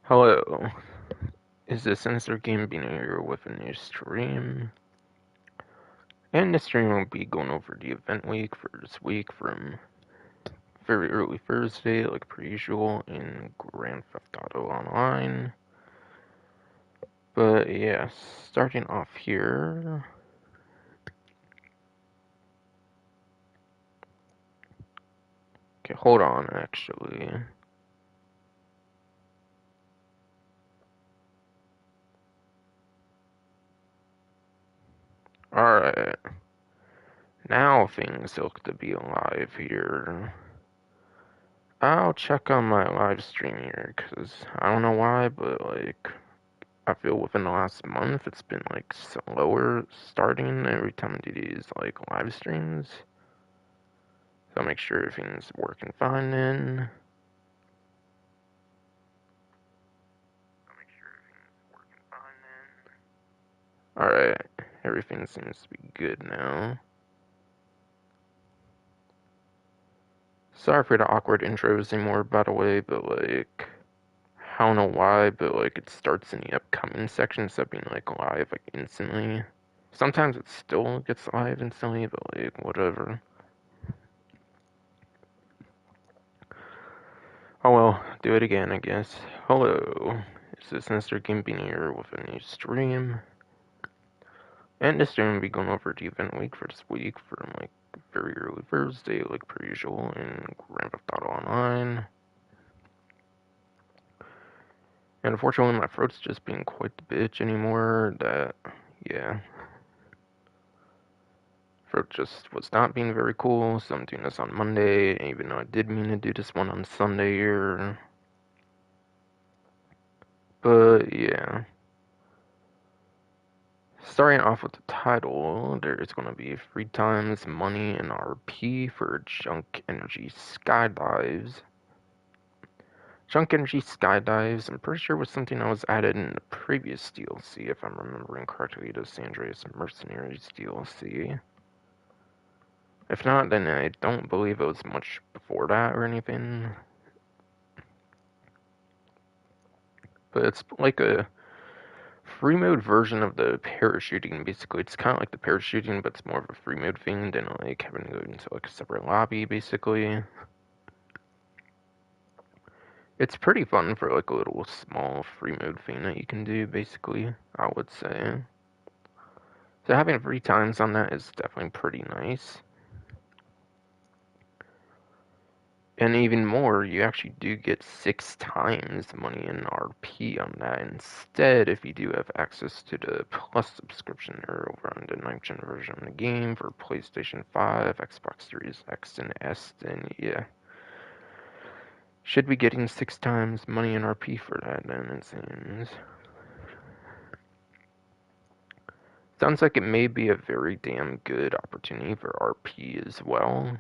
Hello, is this Sinister Game being here with a new stream? And this stream will be going over the event week for this week from very early Thursday, like per usual, in Grand Theft Auto Online. But yeah, starting off here. Okay, hold on, actually. Alright. Now things look to be alive here. I'll check on my live stream here, because I don't know why, but like, I feel within the last month it's been like slower starting every time I do these like live streams. So I'll make sure everything's working fine then. Alright, everything seems to be good now. Sorry for the awkward intros anymore, by the way, but like, I don't know why, but like it starts in the upcoming section instead of being like live like instantly. Sometimes it still gets live instantly, but like, whatever. Oh well, do it again, I guess. Hello, this is Mr. Gimpy here with a new stream. And this stream will be going over the event week for this week from like very early Thursday, like per usual, in Grand Theft Auto Online. And unfortunately, my throat's just being quite the bitch anymore. That, yeah. Throat just was not being very cool, so I'm doing this on Monday, even though I did mean to do this one on Sunday here. But, yeah. Starting off with the title, there's going to be 3 times money in RP for Junk Energy Skydives. Junk Energy Skydives, I'm pretty sure was something that was added in the previous DLC, if I'm remembering correctly, to San Andreas Mercenaries DLC. If not, then I don't believe it was much before that or anything. But it's like a free mode version of the parachuting. Basically, it's kind of like the parachuting, but it's more of a free mode thing than like having to go into like a separate lobby. Basically, it's pretty fun for like a little small free mode thing that you can do. Basically, I would say. So having 3 times on that is definitely pretty nice. And even more, you actually do get 6 times money in RP on that instead if you do have access to the Plus subscription or over on the 9th gen version of the game for PlayStation 5, Xbox Series X and S, then yeah. Should be getting 6 times money in RP for that then, it seems. Sounds like it may be a very damn good opportunity for RP as well.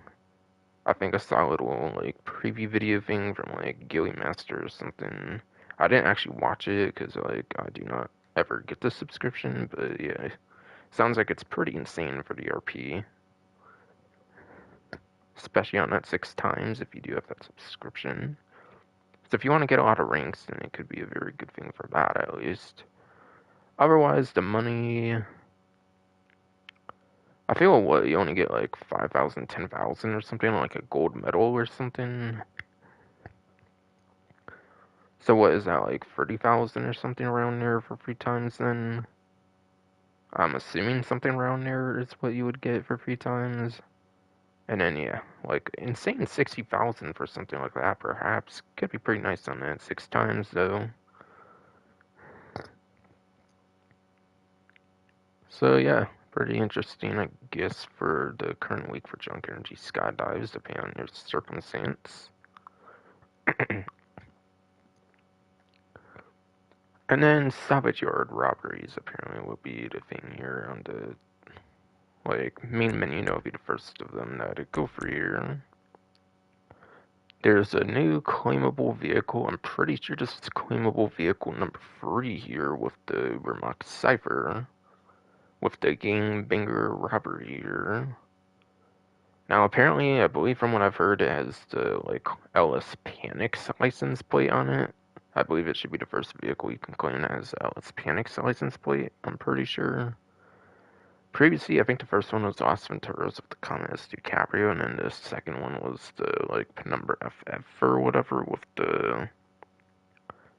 I think I saw a little like preview video thing from like Gilly Master or something. I didn't actually watch it because like I do not ever get the subscription, but yeah, sounds like it's pretty insane for the RP, especially on that 6 times if you do have that subscription. So if you want to get a lot of ranks, then it could be a very good thing for that at least. Otherwise, the money. I feel what you only get like 5,000, 10,000 or something, like a gold medal or something. So what is that, like 30,000 or something around there for 3 times then? I'm assuming something around there is what you would get for 3 times. And then yeah, like insane 60,000 for something like that perhaps. Could be pretty nice on that 6 times though. So yeah, pretty interesting I guess for the current week for Junk Energy Skydives depending on your circumstance. And then salvage yard robberies apparently will be the thing here on the like main menu. Will be the first of them that go for here. There's a new claimable vehicle. I'm pretty sure this is claimable vehicle number 3 here with the Vermont Cypher with the game banger robbery here. Now apparently I believe from what I've heard it has the like LS Panics license plate on it. I believe it should be the first vehicle you can claim as Alice Panic's license plate, I'm pretty sure. Previously, I think the first one was Las Venturas with the Communist DiCaprio, and then the second one was the, like, number FF or whatever with the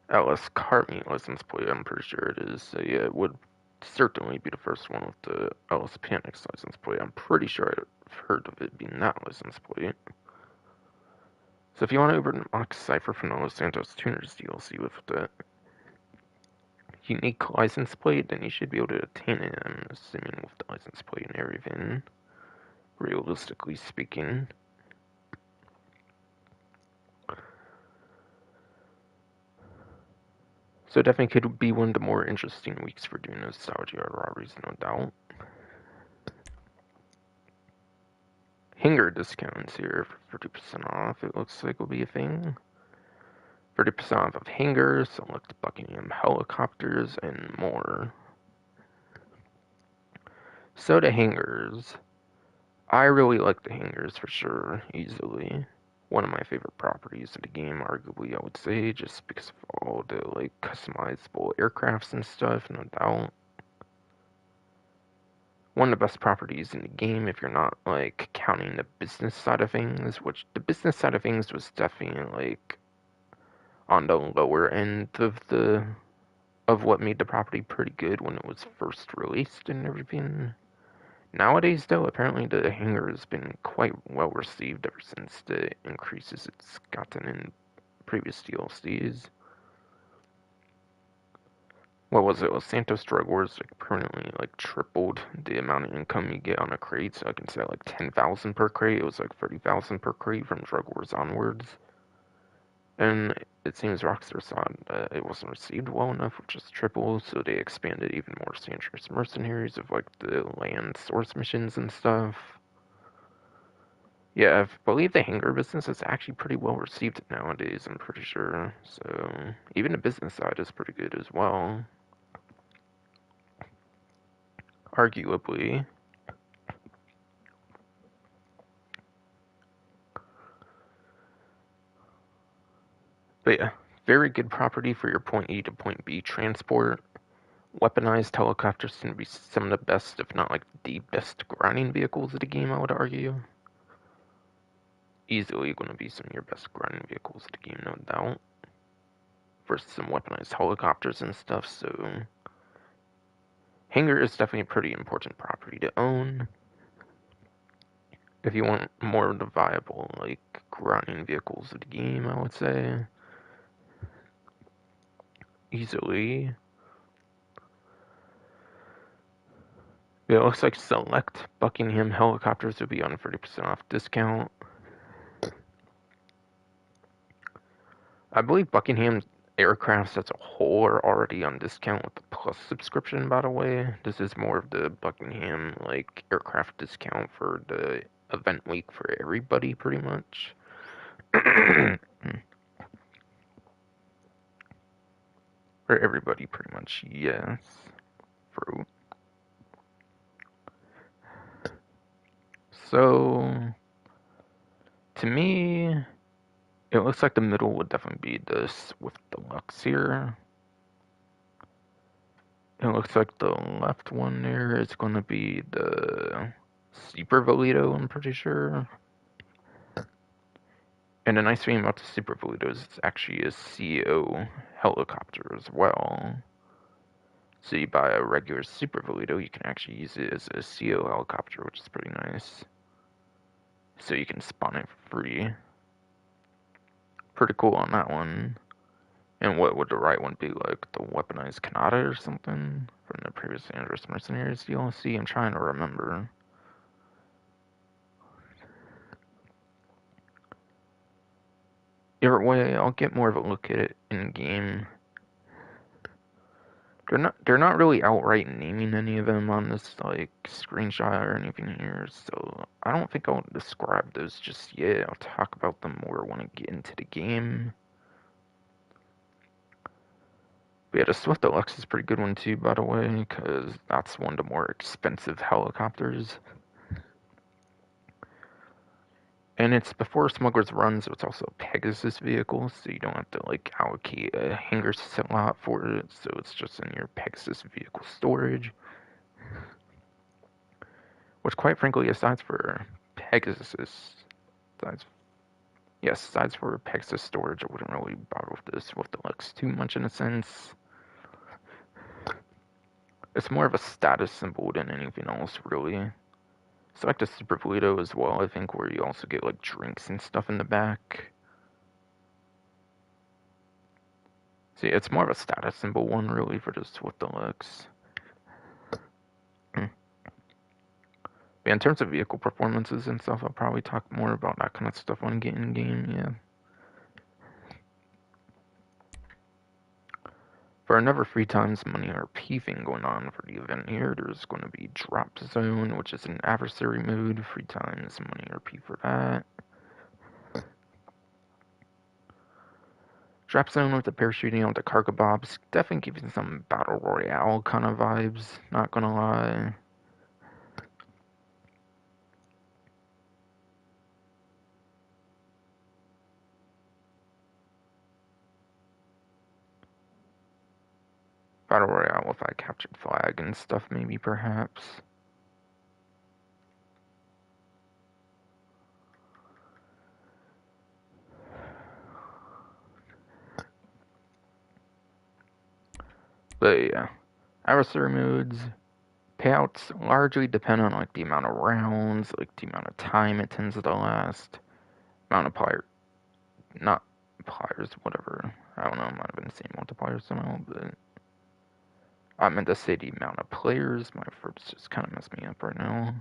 LS Cartney license plate, I'm pretty sure it is. So yeah, it would certainly be the first one with the LS Panic's license plate. I'm pretty sure I've heard of it being that license plate. So if you want to unlock Cypher from the Los Santos Tuners DLC with the unique license plate, then you should be able to attain it, I'm assuming, with the license plate and everything, realistically speaking. So definitely could be one of the more interesting weeks for doing those salvage yard robberies, no doubt. Hanger discounts here for 30% off, it looks like will be a thing. 30% off of hangers, select Buckingham helicopters, and more. So the hangers. I really like the hangers for sure, easily. One of my favorite properties of the game, arguably, I would say, just because of all the, like, customizable aircrafts and stuff, no doubt. One of the best properties in the game if you're not, like, counting the business side of things, which the business side of things was definitely, like, on the lower end of what made the property pretty good when it was first released and everything. Nowadays, though, apparently the hangar has been quite well received ever since the increases it's gotten in previous DLCs. What was it? Los Santos Drug Wars like permanently like tripled the amount of income you get on a crate. So I can say like 10,000 per crate. It was like 30,000 per crate from Drug Wars onwards. And it seems Rockstar saw it wasn't received well enough, which is triple, so they expanded even more Santos Mercenaries of like the land source missions and stuff. Yeah, I believe the hangar business is actually pretty well received nowadays, I'm pretty sure. So even the business side is pretty good as well. Arguably. But yeah, very good property for your point E to point B transport. Weaponized helicopters seem to be some of the best, if not like the best grinding vehicles of the game, I would argue. Easily going to be some of your best grinding vehicles of the game, no doubt. Versus some weaponized helicopters and stuff, so hangar is definitely a pretty important property to own. If you want more of the viable, like, grinding vehicles of the game, I would say. Easily. Yeah, it looks like select Buckingham helicopters will be on 30% off discount. I believe Buckingham aircrafts as a whole are already on discount with the Plus subscription, by the way. This is more of the Buckingham, like, aircraft discount for the event week for everybody, pretty much. For everybody, pretty much, yes. For So, to me, it looks like the middle would definitely be this with the Lux here. It looks like the left one there is going to be the Super Volito, I'm pretty sure. And the nice thing about the Super Volito is it's actually a CO helicopter as well. So you buy a regular Super Volito, you can actually use it as a CO helicopter, which is pretty nice. So you can spawn it for free. Pretty cool on that one. And what would the right one be, like the weaponized Kanata or something from the previous Andros Mercenaries DLC? I'm trying to remember. Either way, I'll get more of a look at it in game. They're not really outright naming any of them on this like screenshot or anything here, so I don't think I'll describe those just yet. I'll talk about them more when I get into the game. But yeah, the Swift Deluxe is a pretty good one too, by the way, because that's one of the more expensive helicopters. And it's before Smuggler's Run, so it's also a Pegasus vehicle, so you don't have to like allocate a hangar slot for it, so it's just in your Pegasus vehicle storage. Which, quite frankly, aside for Pegasus, aside for Pegasus storage, I wouldn't really bother with this with the Lux too much in a sense. It's more of a status symbol than anything else, really. It's like the Super Polito as well, I think, where you also get like drinks and stuff in the back. See, it's more of a status symbol one, really, for just what the looks. But in terms of vehicle performances and stuff, I'll probably talk more about that kind of stuff when getting in game, yeah. For another 3 times money RP thing going on for the event here, there's going to be Drop Zone, which is an adversary mode, 3 times money RP for that. Drop Zone with the parachuting on the cargo bobs, definitely giving some Battle Royale kind of vibes, not gonna lie. Battle Royale if I captured flag and stuff, maybe, perhaps. But yeah, adversary modes, payouts largely depend on like the amount of rounds, like the amount of time it tends to last, amount of not pliers, whatever. I don't know, I might have been saying multipliers somehow, but I meant to say the amount of players. My verbs just kind of messed me up right now.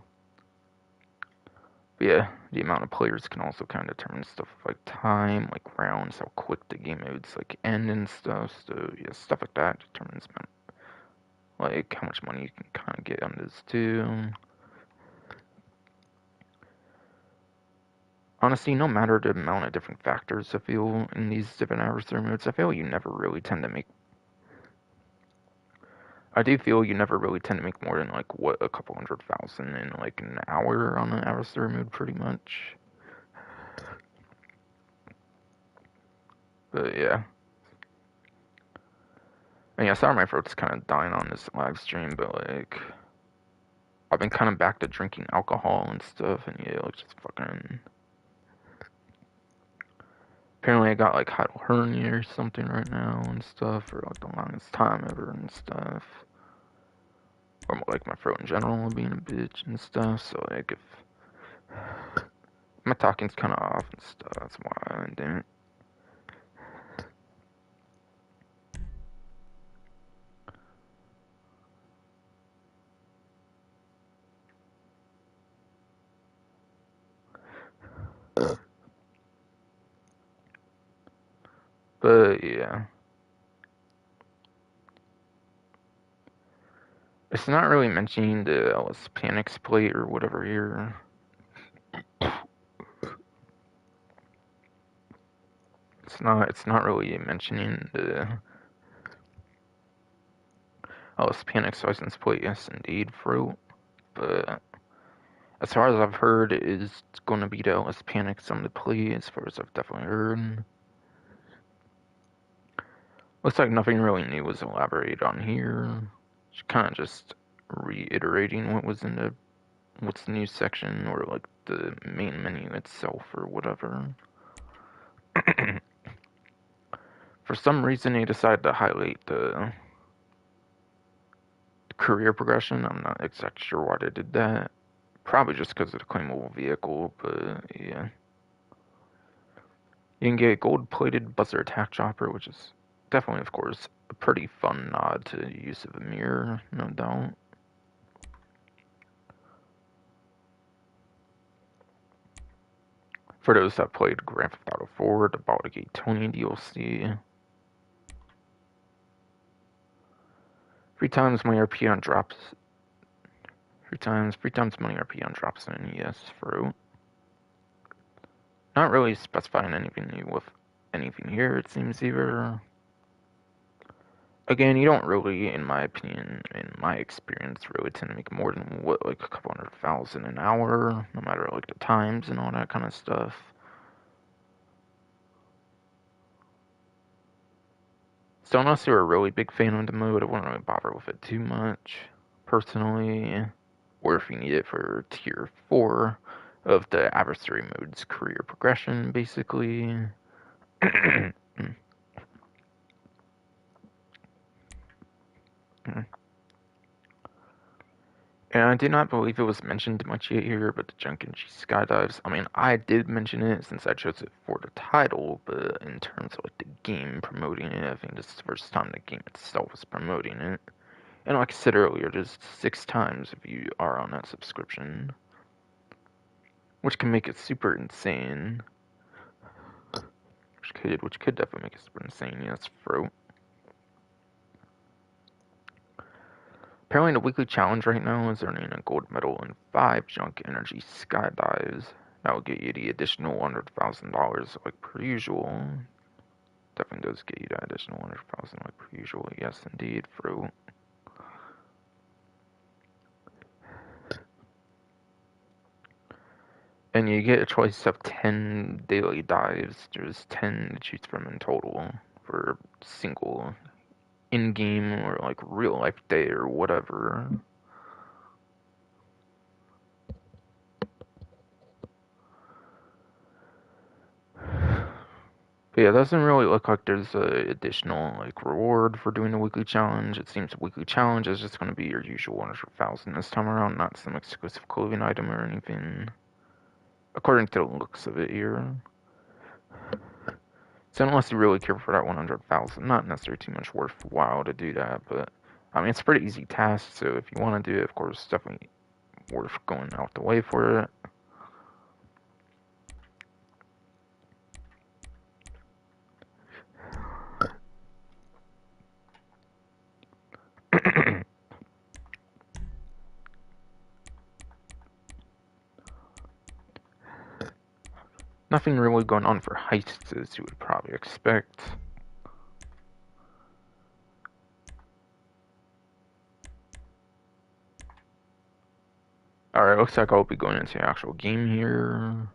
But yeah, the amount of players can also kind of determine stuff like time, like rounds, how quick the game modes like end and stuff. So yeah, stuff like that determines like how much money you can kind of get on this too. Honestly, no matter the amount of different factors I feel in these different adversary modes, I feel you never really tend to make. I do feel you never really tend to make more than like what a couple 100,000 in like an hour on an adversary mode, pretty much. But yeah. And yeah, sorry my throat's kind of dying on this live stream, but like, I've been kind of back to drinking alcohol and stuff, and yeah, like just fucking. Apparently, I got like hiatal hernia or something right now and stuff for like the longest time ever and stuff. Or like my throat in general being a bitch and stuff. So like, if my talking's kind of off and stuff, that's why I didn't. But yeah. It's not really mentioning the Ellis Panics plate or whatever here. It's not really mentioning the Ellis Panics license plate, yes indeed, fruit. But as far as I've heard, it is going to be the Ellis Panics on the plate, as far as I've definitely heard. Looks like nothing really new was elaborated on here. Kind of just reiterating what was in the what's the new section or like the main menu itself or whatever. For some reason, they decided to highlight the career progression. I'm not exactly sure why they did that. Probably just because of the claimable vehicle, but yeah. You can get a gold-plated buzzer attack chopper, which is definitely, of course, a pretty fun nod to the use of a mirror, no doubt. For those that played Grand Theft Auto 4, the Baltic Tony DLC. 3 times money RP on drops. 3 times money RP on drops in yes, fruit. Not really specifying anything new with anything here, it seems either. Again, you don't really, in my opinion, in my experience, really tend to make more than what, like a couple 100,000 an hour, no matter like the times and all that kind of stuff. So unless you're a really big fan of the mode, I wouldn't really bother with it too much, personally. Or if you need it for tier 4 of the adversary mode's career progression, basically. And I did not believe it was mentioned much yet here, but the Junk and G Skydives, I mean, I did mention it since I chose it for the title, but in terms of like the game promoting it, I think this is the first time the game itself is promoting it. And like I said earlier, there's 6 times if you are on that subscription, which can make it super insane. Which could definitely make it super insane, yes, Fro. Apparently the weekly challenge right now is earning a gold medal in 5 Junk Energy Skydives. That will get you the additional $100,000 like per usual. Definitely does get you that additional 100,000 like per usual. Yes, indeed, Fro. And you get a choice of 10 daily dives. There's 10 to choose from in total for single in-game or like real life day or whatever. But yeah, it doesn't really look like there's a additional like reward for doing the weekly challenge. It seems the weekly challenge is just going to be your usual 100,000 this time around, not some exclusive clothing item or anything. According to the looks of it here. So unless you really care for that 100,000, not necessarily too much worthwhile to do that, but I mean, it's a pretty easy task, so if you want to do it, of course, it's definitely worth going out the way for it. Nothing really going on for heists as you would probably expect. Alright, looks like I'll be going into the actual game here.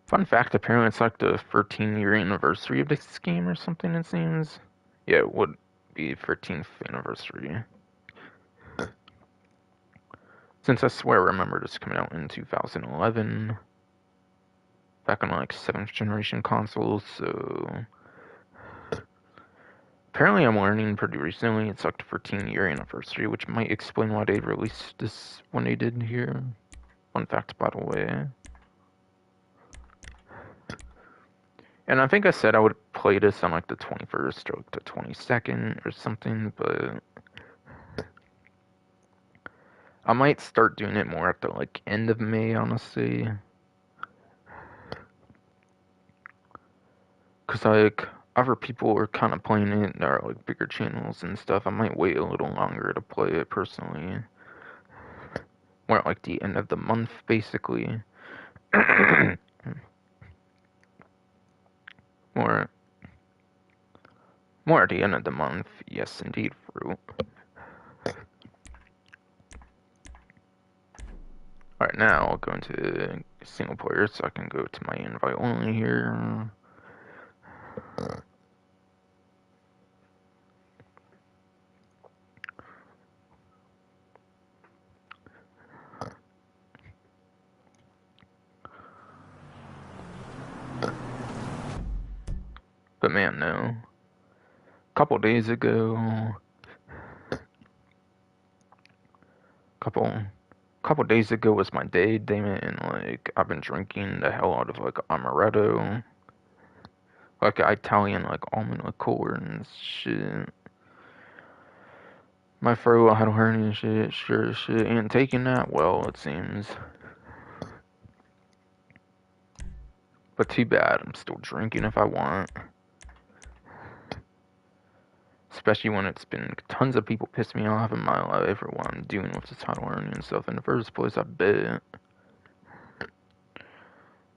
Fun fact, apparently it's like the 13-year anniversary of this game or something, it seems. Yeah, it would be 13th anniversary. Since I swear I remember this coming out in 2011. Back on like 7th generation consoles, so... Apparently I'm learning pretty recently it's like the 13-year anniversary, which might explain why they released this when they did here. Fun fact, by the way. And I think I said I would play this on like the 21st or like the 22nd or something, but I might start doing it more at the like end of May, honestly. Cause like other people are kind of playing it, there are like bigger channels and stuff. I might wait a little longer to play it personally. More at like the end of the month, basically. more at the end of the month, yes indeed, Fruit. Alright, now I'll go into single player so I can go to my invite only here. But man, no. Couple days ago, couple days ago was my day, damn it, and like I've been drinking the hell out of like amaretto, like Italian like almond liqueur and shit. My throat had a hernia and shit, sure as shit, ain't taking that well, it seems. But too bad, I'm still drinking if I want. Especially when it's been tons of people piss me off in my life for what I'm doing with the title hernia and stuff in the first place, I bet.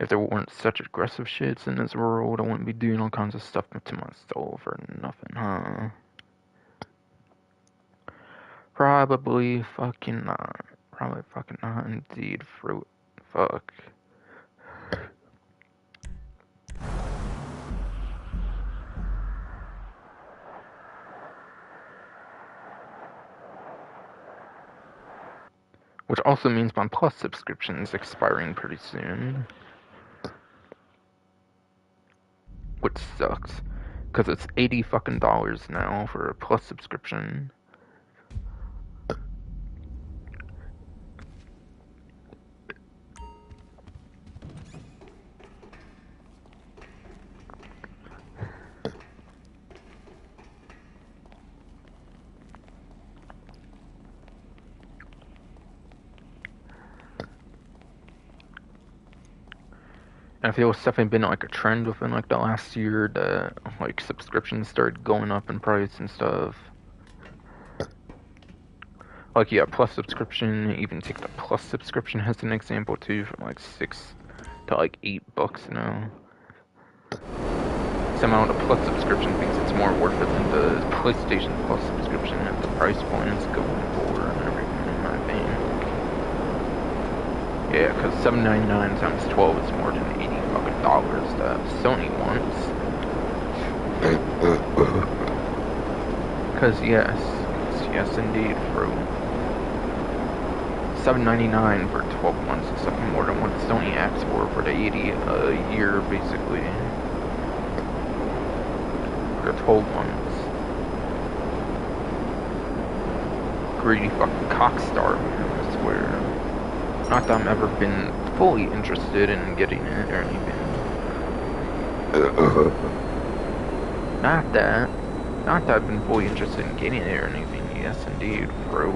If there weren't such aggressive shits in this world, I wouldn't be doing all kinds of stuff to myself for nothing, huh? Probably fucking not. Probably fucking not indeed, fruit. Fuck. Which also means my Plus subscription is expiring pretty soon. Which sucks. Because it's $80 fucking now for a Plus subscription. And I feel it's definitely been like a trend within like the last year that like subscriptions started going up in price and stuff. Like yeah, Plus subscription, even take the Plus subscription as an example too, from like $6 to like $8 now. Somehow the Plus subscription thinks it's more worth it than the PlayStation Plus subscription at the price points going for and everything, in my opinion. Yeah, because $7.99 times 12 is more than $80 fucking that Sony wants. Because yes indeed, for $7.99 for 12 months is something more than what Sony asks for the $80 a year, basically. For 12 months. Greedy fucking cockstar, I swear. Not that I've ever been fully interested in getting it or anything. Not that I've been fully interested in getting it or anything. Yes, indeed, bro.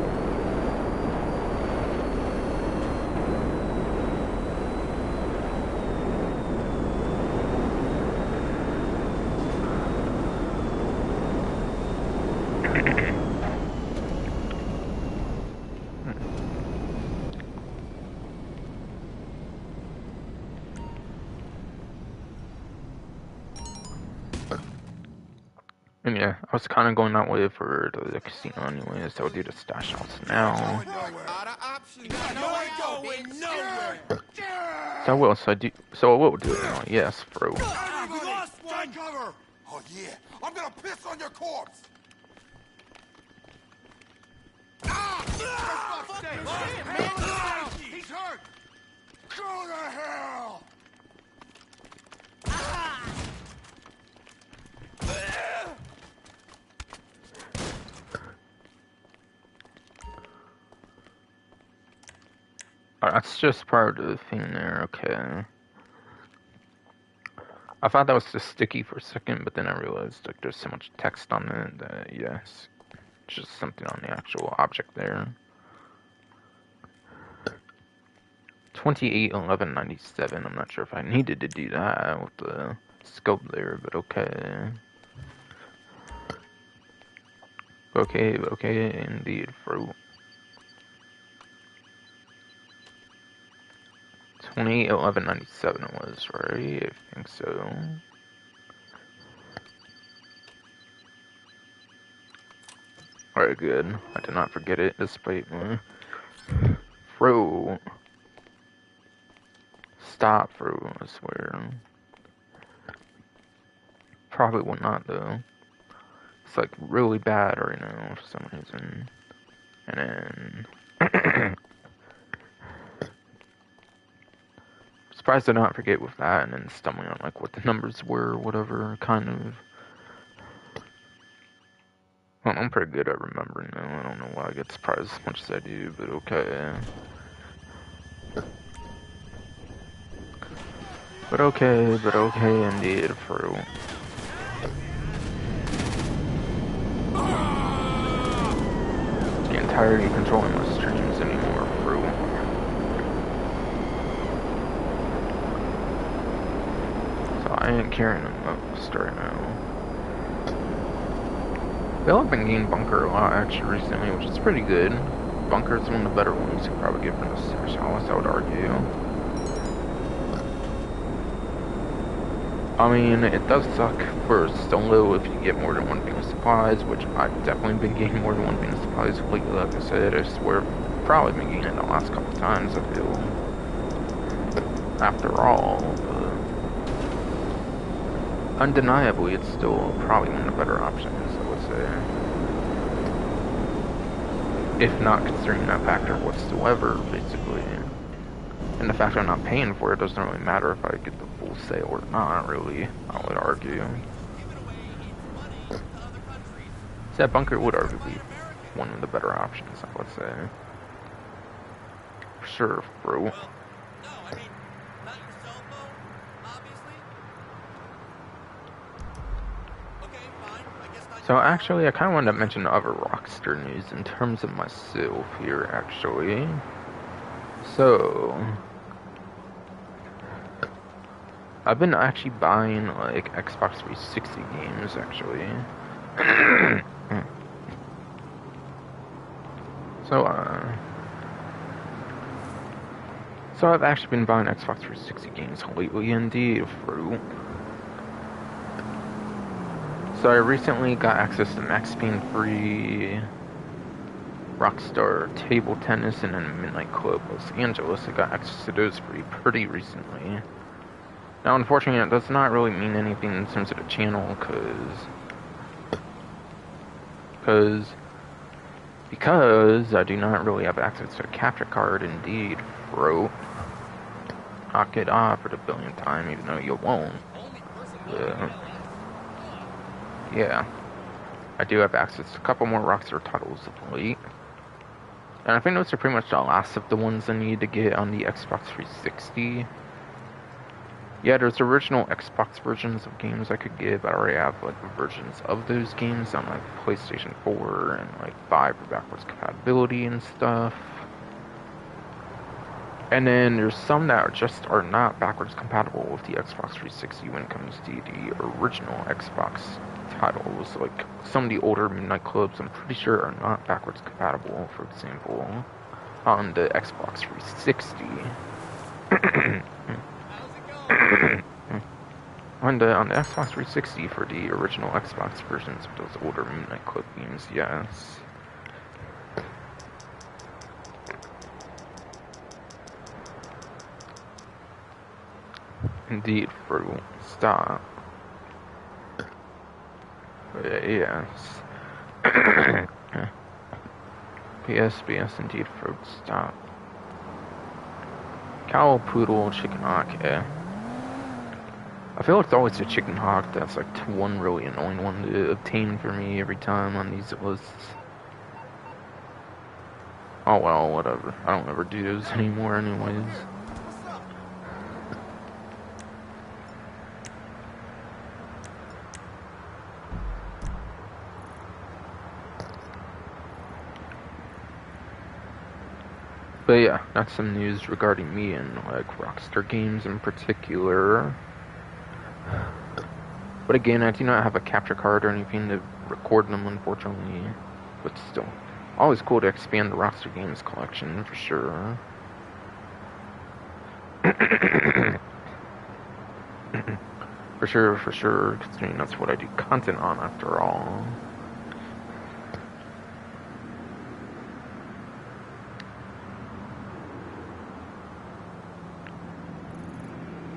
And yeah, I was kind of going that way for the casino anyway, so I'll do the stash house now. So I will, so I will do it now, yes, bro. We lost one! Cover! Oh yeah, I'm gonna piss on your corpse! He's hurt! Go to hell! Oh, that's just part of the thing there, okay. I thought that was just sticky for a second, but then I realized like there's so much text on it that yes, it's just something on the actual object there. 281197. I'm not sure if I needed to do that with the scope there, but okay. Okay, indeed, fruit. 281197 it was, right? I think so. Alright, good. I did not forget it, despite my... Fruit. Stop, fruit, I swear. Probably will not, though. It's like really bad right now for some reason. And then... Surprised I did not forget with that, and then stumbling on like what the numbers were, or whatever, kind of. Well, I'm pretty good at remembering now. I don't know why I get surprised as much as I do, but okay. But okay indeed, fruit. Getting tired of controlling my streams anymore, fruit. So I ain't carrying them most right now. I feel like I've been getting bunker a lot actually recently, which is pretty good. Bunker is one of the better ones you can probably get from the stash house, I would argue. I mean, it does suck for solo if you get more than one bean of supplies, which I've definitely been getting more than one bean of supplies lately. Like I said, I swear, probably been getting it the last couple times, I feel. After all, but undeniably, it's still probably one of the better options, I would say. If not considering that factor whatsoever, basically. And the fact I'm not paying for it doesn't really matter if I get the full sale or not, really, I would argue. So that bunker would arguably be one of the better options, I would say. For sure, bro. So actually, I kind of wanted to mention other Rockstar news in terms of myself here, actually. So, I've been actually buying, like, Xbox 360 games, actually. So I've actually been buying Xbox 360 games lately, indeed, fruit. So I recently got access to Max Payne 3, Rockstar Table Tennis, and then Midnight Club Los Angeles. I got access to those pretty recently. Now, unfortunately, it does not really mean anything in terms of the channel, because I do not really have access to a capture card, indeed, bro. Knock it off for the billionth time, even though you won't. Yeah. I do have access to a couple more Rockstar titles of late. And I think those are pretty much the last of the ones I need to get on the Xbox 360. Yeah, there's original Xbox versions of games I could get, but I already have like versions of those games on like PlayStation 4 and like 5 for backwards compatibility and stuff. And then there's some that just are not backwards compatible with the Xbox 360 when it comes to the original Xbox titles. Like some of the older Midnight Clubs, I'm pretty sure are not backwards compatible, for example, on the Xbox 360. on the Xbox 360 for the original Xbox versions of those older Midnight Club games, yes. Indeed, fruit. Stop. Yes. BS, indeed, fruit. Stop. Cow, poodle, chicken hawk, I feel like it's always the chicken hawk that's like one really annoying one to obtain for me every time on these lists. Oh well, whatever. I don't ever do those anymore anyways. But yeah, that's some news regarding me and like Rockstar games in particular. But again, I do not have a capture card or anything to record them, unfortunately. But still, always cool to expand the Rockstar games collection for sure. for sure, considering that's what I do content on after all.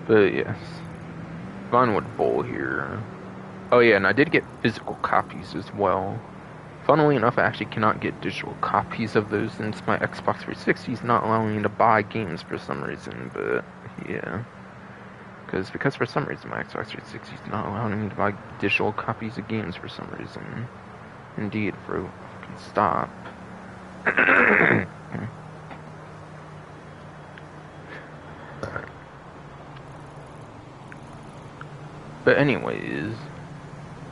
But yes, Vinewood Bowl here. Oh yeah, and I did get physical copies as well. Funnily enough, I actually cannot get digital copies of those since my Xbox 360 is not allowing me to buy games for some reason, but yeah. Because for some reason my Xbox 360 is not allowing me to buy digital copies of games for some reason. Indeed, bro. Can stop. But anyways,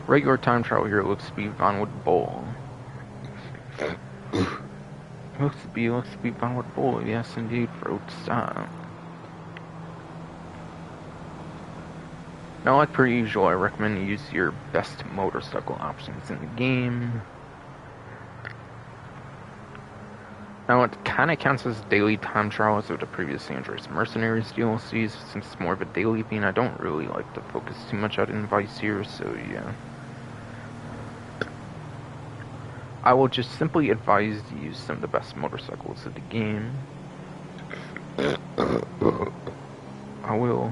regular time travel here looks to be Vinewood Bowl. looks to be Vinewood Bowl, yes indeed, bro. Stop. Now, like per usual, I recommend you use your best motorcycle options in the game. Now, it kind of counts as daily time trials of the previous Android's Mercenaries DLCs. Since it's more of a daily thing, I don't really like to focus too much on advice here, so yeah. I will just simply advise to use some of the best motorcycles of the game. I will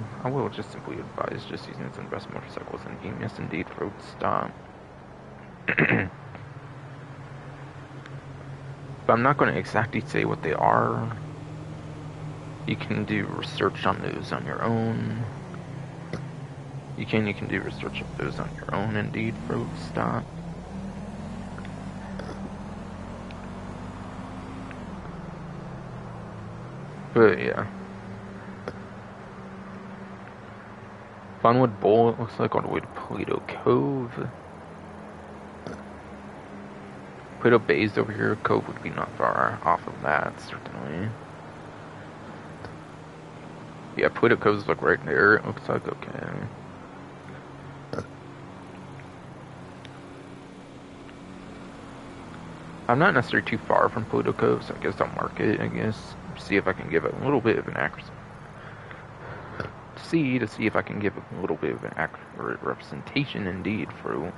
just simply advise just using some of the best motorcycles in the game. Yes, indeed, road stop. But I'm not going to exactly say what they are. You can do research on those on your own. You can do research on those on your own, indeed, road stop. But yeah. Funwood Bowl, it looks like all the way to Plato Cove. Plato Bay's over here. Cove would be not far off of that, certainly. Yeah, Plato Cove's like right there. It looks like, okay. I'm not necessarily too far from Plato Cove, so I guess I'll mark it, I guess. See if I can give it a little bit of an accuracy. To see if I can give a little bit of an accurate representation, indeed, for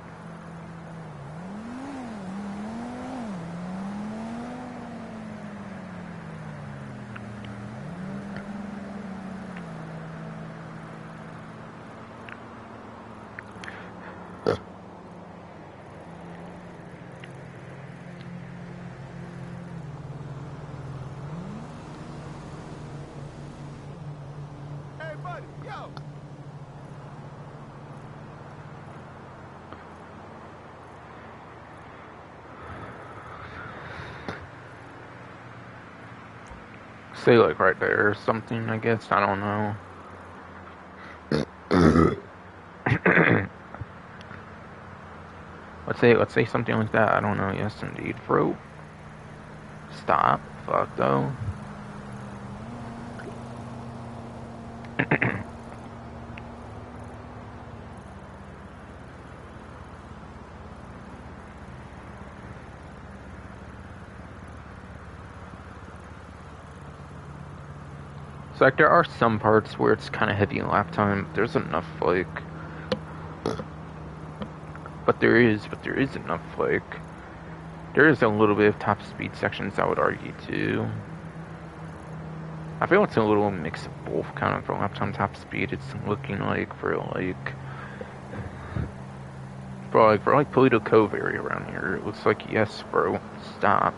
say like right there or something, I guess. I don't know. let's say something like that. I don't know. Yes, indeed, bro. Stop. Fuck though. So like there are some parts where it's kind of heavy in lap time. There's enough like, but there is enough like. There is a little bit of top speed sections, I would argue too. I feel it's a little mix of both, kind of for lap time, top speed. It's looking like for Polito Cove area around here. It looks like yes, bro. Stop.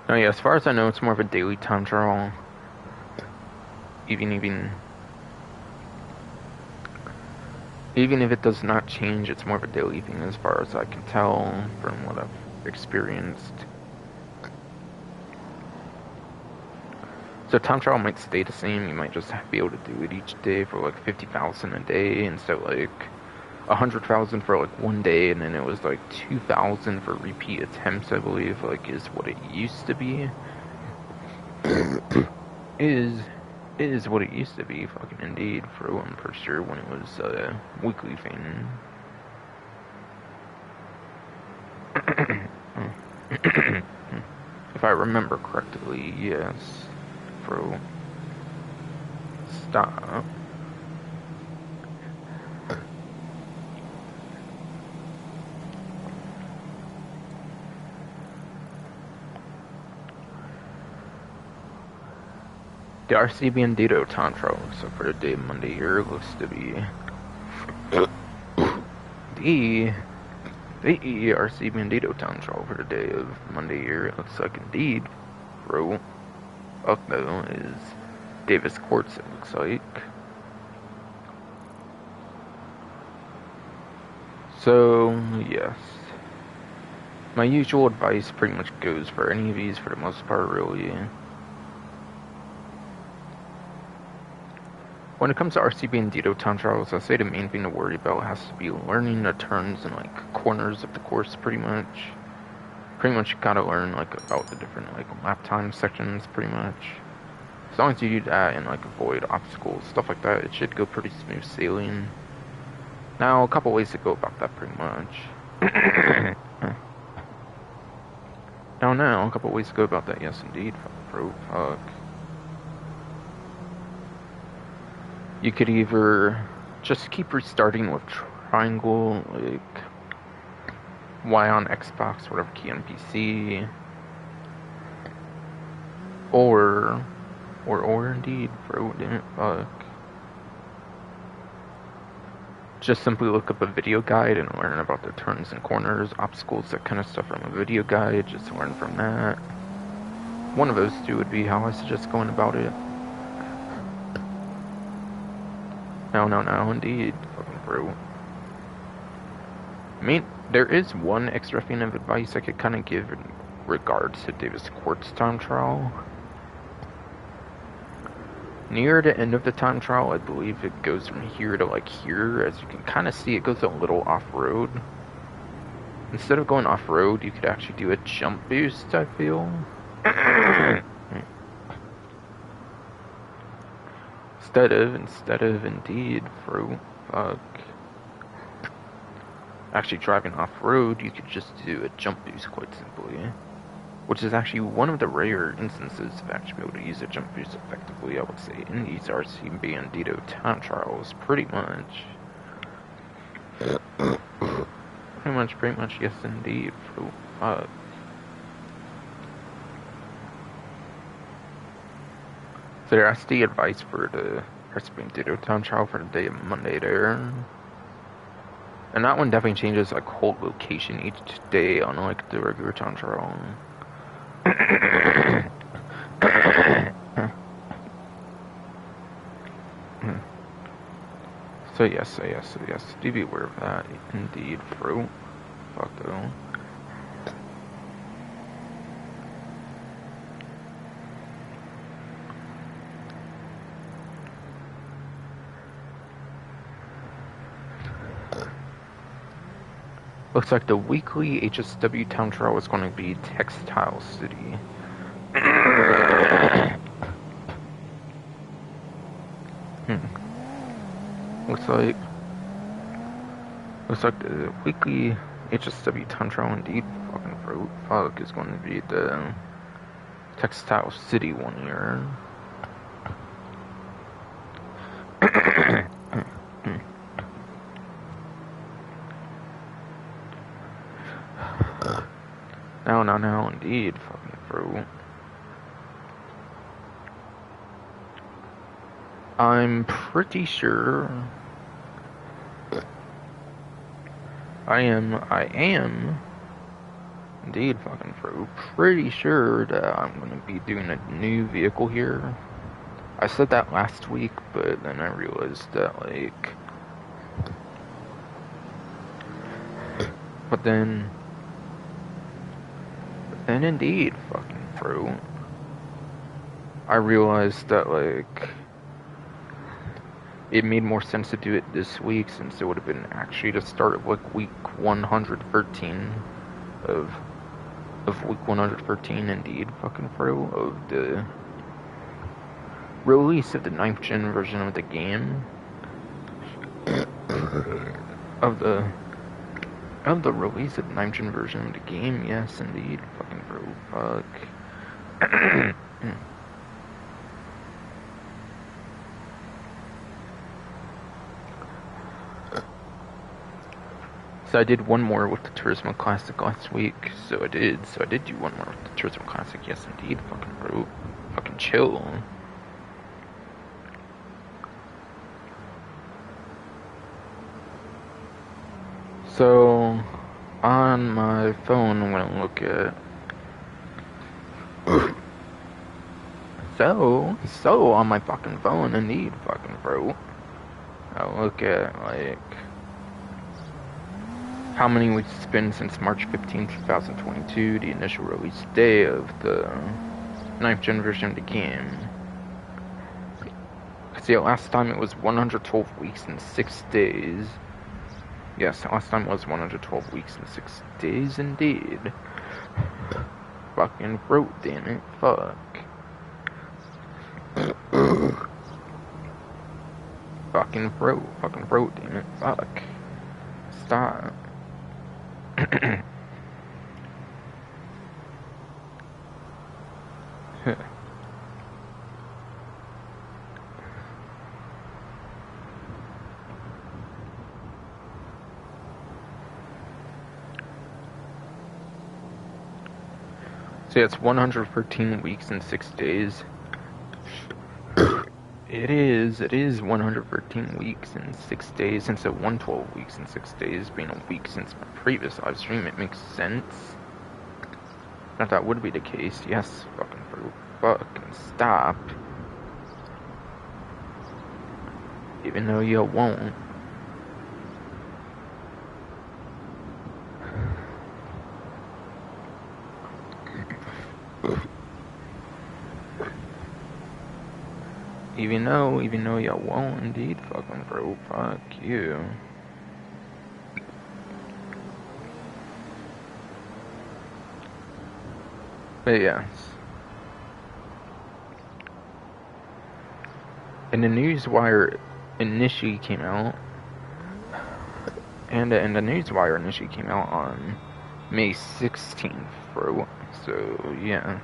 Oh yeah, as far as I know, it's more of a daily time trial. Even if it does not change, it's more of a daily thing as far as I can tell from what I've experienced. So time trial might stay the same. You might just be able to do it each day for like 50,000 a day instead of like 100,000 for like one day, and then it was like 2,000 for repeat attempts, I believe, like is what it used to be. is what it used to be, fucking indeed, for sure, when it was a weekly thing. If I remember correctly, yes. Bro. Stop. The RC Bandito Tantra, so for the day of Monday here, looks to be the RC Bandito Tantra for the day of Monday here. It looks like indeed, bro. Up though is Davis Courts, it looks like. So, yes. My usual advice pretty much goes for any of these for the most part, really. When it comes to RCB and Dito time trials, I say the main thing to worry about has to be learning the turns and like corners of the course, pretty much. Pretty much you gotta learn like about the different like lap time sections, pretty much. As long as you do that and like avoid obstacles, stuff like that, it should go pretty smooth sailing. Now, a couple ways to go about that pretty much. Now, a couple ways to go about that, yes indeed, bro, fuck. You could either just keep restarting with triangle, like Y on Xbox, whatever key on PC, or indeed, bro, damn it, fuck. Just simply look up a video guide and learn about the turns and corners, obstacles, that kind of stuff from a video guide, just learn from that. One of those two would be how I suggest going about it. No, indeed, fucking bro. I mean, there is one extra thing of advice I could kind of give in regards to Davis Court's time trial. Near the end of the time trial, I believe it goes from here to like here. As you can kind of see, it goes a little off-road. Instead of going off-road, you could actually do a jump boost, I feel. Instead of indeed, bro, fuck. Actually driving off-road, you could just do a jump boost quite simply. Which is actually one of the rare instances of actually being able to use a jump boost effectively, I would say, in these RCB and Dito time trials, pretty much. Pretty much, yes indeed, bro, fuck. So that's the advice for the RCB and Dito time trial for the day of Monday there. And that one definitely changes like whole location each day on like the regular time trial. So yes, do be aware of that, indeed, bro. Fuck though. Looks like the weekly HSW town trial is going to be Textile City. Looks like the weekly HSW town trial indeed fucking fuck is going to be the Textile City one here. No, indeed, fucking bro. I'm pretty sure. I am. Indeed, fucking bro. Pretty sure that I'm gonna be doing a new vehicle here. I said that last week, but then I realized that, like. But then indeed, fucking bro. I realized that, like, it made more sense to do it this week since it would have been actually the start of like week 113 of week 113 indeed, fucking bro, of the release of the 9th gen version of the game. of the release of the 9th gen version of the game, yes indeed, fucking bro, fuck. So I did one more with the Turismo Classic last week, so I did do one more with the Turismo Classic, yes indeed, fucking bro, fucking chill. So, on my phone, I'm gonna look at, so on my fucking phone, indeed, fucking bro, I'll look at, like, how many weeks it's been since March 15, 2022, the initial release day of the 9th gen version of the game. Because yeah, last time it was 112 weeks and 6 days. Yes, last time was 112 weeks and 6 days indeed. Fucking bro, damn it, fuck. Fucking throat, damn it. Fuck. Stop. So yeah, it's 113 weeks and 6 days. It is 113 weeks and 6 days since it 112 weeks and 6 days being a week since my previous live stream. It makes sense. If that would be the case, yes, fucking stop. Even though you won't. Even though you won't indeed, fucking bro, fuck you. But yes. And the Newswire initially came out, and the Newswire initially came out on May 16th, bro. So, yes.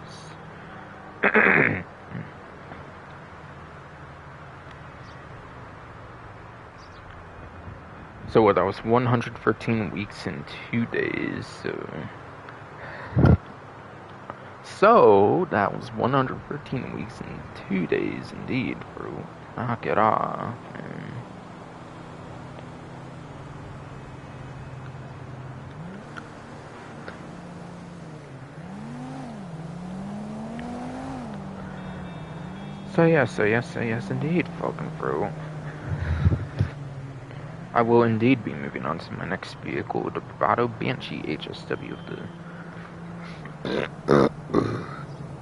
So what, that was 113 weeks and 2 days, So, that was 113 weeks and 2 days indeed, bro. Knock it off, man. So yes, indeed, fucking bro. I will indeed be moving on to my next vehicle, the Bravado Banshee HSW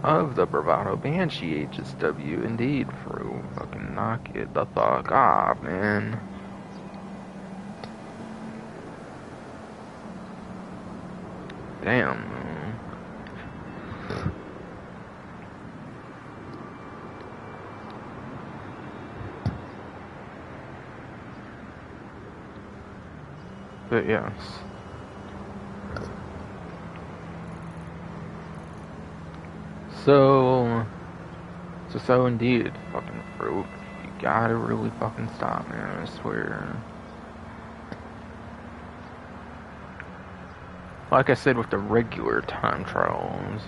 of the Bravado Banshee HSW, indeed, bro. Fucking knock it the fuck off, man. Damn, man. But yes. So indeed, fucking fruit. You gotta really fucking stop, man, I swear. Like I said with the regular time trials,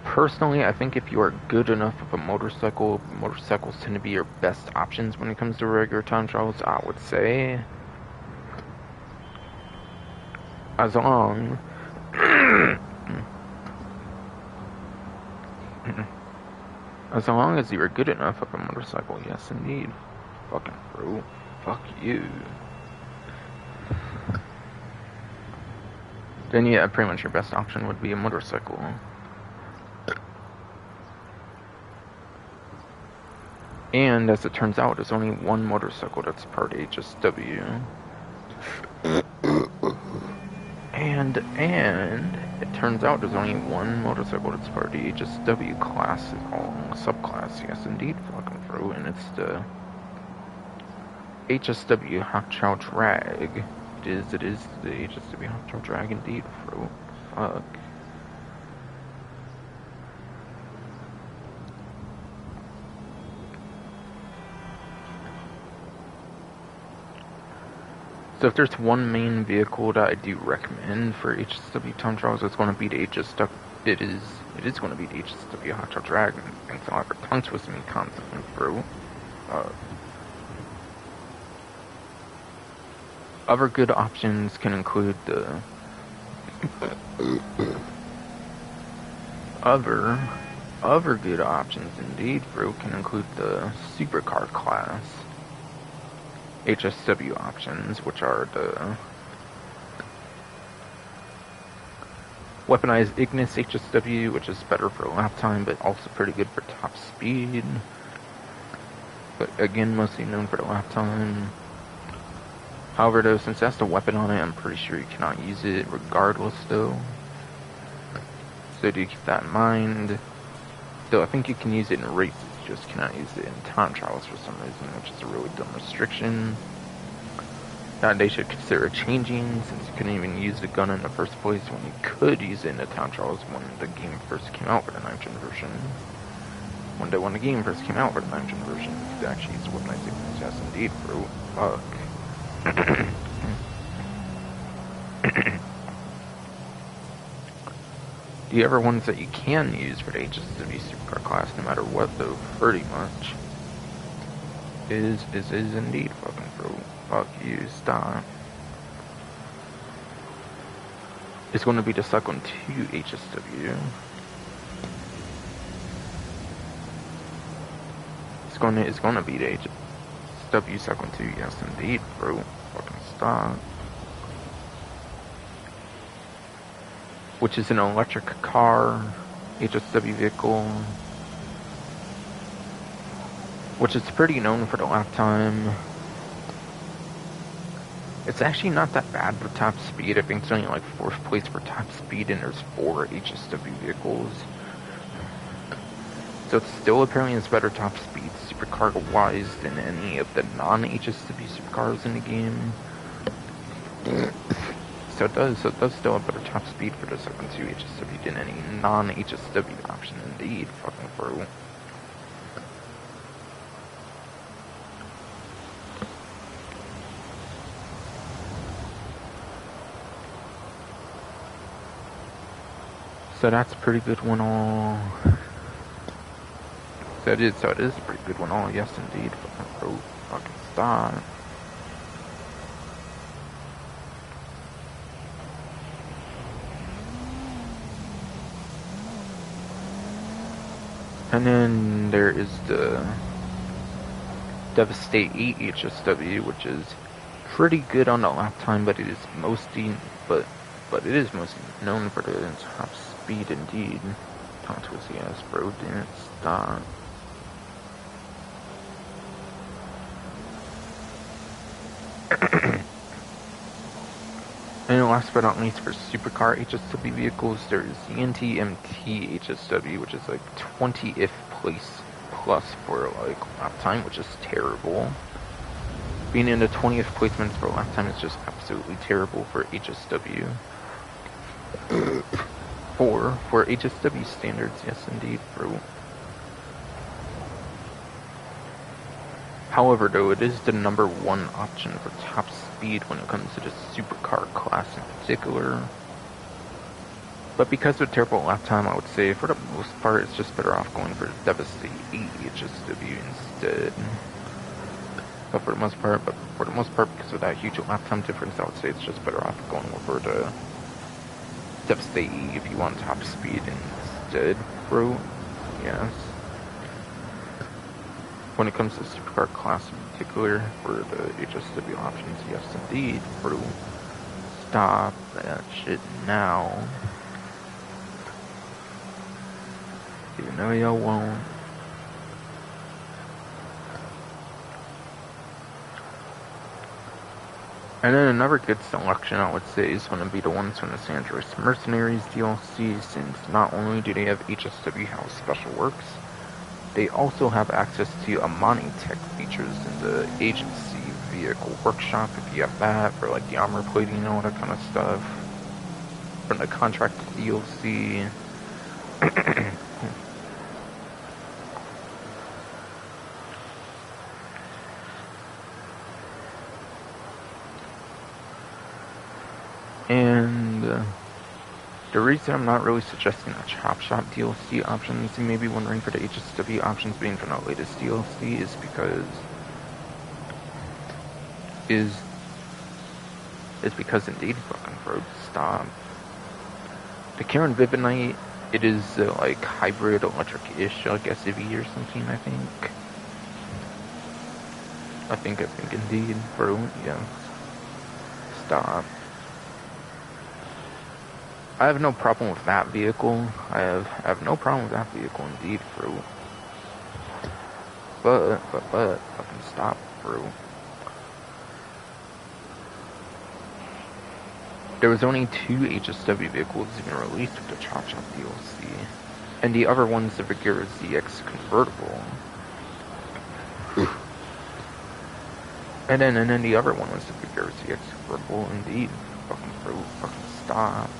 personally, I think if you are good enough of a motorcycle, motorcycles tend to be your best options when it comes to regular time trials, I would say. As long as you're good enough of a motorcycle, yes indeed. Fucking bro. Fuck you. Then yeah, pretty much your best option would be a motorcycle. And as it turns out, there's only one motorcycle that's part HSW. And it turns out there's only one motorcycle that's part of the HSW class, subclass, yes indeed, fucking bro, and it's the HSW Hot Chow Drag. It is the HSW Hot Chow Drag indeed, bro. Fuck. So if there's one main vehicle that I do recommend for HSW time trials, it's going to be the HSW. It is going to be the HSW Hot Chow Drag. And so I've tongue twisting me constantly, bro. Other good options can include the other good options indeed, bro, can include the supercar class HSW options, which are the weaponized Ignis HSW, which is better for lap time, but also pretty good for top speed. But again, mostly known for the lap time. However, though, since that's the weapon on it, I'm pretty sure you cannot use it regardless, though. So do keep that in mind. Though I think you can use it in races You just cannot use it in time trials for some reason, which is a really dumb restriction that they should consider changing, since you couldn't even use the gun in the first place when you could use it in the time trials when the game first came out for the 9th gen version. When the game first came out for the 9th gen version, you could actually use the weaponizing. Yes, indeed, bro. Fuck. The other ones that you can use for the HSW supercar class, no matter what, though, pretty much, is indeed fucking bro. Fuck you, stop. It's going to be the second 2 HSW. It's going to be the HSW second 2, yes indeed, bro. Fucking stop. Which is an electric car, HSW vehicle, which is pretty known for the lap time. It's actually not that bad for top speed. I think it's only like 4th place for top speed, and there's 4 HSW vehicles. So it's still apparently has better top speed supercar-wise than any of the non-HSW supercars in the game. So it does still have better top speed for the second 2 HSW than any non-HSW option, indeed, fucking bro. So that's a pretty good one all. So it is a pretty good one all, yes indeed, fucking bro. Fucking stop. And then there is the Devastate 8 HSW, which is pretty good on the lap time, but it is mostly known for the top speed indeed. Tom Twisty ass bro, didn't stop. And last but not least, for supercar HSW vehicles, there is the NTMT HSW, which is like 20th place plus for like lap time, which is terrible. Being in the 20th placements for lap time is just absolutely terrible for HSW. For HSW standards, yes indeed, bro. However, though, it is the #1 option for top speed when it comes to the supercar class in particular. But because of terrible lap time, I would say for the most part, it's just better off going for the Devastate 8 HSW instead. But for the most part, because of that huge lap time difference, I would say it's just better off going over the Devastate 8 if you want top speed instead, bro. Yes. When it comes to supercar class in particular, for the HSW options, yes indeed, bro. Stop that shit now. Even though y'all won't. And then another good selection, I would say, is going to be the ones from the San Andreas Mercenaries DLC, since not only do they have HSW House Special Works, they also have access to Amani Tech features in the agency vehicle workshop, if you have that, for like the armor plating and all that kind of stuff. From the contract DLC. And the reason I'm not really suggesting the Chop Shop DLC options, you may be wondering for the HSW options being from the latest DLC, is because indeed, fucking bro, stop. The Karen Vivonite, it is like hybrid electric-ish, like SUV or something, I think. I think indeed, bro, yes. Stop. I have no problem with that vehicle. I have no problem with that vehicle indeed, bro. But, fucking stop, bro. There was only 2 HSW vehicles even released with the Chop Shop DLC. And the other one's the Vigera ZX convertible. And then the other one was the bigger ZX convertible, indeed. Fucking bro, fucking stop.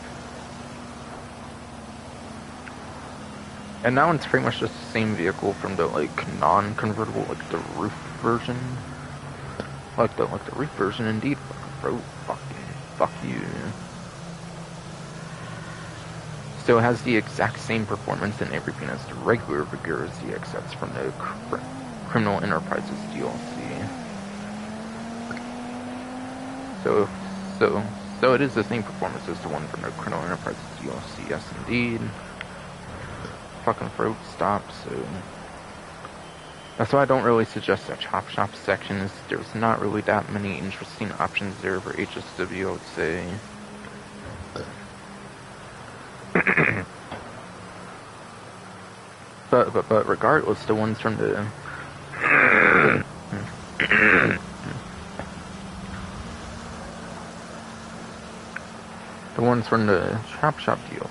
And that one's pretty much just the same vehicle from the like non-convertible, like the roof version. Like the roof version, indeed. Fucking bro, fuck you. So it has the exact same performance and everything as the regular Vigera ZX that's from the Criminal Enterprises DLC. So it is the same performance as the one from the Criminal Enterprises DLC, yes indeed. Fucking throat stop, so that's why I don't really suggest that Chop Shop sections. There's not really that many interesting options there for HSW, I would say. But regardless, the ones from the Chop Shop DLC,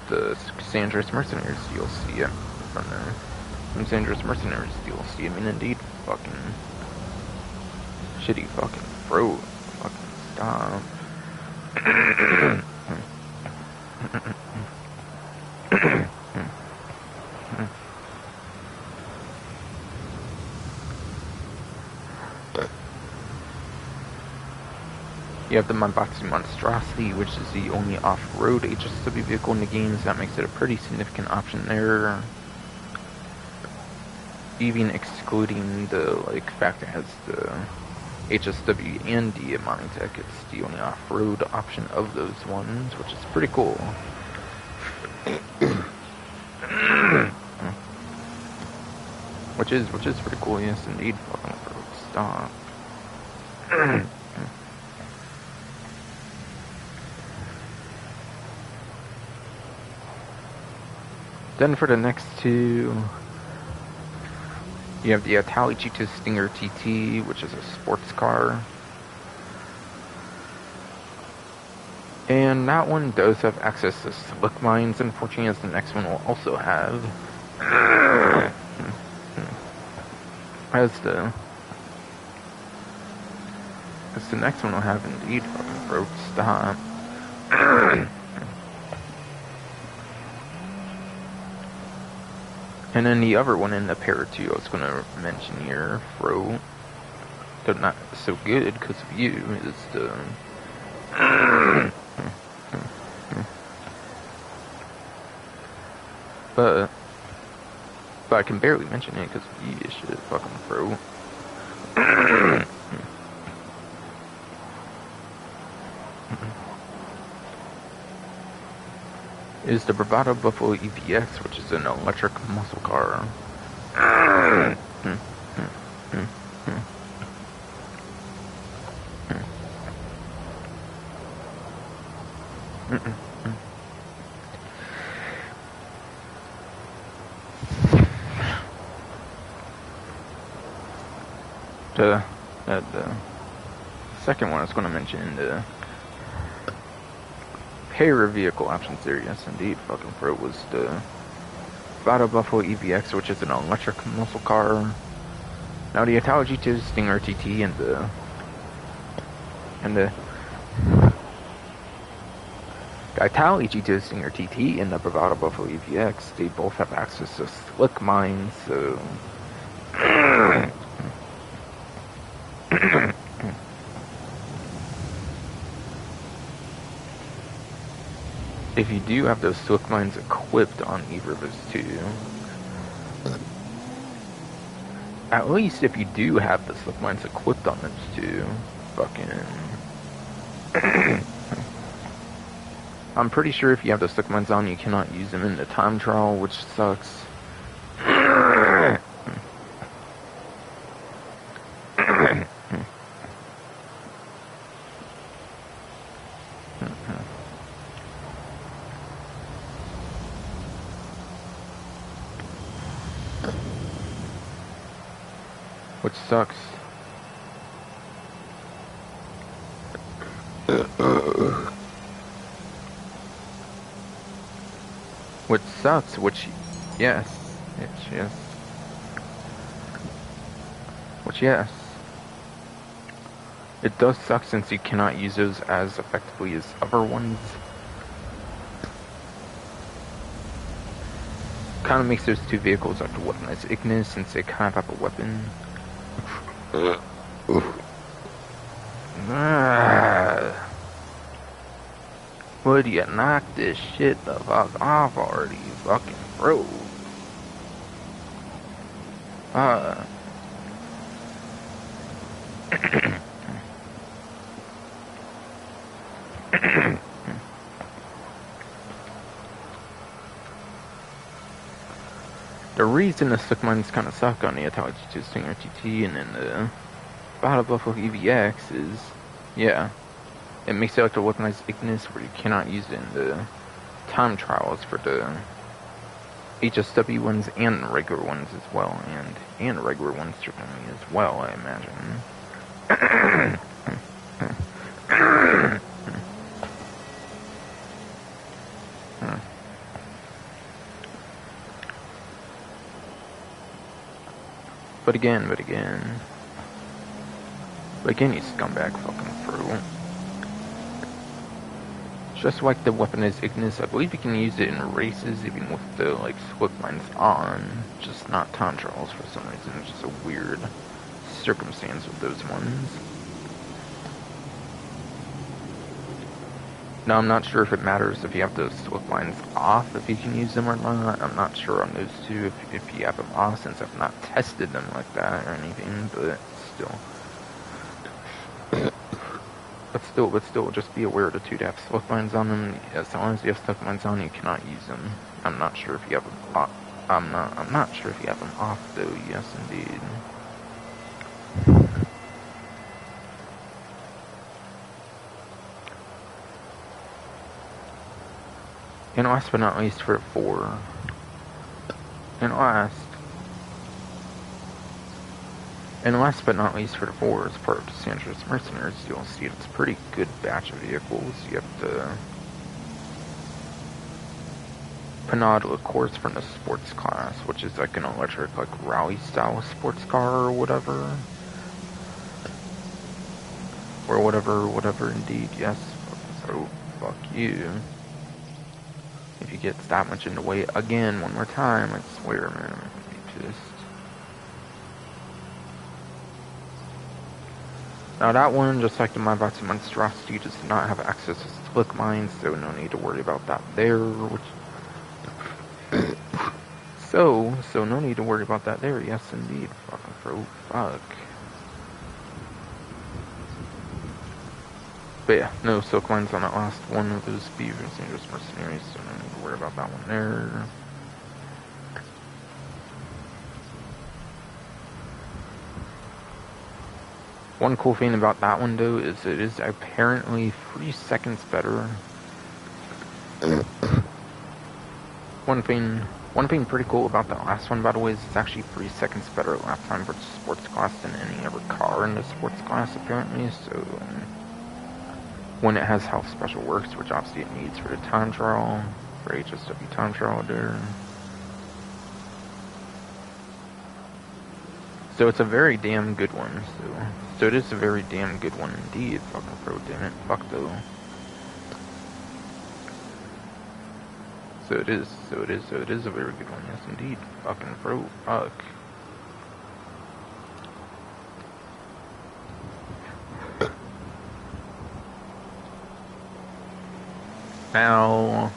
the Sandra's Mercenaries DLC, from Sandra's Mercenaries DLC, I mean, indeed, fucking shitty fucking bro, fucking stop. You have the Mabatsu Monstrosity, which is the only off-road HSW vehicle in the game, so that makes it a pretty significant option there. Even excluding the like fact it has the HSW and the Amani Tech, it's the only off-road option of those ones, which is pretty cool. which is pretty cool, yes indeed. Fucking stop. Then for the next two, you have the Itali G2 Stinger TT, which is a sports car. And that one does have access to slick mines, unfortunately, as the next one will also have. As the next one will have indeed. Fucking broke, stop. And then the other one in the pair two I was going to mention here, Fro, though not so good because of you, is the but I can barely mention it because of you, shit, fucking Fro. Is the Bravado Buffalo EVX, which is an electric muscle car. The second one I was going to mention, the pair of vehicle options there, yes indeed, fucking pro, was the Bravado Buffalo EVX, which is an electric muscle car. Now the Italo G2 Stinger TT and the Italo G2 Stinger TT and the Bravado Buffalo EVX, they both have access to slick mines, so if you do have those slick mines equipped on either of those two, at least if you do have the slick mines equipped on those two, fucking I'm pretty sure if you have the slick mines on, you cannot use them in the time trial, which sucks. Which sucks. Which sucks, yes. It does suck since you cannot use those as effectively as other ones. Kind of makes those two vehicles like the weaponized Ignis since they kind of have a weapon. Would you knock this shit the fuck off already, fucking bro? The reason the slick mines kind of suck on the Italian Stinger TT and then the Battle Buffalo EVX is, yeah, it makes it like the weaponized Ignis where you cannot use it in the time trials for the HSW ones and the regular ones as well, and regular ones certainly as well, I imagine. But again, you scumbag fucking through. Just like the weaponized Ignis, I believe you can use it in races even with the, like, swift lines on, just not time trials for some reason. It's just a weird circumstance with those ones. Now, I'm not sure if it matters if you have those swift lines off, if you can use them or not. I'm not sure on those two if you have them off, since I've not tested them like that or anything, but still. But still, just be aware the two to have swift lines on them. As long as you have swift lines on, you cannot use them. I'm not sure if you have them off. I'm not sure if you have them off though. Yes, indeed. And last but not least, for 4. And last but not least for the 4, as part of the San Andreas Mercenaries, you'll see it's a pretty good batch of vehicles. You have the Panada, of course, from the sports class, which is like an electric, like, rally-style sports car or whatever. Or whatever indeed, yes. So, fuck you. If you get that much in the way again one more time, I swear, man, I'm gonna be pissed. Now that one, just like the Mybox Monstrosity, does not have access to slick mines, so no need to worry about that there, which... so no need to worry about that there, yes indeed, fucking bro, fuck. But yeah, no silk mines on that last one of those Beavers, Dangerous Mercenaries, so no need to worry about that one there. One cool thing about that one, though, is it is apparently 3 seconds better. One thing pretty cool about that last one, by the way, is it's actually 3 seconds better lap time for the sports class than any other car in the sports class, apparently, so... when it has how special works, which obviously it needs for the time trial, for HSW time trial there. So it's a very damn good one, so it is a very damn good one indeed, fucking pro, damn it, fuck though. So it is a very good one, yes indeed, fucking pro, fuck. Now,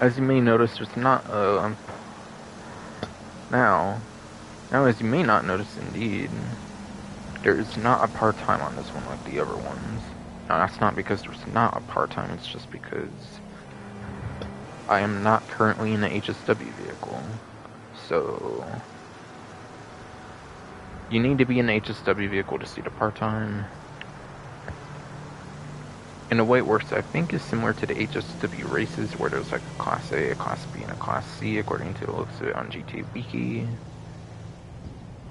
as you may notice, there's not, now, as you may not notice, indeed, there is not a part-time on this one like the other ones. Now, that's not because there's not a part-time, it's just because I am not currently in the HSW vehicle. So, you need to be in the HSW vehicle to see the part-time. And the way it works, I think, is similar to the HSW races, where there's like a Class A, a Class B, and a Class C, according to the looks of it on GTA Wiki.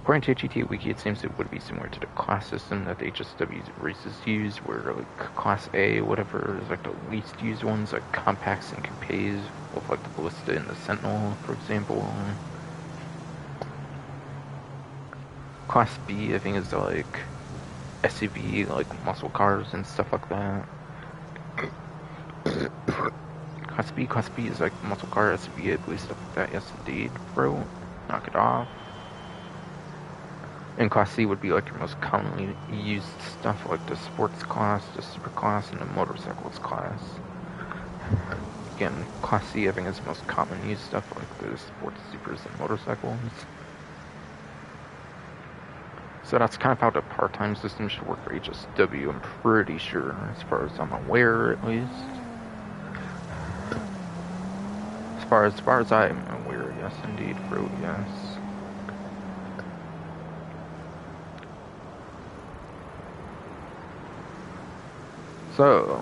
According to GTA Wiki, it seems it would be similar to the class system that the HSW races use, where like Class A, whatever, is like the least used ones, like Compacts and Coupes, with like the Ballista and the Sentinel, for example. Class B, I think, is like SUV, like muscle cars and stuff like that. Class B is like muscle car, SUV, I believe, stuff like that. Yes, indeed, bro. Knock it off. And Class C would be like your most commonly used stuff, like the sports class, the super class, and the motorcycles class. Again, Class C I think is the most common used stuff, like the sports supers and motorcycles. So that's kind of how the part-time system should work for HSW, I'm pretty sure, as far as I'm aware, at least. As far as I'm aware, yes, indeed, bro, yes. So,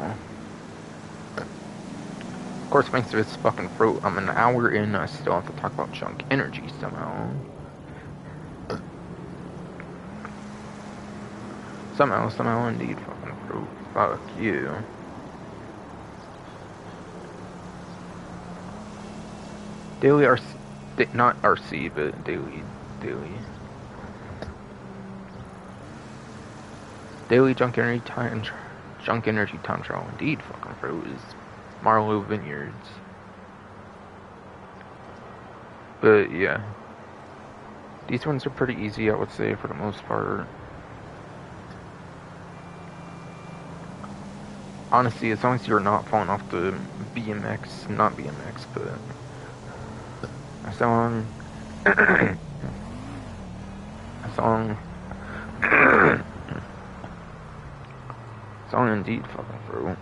of course, thanks to this fucking fruit, I'm an hour in, I still have to talk about junk energy somehow. Somehow, indeed, fucking fruit. Fuck you. Daily RC, not RC, but daily. Daily junk energy time trial, indeed, fucking fruit, is Marlowe Vineyards. But yeah, these ones are pretty easy, I would say, for the most part. Honestly, as long as you're not falling off the BMX, not BMX, but as long indeed, fucking through.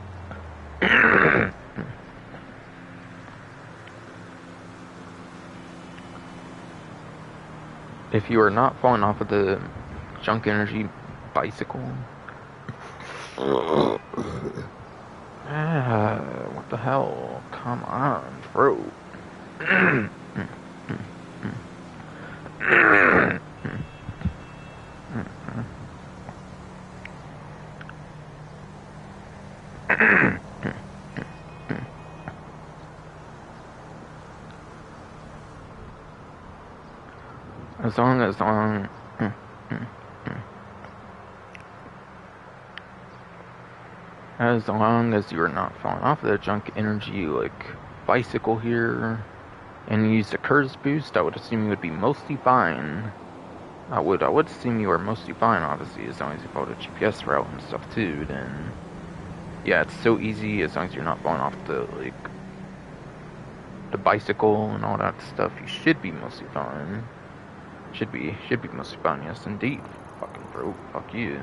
If you are not falling off of the junk energy bicycle, what the hell? Come on, bro. As long as you're not falling off of the junk energy, like, bicycle here, and you use the curves boost, I would assume you would be mostly fine. I would assume you are mostly fine, obviously, as long as you follow the GPS route and stuff too, then yeah, it's so easy, as long as you're not falling off the, like, the bicycle and all that stuff, you should be mostly fine. Should be mostly fine, yes indeed. Fucking bro, fuck you.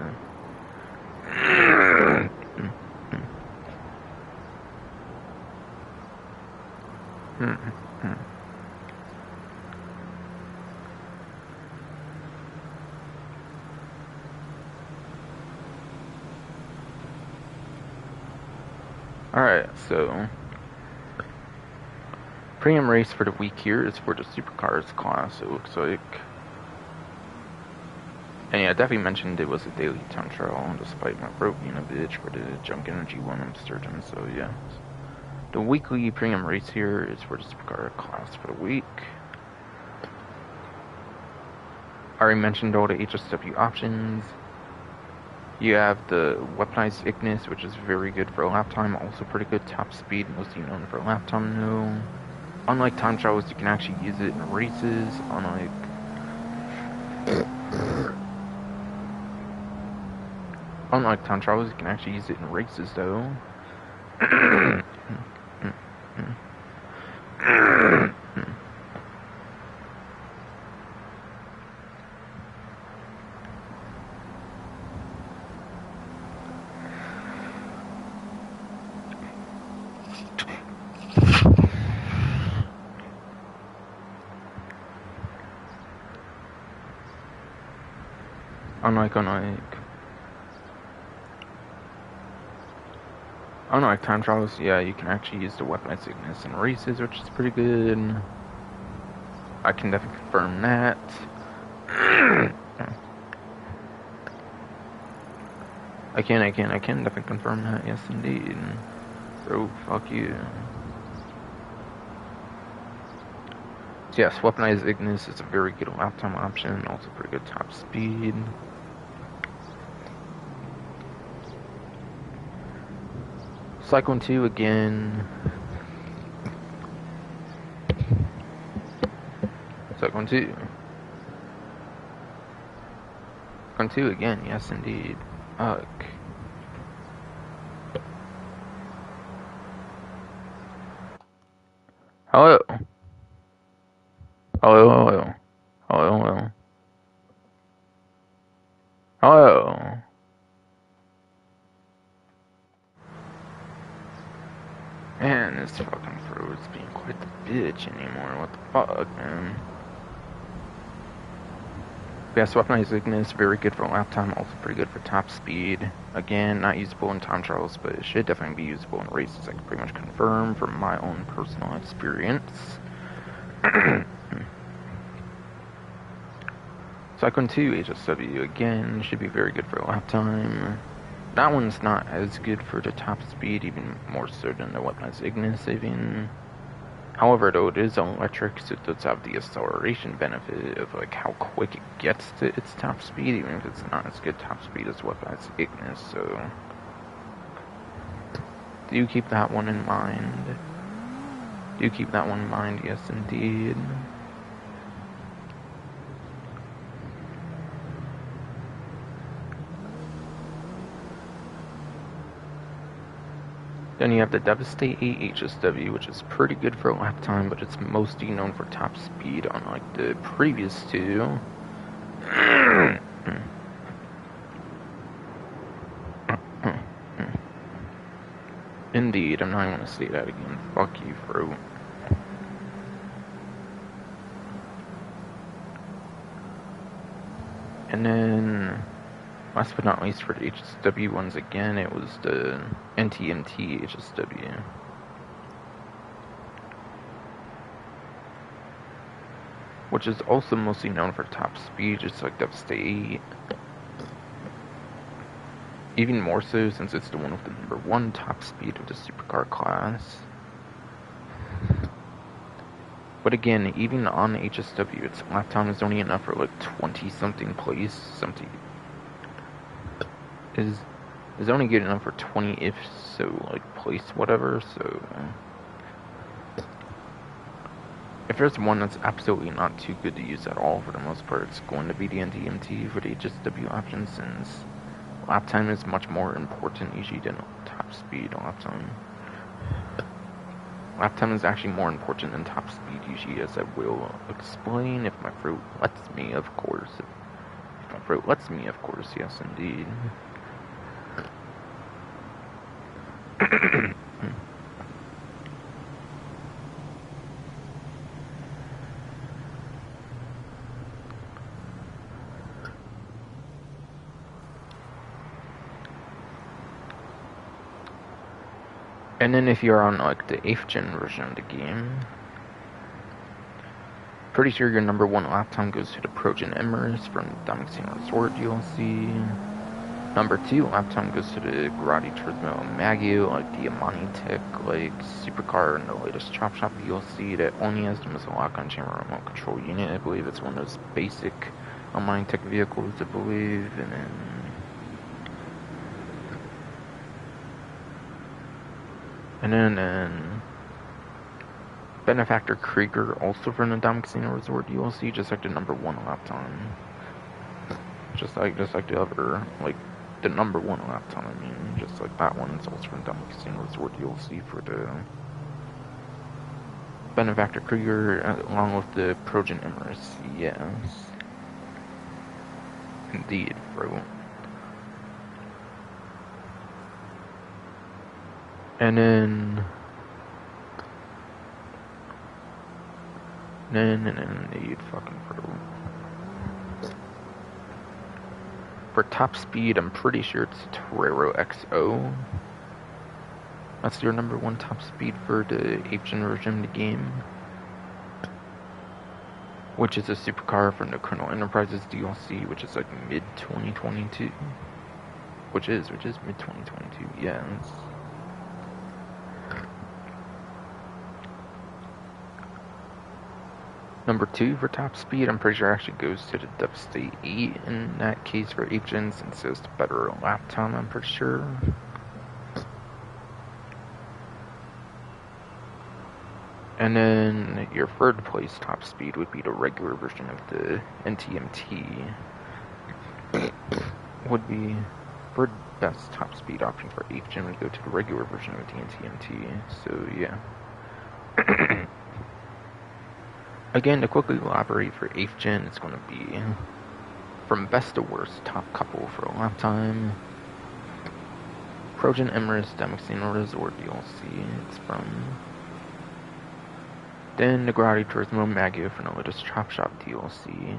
Alright, so premium race for the week here is for the supercars class, it looks like. And yeah, I definitely mentioned it was a daily time trial, despite my bro being a bitch for the junk energy one I'm certain, so yeah. The weekly premium race here is for the supercar class for the week. I already mentioned all the HSW options. You have the weaponized Ignis, which is very good for lap time, also pretty good top speed, mostly known for lap time though. Unlike time trials, you can actually use it in races, Unlike time trials, you can actually use it in races though. Unlike time trials, yeah, you can actually use the weaponized Ignis in races, which is pretty good. I can definitely confirm that. I can definitely confirm that, yes indeed. Bro, fuck you. So yes, weaponized Ignis is a very good lap time option, also pretty good top speed. Cyclone 2 again. Cyclone 2. Cyclone 2 again, yes indeed. Ugh. Hello. Hello, hello. Hello, hello. Hello. Man, this fucking throw is being quite the bitch anymore. What the fuck, man? Yes, weaponized ignis, very good for lap time, also pretty good for top speed. Again, not usable in time trials, but it should definitely be usable in races. I can pretty much confirm from my own personal experience. Cyclone 2 HSW, again, should be very good for lap time. That one's not as good for the top speed, even more so than the weaponized ignis, even. However, though, it is electric, so it does have the acceleration benefit of like how quick it gets to its top speed, even if it's not as good top speed as weaponized ignis, so do keep that one in mind. Do keep that one in mind, yes indeed. Then you have the Devastate 8 HSW, which is pretty good for lap time, but it's mostly known for top speed, unlike the previous two. Indeed, I'm not even going to say that again. Fuck you, fruit. And then, last but not least for the HSW ones again, it was the NTMT HSW. Which is also mostly known for top speed, just like Devastate 8. Even more so since it's the one with the #1 top speed of the supercar class. But again, even on HSW, its lap time is only enough for like 20-something place. Something is only good enough for 20 if so, like place whatever. So if there's one that's absolutely not too good to use at all, for the most part, it's going to be the NTMT for the HSW option, since lap time is much more important usually than top speed lap time. Lap time is actually more important than top speed usually, as I will explain if my fruit lets me, of course. If my fruit lets me, of course, yes indeed. And then if you're on like the 8th gen version of the game, pretty sure your #1 lap time goes to the Progen Emirates from the Diamond Casino Resort DLC. #2 lap time goes to the Grotti Turismo Maggio, like the Amani Tech, like supercar and the latest Chop Shop DLC that only has the missile lock-on chamber remote control unit. I believe it's one of those basic Amani Tech vehicles, I believe, and then Benefactor Krieger, also from the Diamond Casino Resort DLC, just like the #1 lap time. Just like the other, like the #1 lap time, I mean, just like that one, it's also from Diamond Casino Resort DLC for the Benefactor Krieger, along with the Progen Emirates, yes. Indeed, bro. And then indeed, fucking bro. For top speed, I'm pretty sure it's Torero XO. That's your #1 top speed for the 8th gen version of the game, which is a supercar from the Colonel Enterprises DLC, which is like mid-2022. Which is mid-2022, yes. #2 for top speed, I'm pretty sure actually goes to the Devastate 8 in that case for 8th gen, since it's better lap time, I'm pretty sure. And then your third place top speed would be the regular version of the NTMT. Would be third best top speed option for 8th gen would go to the regular version of the NTMT. So yeah. Again, to quickly elaborate for 8th gen, it's going to be from best to worst top couple for a lap time. Trojan Emirates Damasceno Resort DLC. It's from then Negrati Turismo Maggio for the latest Chop Shop DLC.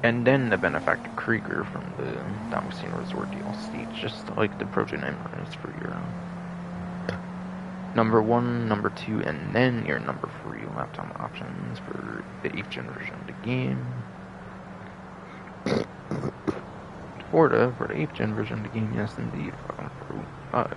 And then the Benefactor Krieger from the Damasceno Resort DLC, just like the Trojan Emirates for your number 1, number 2, and then your number 3 lap time options for the 8th gen version of the game. Florida for the 8th gen version of the game, yes indeed, fuck.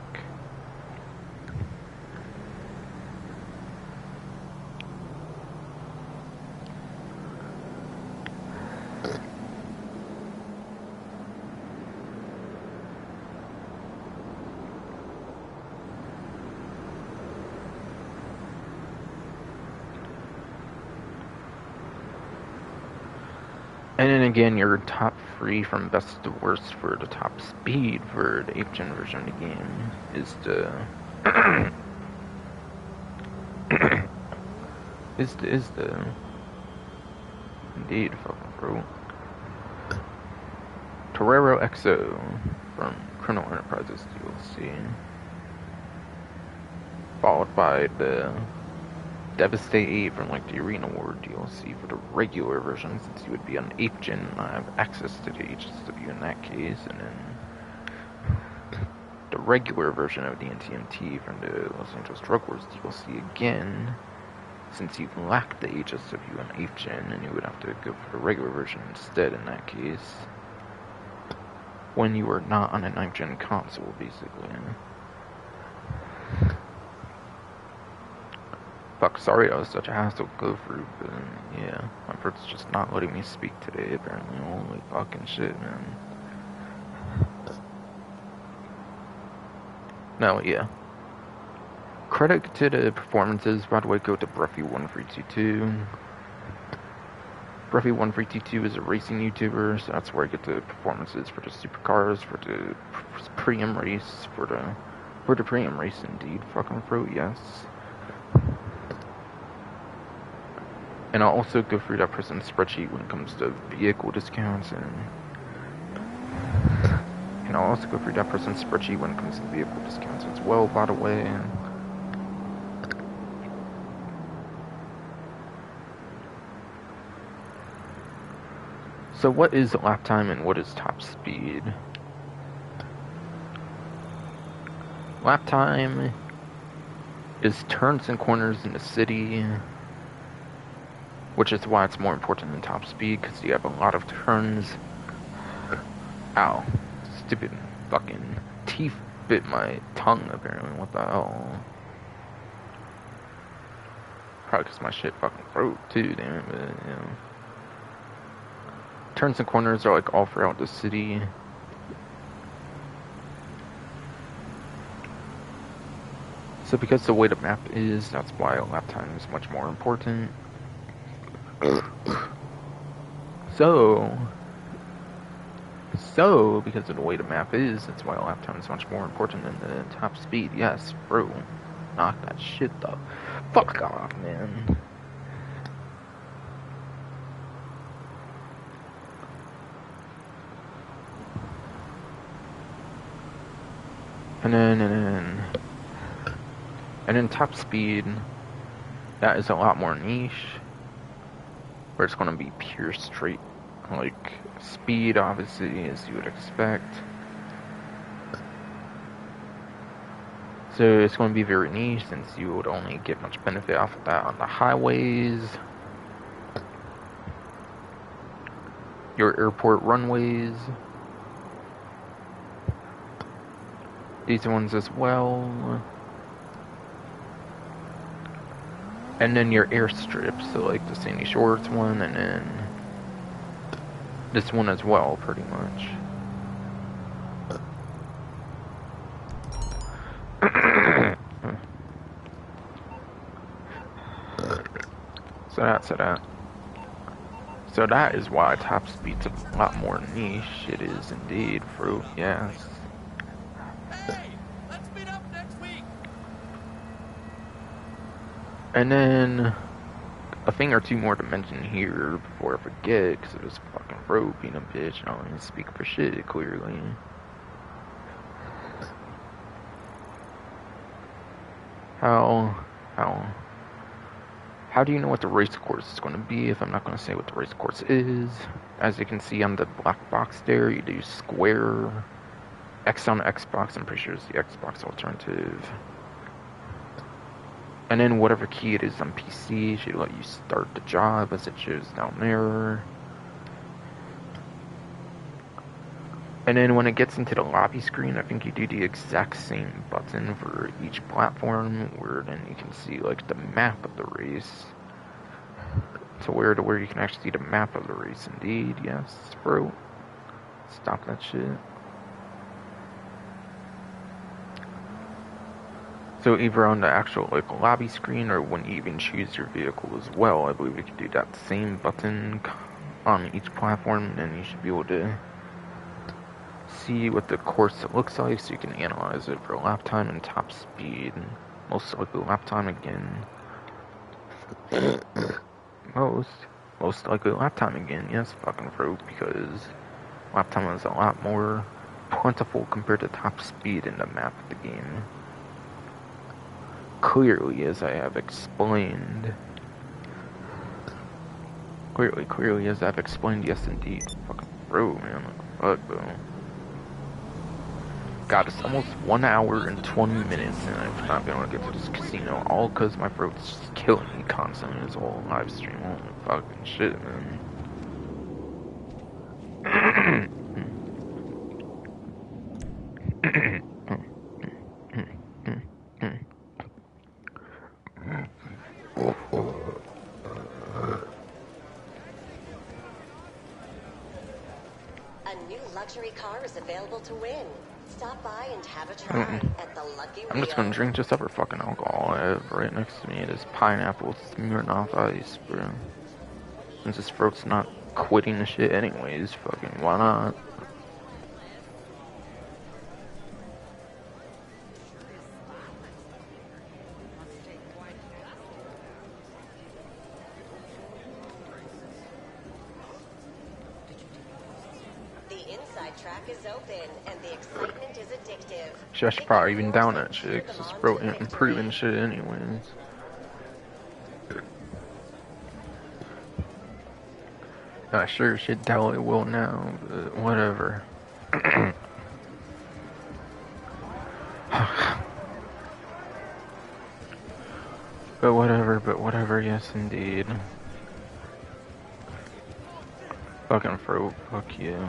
And then again, your top 3 from best to worst for the top speed for the 8th gen version of the game is the is the indeed fucking bro Torero XO from Criminal Enterprises DLC, followed by the Devastate 8 from like the Arena War DLC for the regular version, since you would be on 8th gen and I have access to the HSW in that case, and then the regular version of the NTMT from the Los Angeles Drug Wars DLC again, since you lack the HSW on 8th gen, and you would have to go for the regular version instead in that case, when you are not on a 9th gen console, basically. Fuck, sorry that was such a hassle to go through, but yeah, my throat's just not letting me speak today, apparently. Holy fucking shit, man. No, yeah. Credit to the performances, by the way, go to Bruffy1322. Bruffy1322 is a racing YouTuber, so that's where I get the performances for the supercars, for the pre-em race, for the pre-em race, indeed. Fucking throat, yes. And I'll also go through that person's spreadsheet when it comes to vehicle discounts, and I'll also go through that person's spreadsheet when it comes to vehicle discounts as well, by the way. So what is lap time and what is top speed? Lap time is turns and corners in the city, which is why it's more important than top speed, because you have a lot of turns. Ow. Stupid fucking teeth bit my tongue, apparently. What the hell? Probably because my shit fucking throat, too, damn it, but, you know. Turns and corners are, like, all throughout the city. So because the way the map is, that's why lap time is much more important. So, because of the way the map is, that's why lap time is much more important than the top speed. Yes, bro. Knock that shit the fuck off, man. And then top speed, that is a lot more niche, where it's going to be pure straight, like, speed, obviously, as you would expect. So it's going to be very niche, since you would only get much benefit off of that on the highways, your airport runways, these ones as well, and then your airstrips, so like the Sandy Shores one, and then this one as well, pretty much. So that is why top speed's a lot more niche. It is indeed, fruit, yes. Hey, let's meet up next week. And then a thing or two more to mention here before I forget, because it was fucking fruit being a bitch. I don't even speak for shit, clearly. How do you know what the race course is going to be if I'm not going to say what the race course is? As you can see on the black box there, you do square. X on Xbox, I'm pretty sure it's the Xbox alternative. And then whatever key it is on PC should let you start the job as it shows down there. And then when it gets into the lobby screen, I think you do the exact same button for each platform, where then you can see like the map of the race. To where you can actually see the map of the race. Indeed, yes, bro. Stop that shit. So either on the actual like lobby screen or when you even choose your vehicle as well, I believe you can do that same button on each platform, and you should be able to see what the course looks like, so you can analyze it for lap time and top speed. Most likely lap time again. Most likely lap time again, yes, fucking fruit, because lap time is a lot more plentiful compared to top speed in the map of the game. Clearly, as I have explained. Clearly, as I've explained, yes indeed. Fucking fruit, man. Like, fuck, bro. God, it's almost 1 hour and 20 minutes, and I've not been able to get to this casino, all because my throat's just killing me constantly this whole live stream. Holy fucking shit, man. A new luxury car is available to win. Stop by and have a try at the Lucky I'm just gonna Wheel. drink just every fucking alcohol I have right next to me. It is pineapple Smirnoff Ice, bro. Since this throat's not quitting the shit anyways, fucking why not? The inside track is open and the excitement is addictive. Shit, I should probably even down that shit, cause this throat ain't improving shit anyways. I sure should tell it will now, but whatever. but whatever, yes indeed. Fucking fruit, fuck you.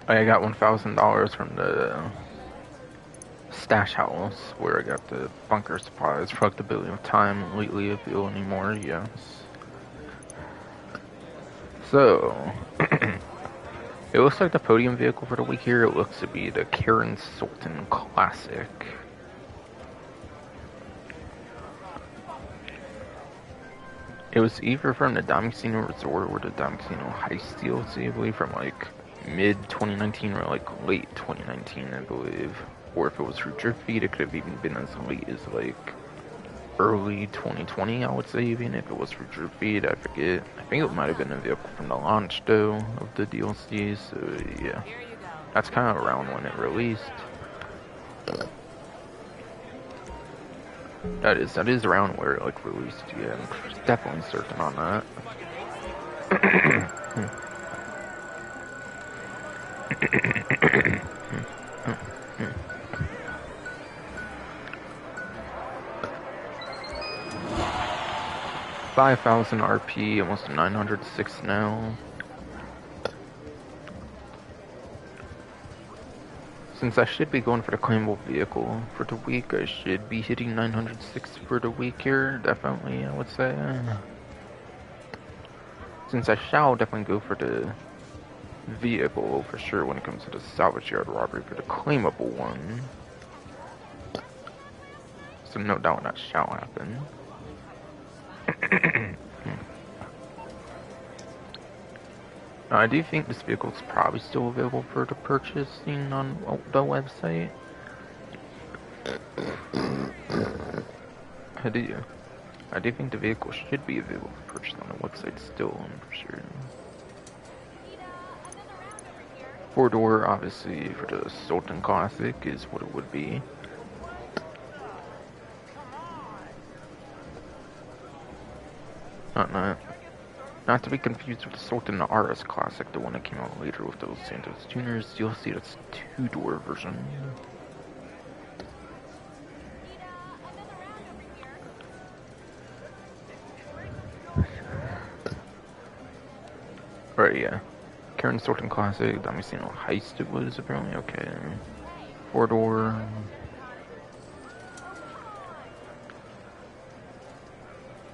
I got $1,000 from the stash house where I got the bunker supplies. Fuck the billion of time lately if you anymore, yes. So, it looks like the podium vehicle for the week here, it looks to be the Karen Sultan Classic. It was either from the Diamond Casino Resort or the Diamond Casino Heist DLC, I believe, from like mid-2019 or like late 2019, I believe. Or if it was for Drip Feed, it could have even been as late as like early 2020, I would say, even if it was for Drip Feed, I forget. I think it might have been a vehicle from the launch, though, of the DLC, so yeah. That's kind of around when it released. That is around where it like released, yeah, I'm definitely certain on that. $5,000 RP, almost 906 now. Since I should be going for the claimable vehicle for the week, I should be hitting 906 for the week here, definitely, I would say. Since I shall definitely go for the vehicle for sure when it comes to the salvage yard robbery for the claimable one. So no doubt that shall happen. I do think this vehicle is probably still available for the purchasing on the website. I do. I do think the vehicle should be available for purchase on the website still, I'm for sure. 4-door, obviously, for the Sultan Classic is what it would be. Not to be confused with the Sultan RS Classic, the one that came out later with those Santos tuners. You'll see that's 2-door version. Right, yeah. Karen Sultan Classic, Damasceno Heist it was, apparently. Okay. 4-door.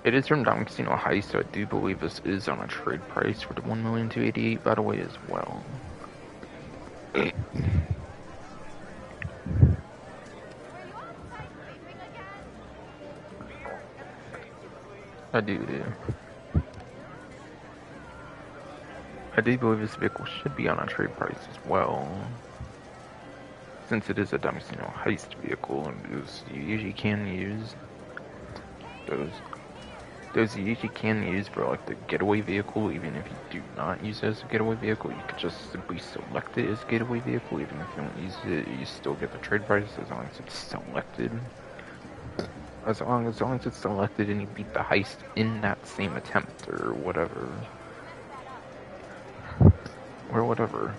It is from Damasceno Heist, so I do believe this is on a trade price for the $1,288,000, by the way, as well. I do believe this vehicle should be on a trade price as well, since it is a Damasceno Heist vehicle, and you usually can use those you usually can use for like the getaway vehicle. Even if you do not use it as a getaway vehicle, you could just simply select it as a getaway vehicle. Even if you don't use it, you still get the trade price as long as it's selected. As long as it's selected and you beat the heist in that same attempt or whatever. Or whatever.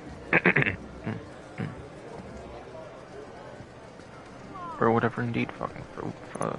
Or whatever indeed, fucking fuck.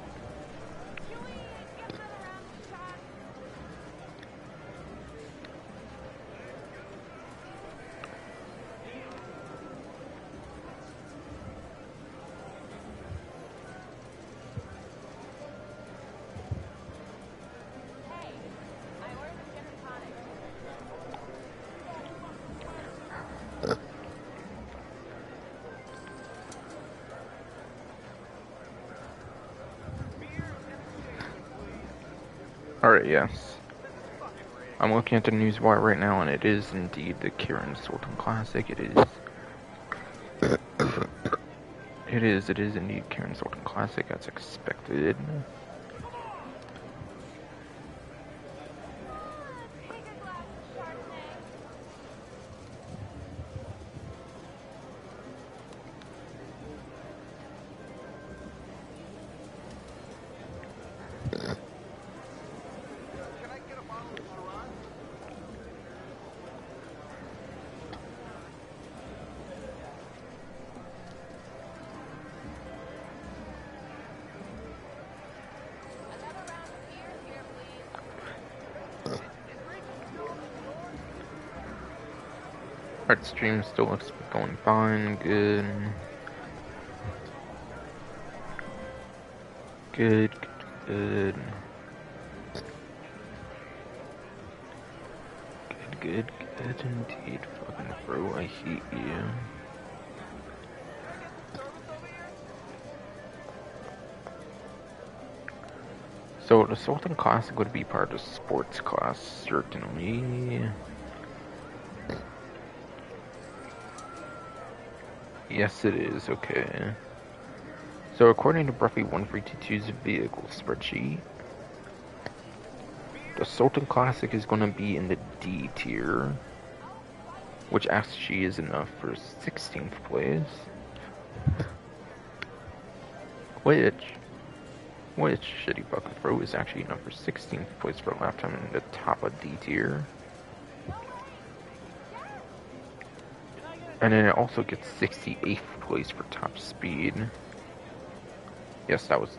Alright, yes. I'm looking at the newswire right now, and it is indeed the Kirin Sultan Classic. It is indeed Kirin Sultan Classic, as expected. Alright, stream still looks to be going fine, good. Good. Good indeed, fucking bro, I hate you. So the Sultan Classic would be part of the sports class, certainly. Yes, it is, okay. So according to Bruffy 1322's vehicle spreadsheet, the Sultan Classic is going to be in the D tier, which actually is enough for 16th place. Which shitty fucking throw is actually enough for 16th place for a lap time in the top of D tier. And then it also gets 68th place for top speed. Yes, that was...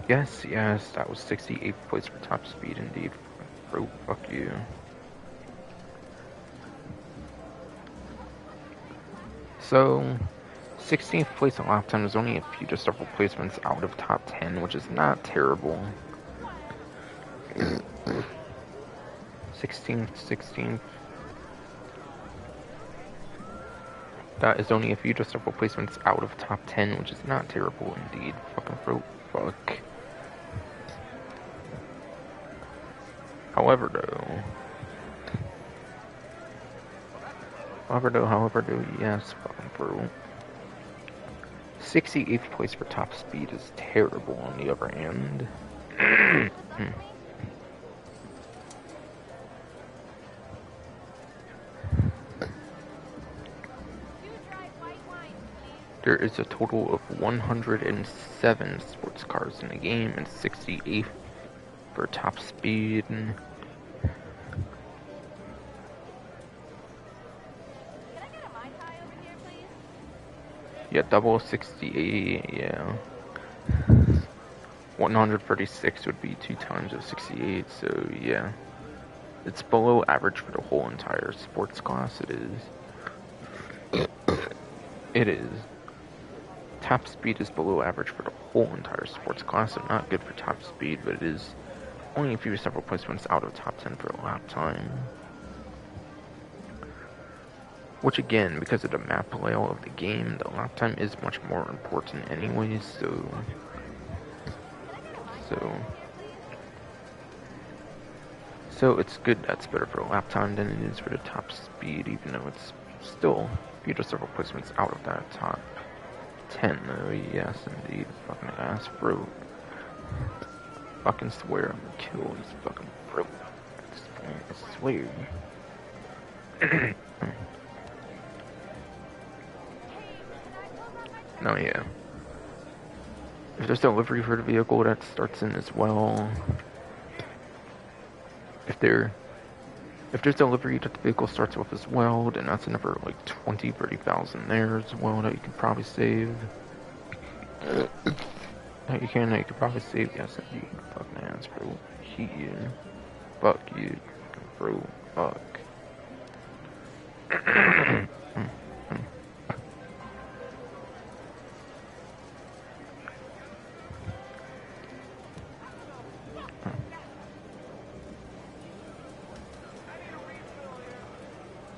Yes, that was 68th place for top speed indeed. Bro, fuck you. So, 16th place on lap time is only a few to several placements out of top 10, which is not terrible. 16th. That is only a few just several placements out of top 10, which is not terrible indeed. Fucking fruit. Fuck. However though, yes, fucking fruit. 68th place for top speed is terrible on the other hand. There is a total of 107 sports cars in the game and 68 for top speed. Yeah, double 68, yeah. 136 would be 2 times of 68, so yeah. It's below average for the whole entire sports class, it is. It is. Top speed is below average for the whole entire sports class, so not good for top speed, but it is only a few several placements out of top 10 for a lap time. Which again, because of the map layout of the game, the lap time is much more important anyways, so it's good that's better for lap time than it is for the top speed, even though it's still a few just several placements out of that top 10 though. Yes indeed, fucking ass fruit. Fucking swear I'm gonna kill this fucking fruit at this point, I swear. No, yeah. If there's delivery for the vehicle, that starts in as well. If there's delivery that the vehicle starts with as well, then that's another like 30,000 there as well that you can probably save. That you could probably save. Yes, indeed. Fucking ass, bro. Yeah. Fuck you, bro. Fuck.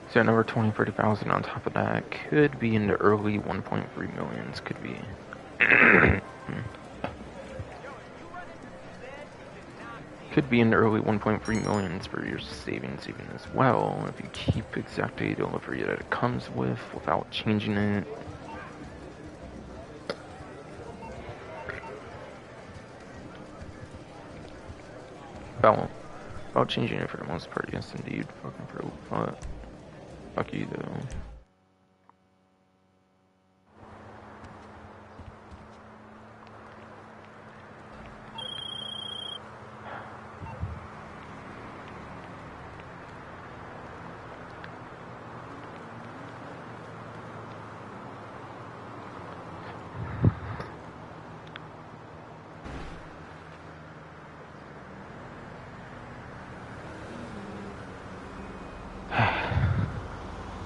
So another 30,000 on top of that could be in the early 1.3 millions. Could be. Could be in the early 1.3 millions for your savings even as well, if you keep exactly the delivery that it comes with without changing it. About changing it for the most part, yes indeed. Fucking pro. Fuck you though.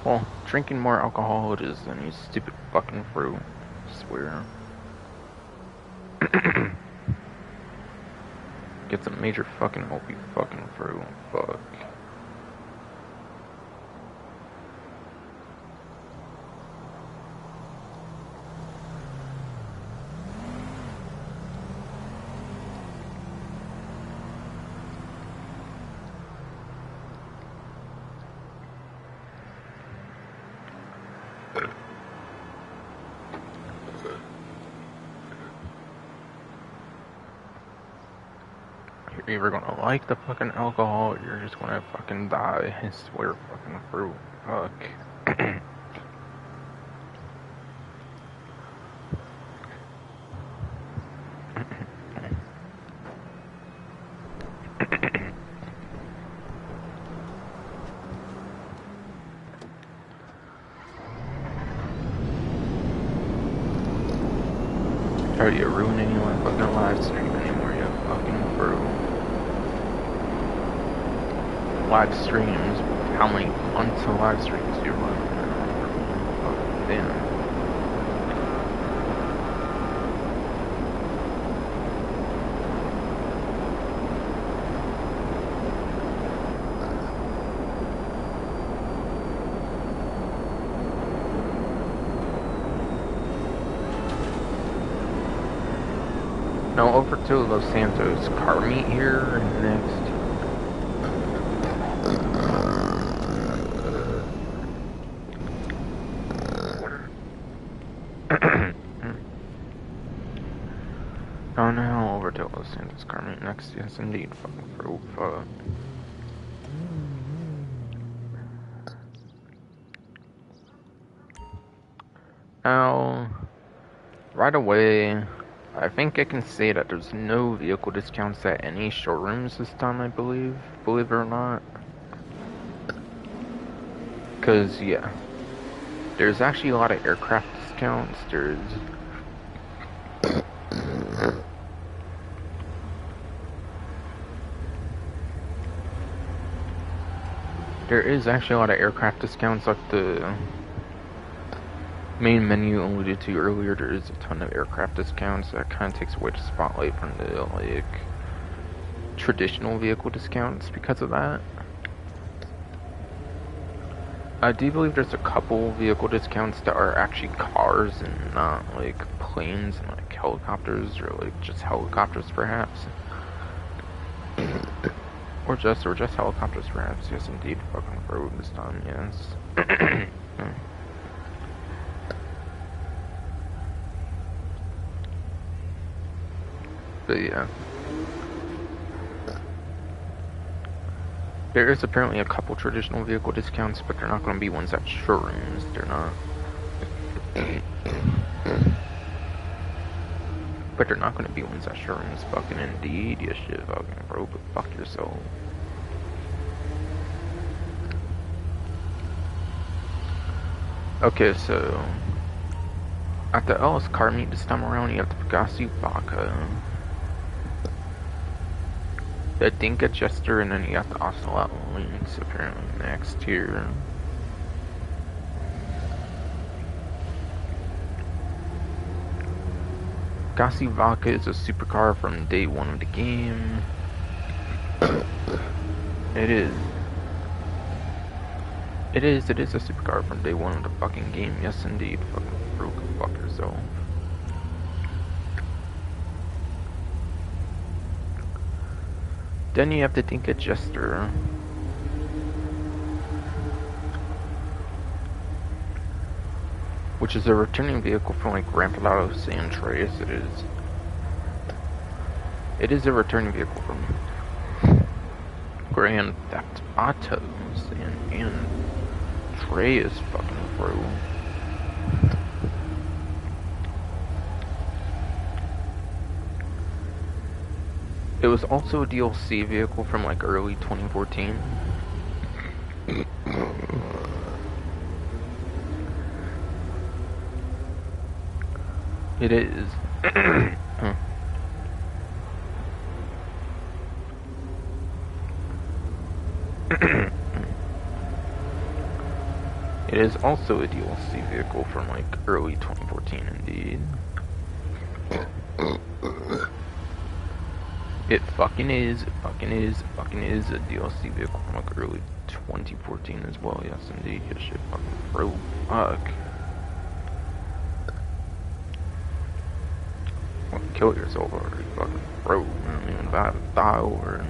Well, drinking more alcohol it is than you stupid fucking fruit. I swear. Get some major fucking help, you fucking fruit. Fuck. You're either gonna like the fucking alcohol or you're just gonna fucking die. I swear, fucking fruit. Fuck. Are you ruining my fucking live stream anymore, you fucking fruit? Live streams? How many months of live streams do you run? Fucking damn. Now over to Los Santos car meet here next. Oh no, over to Los Santos car meet next. Yes, indeed. Fucking fuck. Now, right away, I think I can say that there's no vehicle discounts at any showrooms this time, I believe it or not. Cause, yeah, there's actually a lot of aircraft discounts, there is actually a lot of aircraft discounts, like the main menu alluded to earlier. There is a ton of aircraft discounts that kind of takes away the spotlight from the, like, traditional vehicle discounts because of that. I do believe there's a couple vehicle discounts that are actually cars and not like planes and like helicopters, or like just helicopters perhaps. or just helicopters perhaps. Yes indeed, fucking road this time, yes. But yeah. There is apparently a couple traditional vehicle discounts, but they're not going to be ones at showrooms. They're not. But they're not going to be ones at showrooms. Fucking indeed, you shit, fucking bro, but fuck yourself. Okay, so at the Ellis car meet this time around, you have the Pegasi Vodka, the Dinka Jester, and then you got the Ocelot Lynx apparently next here. Pegasi Vodka is a supercar from day one of the game. It is a supercar from day one of the fucking game. Yes indeed, fucking broke, fuck yourself. Then you have the Dinka Jester. Which is a returning vehicle from like Grand Theft Auto San Andreas. It is a returning vehicle from Grand Theft Auto San Andreas, fucking bro. It was also a DLC vehicle from like early 2014. It is. It is also a DLC vehicle from like early 2014 indeed. It fucking is a DLC vehicle from like early 2014 as well, yes indeed, yes shit, fucking bro, fuck. Fucking kill yourself already, fucking bro, I don't even have to die over it.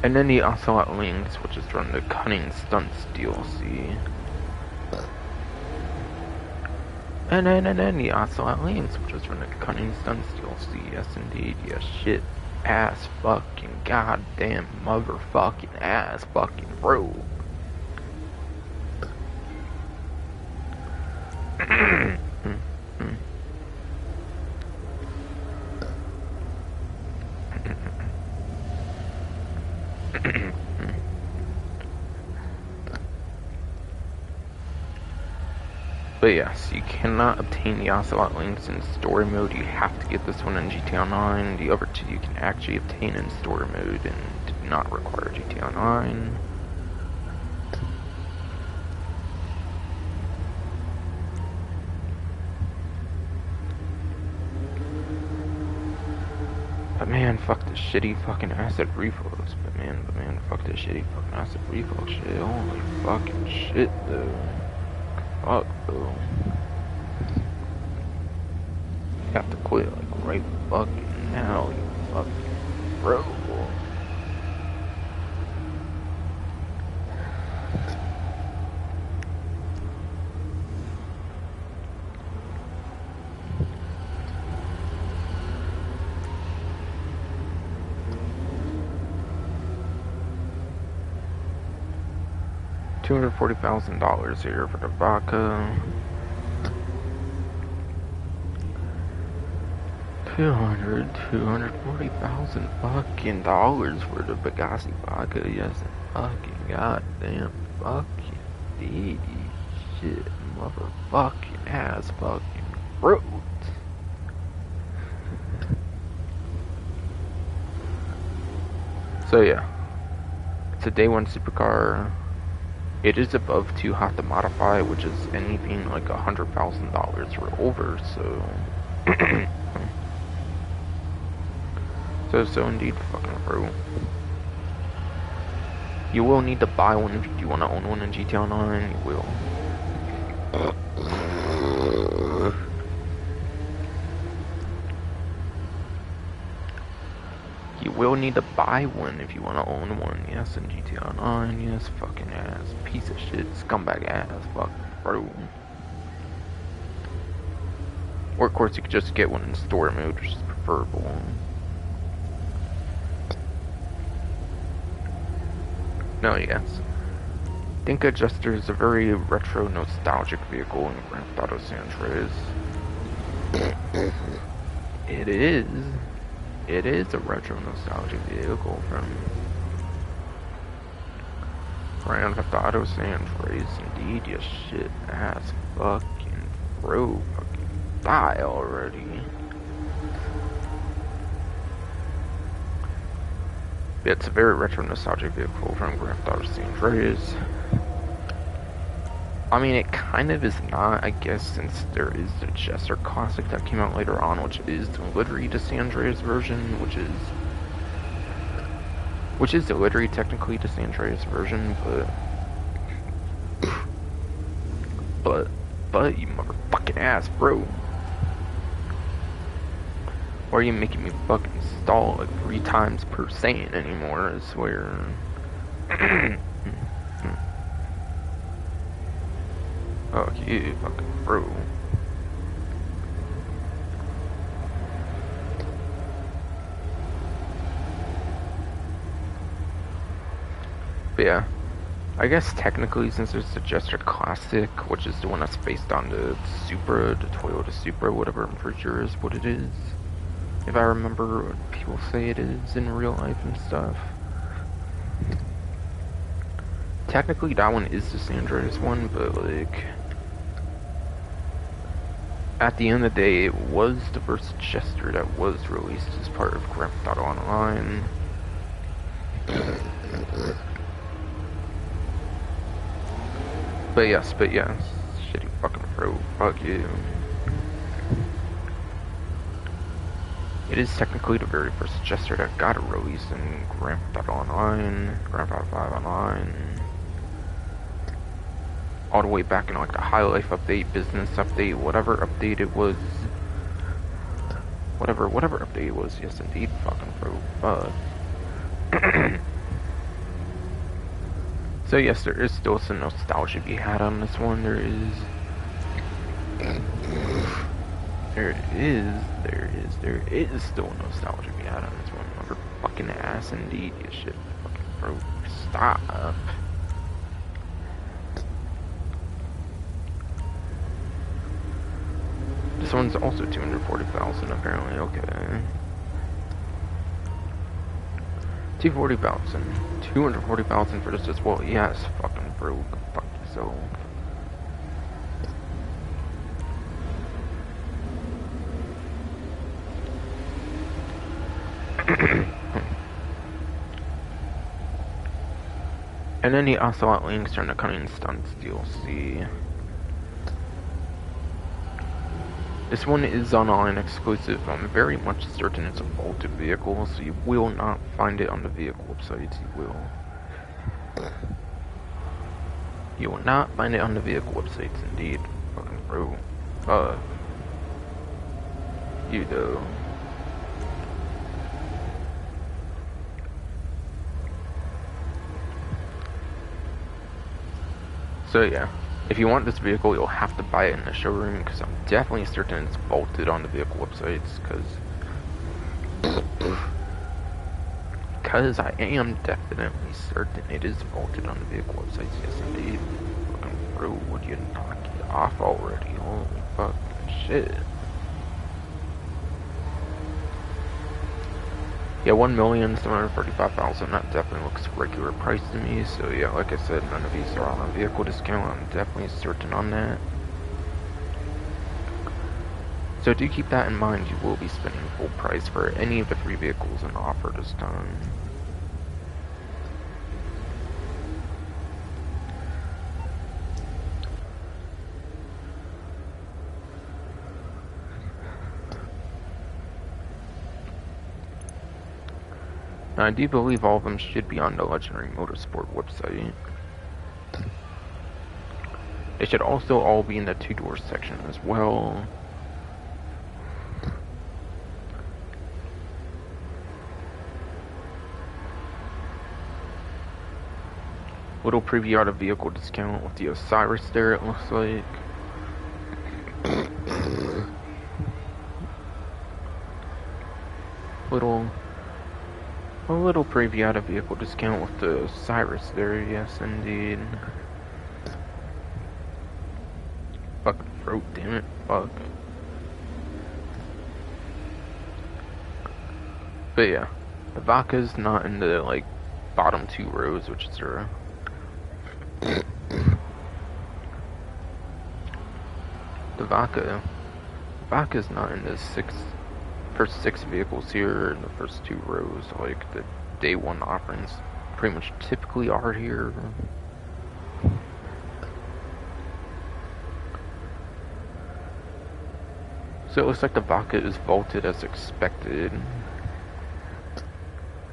And then the Ocelot Lynx, which is from the Cunning Stunts DLC. And then the Ocelot Lynx, which is from the Cunning Stunts DLC. Yes, indeed. Yes, shit. Ass fucking goddamn motherfucking ass fucking bro. But yes, you cannot obtain the Ocelot Lynx in story mode. You have to get this one in GTA Online. The other two you can actually obtain in story mode and do not require GTA Online. But man, fuck this shitty fucking acid reflux. But man, fuck this shitty fucking acid reflux shit. Holy fucking shit, though. fuck, bro. You have to quit, like, right fucking now, you fucking bro. $240,000 here for the vodka. 240,000 fucking dollars for the Bugatti vodka. Yes, fucking goddamn fucking DD shit, motherfucking ass fucking fruit. So yeah, it's a day one supercar. It is above too hot to modify, which is anything like $100,000 or over. So indeed, fucking bro. You will need to buy one if you do want to own one in GTA Online. You will. You will need to buy one if you want to own one. Yes, in GTA Online. Yes, fucking ass. Piece of shit. Scumbag ass. Fuck, bro. Or, of course, you could just get one in store mode, which is preferable. No, yes. Dinka Jester is a very retro, nostalgic vehicle in Grand Theft Auto San Andreas. It is. It is a retro, nostalgic vehicle from Grand Theft Auto San Andreas. Indeed, you shit ass fucking bro. Fucking die already. It's a very retro, nostalgic vehicle from Grand Theft Auto San Andreas. I mean, it kind of is not, I guess, since there is the Jester Classic that came out later on, which is the livery to San Andreas version, which is the livery technically to San Andreas version, but you motherfucking ass, bro. Why are you making me fucking stall like 3 times per second anymore? I swear. Oh, you fucking bro. But yeah, I guess technically since there's the Jester Classic, which is the one that's based on the Supra, the Toyota Supra, whatever I'm pretty sure is what it is. If I remember what people say it is in real life and stuff. Technically that one is the San Andreas one, but like at the end of the day, it was the first Jester that was released as part of Grand Theft Auto Online. But yes, shitty fucking bro, fuck you. It is technically the very first Jester that got a release in Grand Theft Auto Online, Grand Theft Auto 5 Online. All the way back in like the High Life update, business update, whatever update it was. Whatever update it was, yes indeed, fucking bro, So yes, there is still some nostalgia to be had on this one. There is still nostalgia to be had on this one. Mother fucking ass indeed, you shit, fucking bro, stop. This one's also 240,000 apparently, okay. 240,000 for this as well. Yes, fucking bro, fuck yourself. And then the Ocelot links turn the Cunning Stunts DLC. This one is online exclusive. I'm very much certain it's a vaulted vehicle, so you will not find it on the vehicle websites. You will. You will not find it on the vehicle websites, indeed. Fucking bro. You though. So yeah, if you want this vehicle, you'll have to buy it in the showroom, because I'm definitely certain it's bolted on the vehicle websites, because I am definitely certain it is bolted on the vehicle websites, yes indeed. Fucking bro, would you knock it off already? Holy fucking shit. Yeah, 1,735,000, that definitely looks regular price to me, so yeah, like I said, none of these are on a vehicle discount, I'm definitely certain on that. So do keep that in mind, you will be spending full price for any of the 3 vehicles in the offer this time. Now, I do believe all of them should be on the Legendary Motorsport website. They should also all be in the 2-door section as well. Little preview out of vehicle discount with the Osiris there, it looks like. A little preview out of vehicle discount with the Osiris there, yes indeed. Fucking throat, damn it, fuck. But yeah, the Vaca's not in the, like, bottom 2 rows, which is rare. The Vaca's not in the first 6 vehicles here in the first 2 rows, like the day 1 offerings pretty much typically are here. So it looks like the Vaca is vaulted as expected.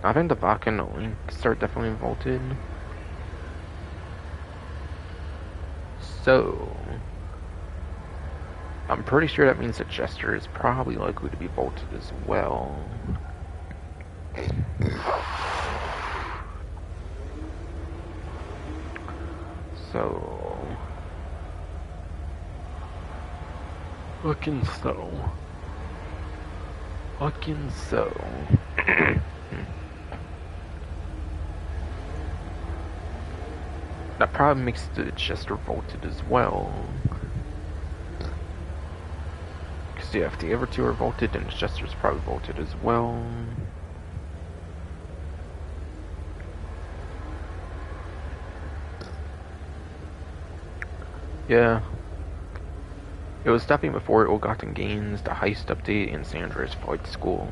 I think the Vaca and the Lynx are definitely vaulted. So I'm pretty sure that means the Jester is probably likely to be vaulted as well. So Fucking so. That probably makes the Jester vaulted as well. Because yeah, if the other 2 are vaulted, then the Jester's probably vaulted as well. Yeah. It was definitely before Ill-Gotten Gains, the Heist update, and San Andreas Flight School.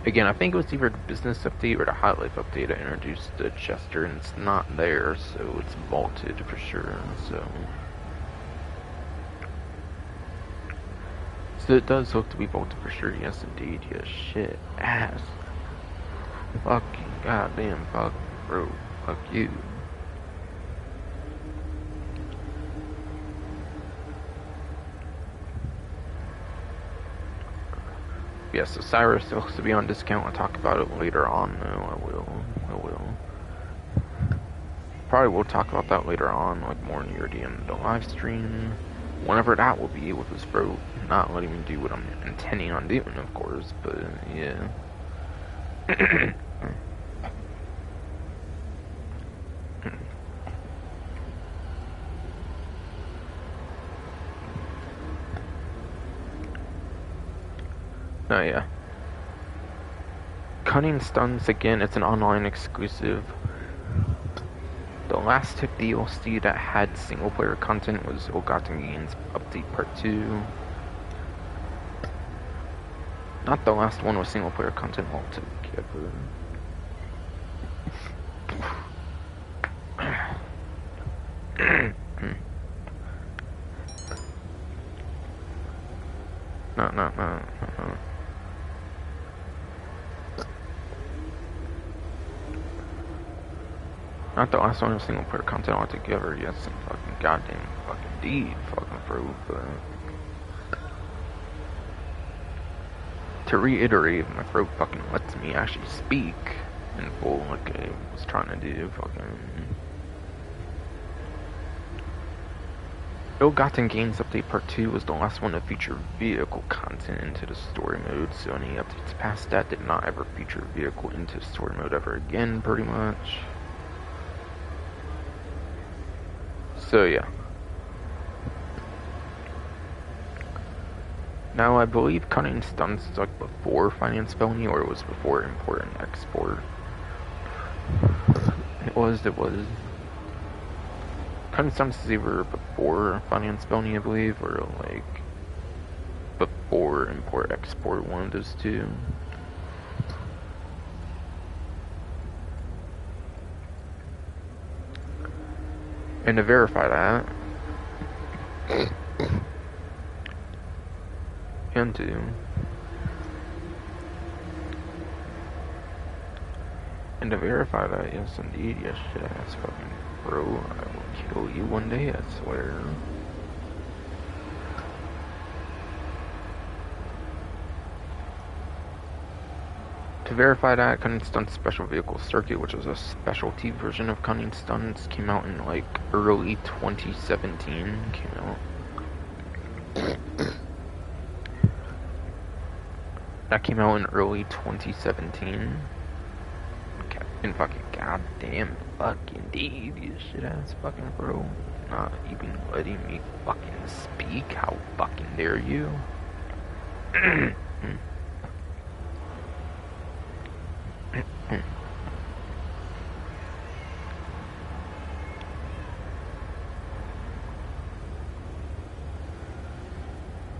Again, I think it was either the Business update or the High Life update that introduced the Chester, and it's not there, so it's vaulted for sure, so it does look to be vaulted for sure, yes indeed, yes shit, ass. Fucking goddamn fuck, bro, fuck you. Yes, Osiris looks to be on discount. I'll talk about it later on, though. I will. Probably will talk about that later on, like more near the end of the live stream. Whenever that will be, with this bro not letting me do what I'm intending on doing, of course, but yeah. Oh yeah. Cunning Stunts, again, it's an online exclusive. The last tip DLC that had single player content was Ill-Gotten Gains Update Part 2. Not the last one with single player content altogether. No. Not the last one of single player content altogether, yes, some fucking goddamn fucking deed fucking fruit, but to reiterate, my throat fucking lets me actually speak in full like I was trying to do, fucking Ill-Gotten Games Update Part 2 was the last one to feature vehicle content into the story mode, so any updates past that did not ever feature vehicle into story mode ever again, pretty much. So yeah. Now I believe cutting stunts was like before finance felony, or it was before import and export. It was. Cutting stunts is either before finance felony, I believe, or like before import export, one of those two. And to verify that, and to verify that, yes indeed, yes shit ass fucking bro, I will kill you one day, I swear. To verify that, Cunning Stunts Special Vehicle Circuit, which was a specialty version of Cunning Stunts, came out in like early 2017. That came out in early 2017. Captain fucking goddamn fucking Dave, you shit ass fucking bro. Not even letting me fucking speak. How fucking dare you?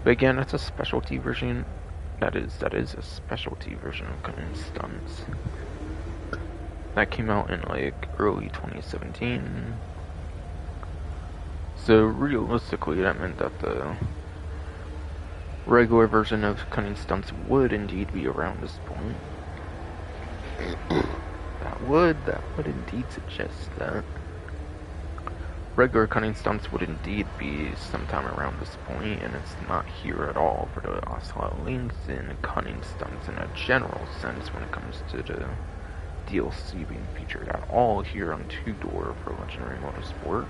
But again, that's a specialty version. That is a specialty version of Cunning Stunts. That came out in like early 2017. So realistically, that meant that the regular version of Cunning Stunts would indeed be around this point. That would indeed suggest that regular Cunning Stunts would indeed be sometime around this point, and it's not here at all for the Ocelot links in Cunning Stunts in a general sense when it comes to the DLC being featured at all here on 2-Door for Legendary Motorsport.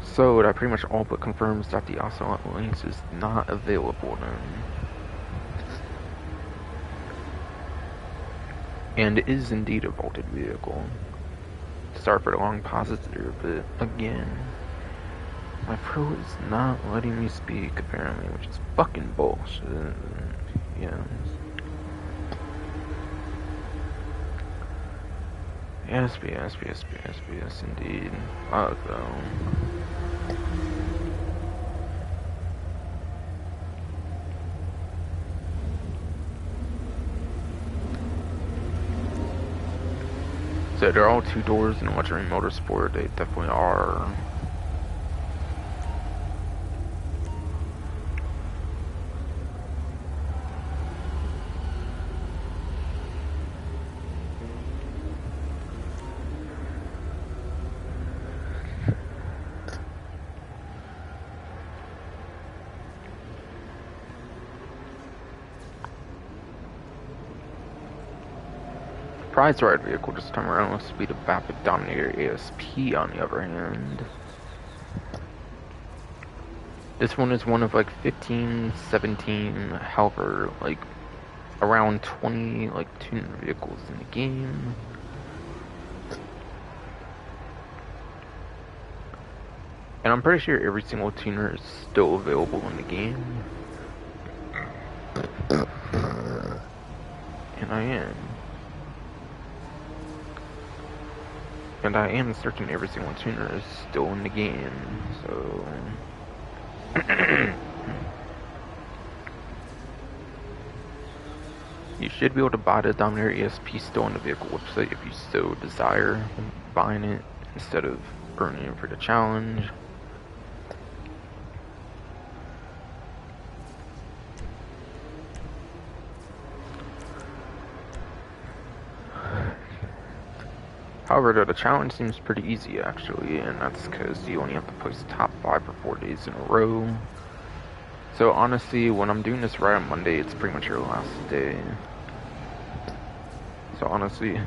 So that pretty much all but confirms that the Ocelot links is not available then. And is indeed a vaulted vehicle. Sorry for the long pauses there, but again, my pro is not letting me speak apparently, which is fucking bullshit. Yes. Yes, indeed. Fuck though. So they're all 2 doors in Legendary Motorsport, they definitely are. Prize ride vehicle this time around looks to be the Vapid Dominator ASP on the other hand. This one is one of like 15, 17, however, like around 20 like tuner vehicles in the game. And I'm pretty sure every single tuner is still available in the game. And I am certain every single tuner is still in the game, so... You should be able to buy the Dominator ESP still on the vehicle website if you so desire buying it instead of earning it for the challenge. However, the challenge seems pretty easy actually, and that's because you only have to place top 5 for 4 days in a row. So honestly, when I'm doing this right on Monday, it's pretty much your last day. So honestly,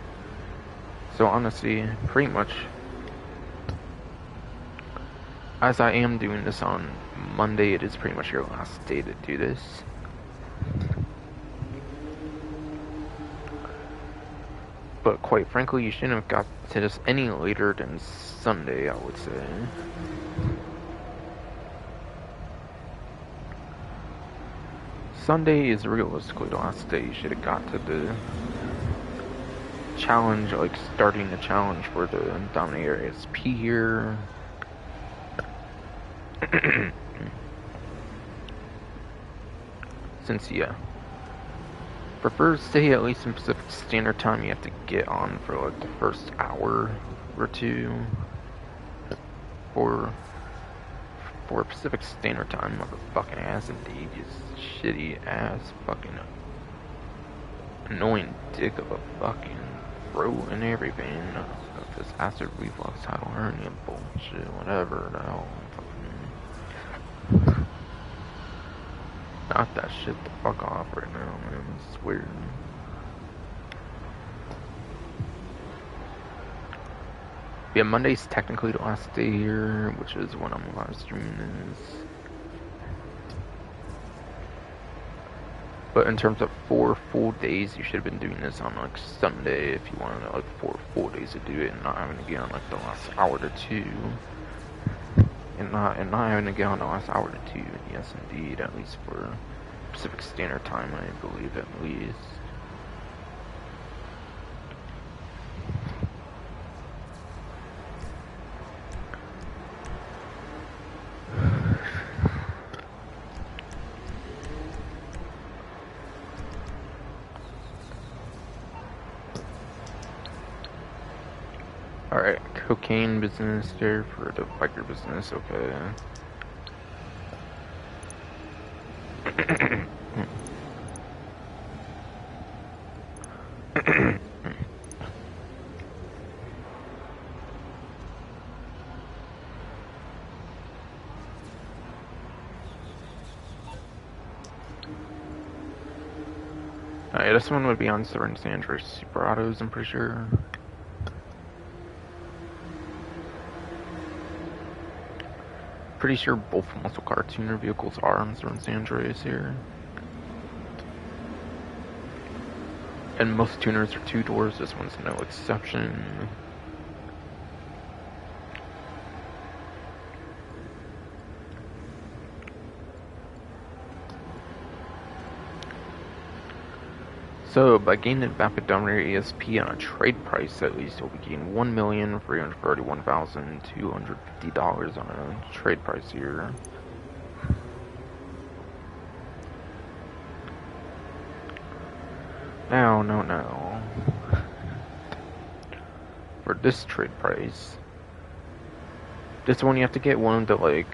pretty much, as I am doing this on Monday, it is pretty much your last day to do this. But quite frankly, you shouldn't have got to this any later than Sunday, I would say. Sunday is realistically the last day you should have got to the challenge, like starting the challenge for the Dominator ASP here. Since, yeah. For first day, at least in Pacific Standard Time, you have to get on for like the first hour or two. For Pacific Standard Time, motherfucking ass indeed, you shitty ass fucking annoying dick of a fucking throat and everything. This acid reflux tidal hernia bullshit, whatever the hell. Fucking knock that shit the fuck off right now, man. It's weird. Yeah, Monday's technically the last day here, which is when I'm live streaming this. But in terms of 4 full days, you should have been doing this on like Sunday if you wanted like 4 full days to do it, and not having to get on like the last hour to 2. And not having to get on the last hour to 2. Yes, indeed, at least for Pacific Standard Time, I believe at least. Alright, cocaine business there for the biker business, okay. Alright, this one would be on San Andreas Super Autos, I'm pretty sure. Pretty sure both muscle car tuner vehicles are on San Andreas here. And most tuners are 2 doors, this one's no exception. So, by gaining the Vapid Dominator ESP on a trade price, at least, you'll be getting $1,331,250 on a trade price here. No. For this trade price, this one you have to get one of the, like,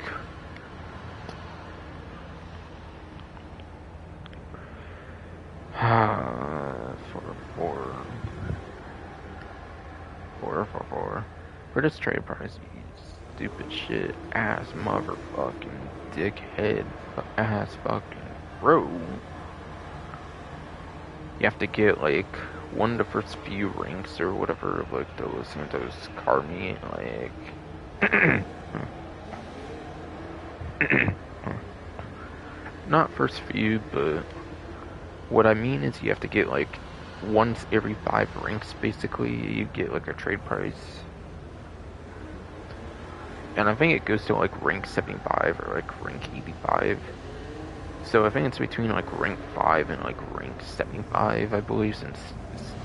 for this trade price, you stupid shit ass motherfucking dickhead ass fucking bro. You have to get like one of the first few ranks or whatever of like the Los Santos car meet, like not first few, but what I mean is you have to get like once every 5 ranks basically, you get like a trade price. And I think it goes to like rank 75 or like rank 85. So I think it's between like rank 5 and like rank 75, I believe, since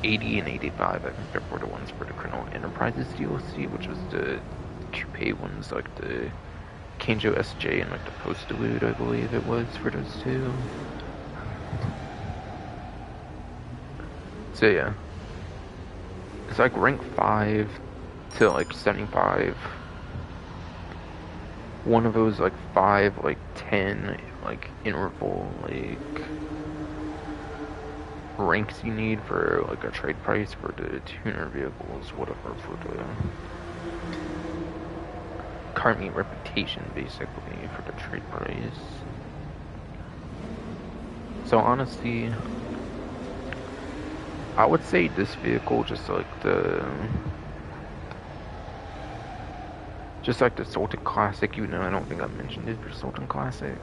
80 and 85, I think they're the ones for the Criminal Enterprises DLC, which was the coupe ones, like the Kanjo SJ and like the Post-Delude, I believe it was for those two. So yeah, it's like rank 5 to like 75. One of those like 5, like 10, like interval, like ranks you need for like a trade price for the tuner vehicles, whatever, for the car meet reputation basically for the trade price. So honestly, I would say this vehicle just like the Sultan Classic, even though I don't think I mentioned it for Sultan Classic.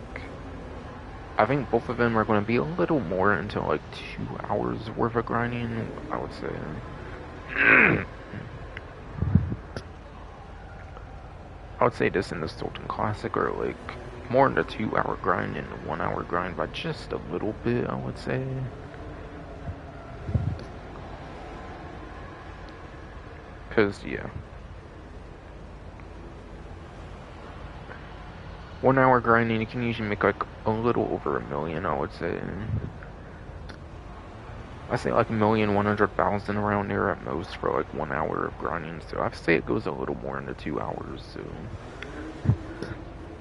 I think both of them are going to be a little more into like 2 hours worth of grinding, I would say. I would say this and the Sultan Classic are like more in the 2-hour grind and the 1-hour grind by just a little bit, I would say. Cause yeah. 1-hour grinding, you can usually make like a little over $1 million, I would say. I say like 1,100,000 around there at most for like 1 hour of grinding. So I'd say it goes a little more into 2 hours.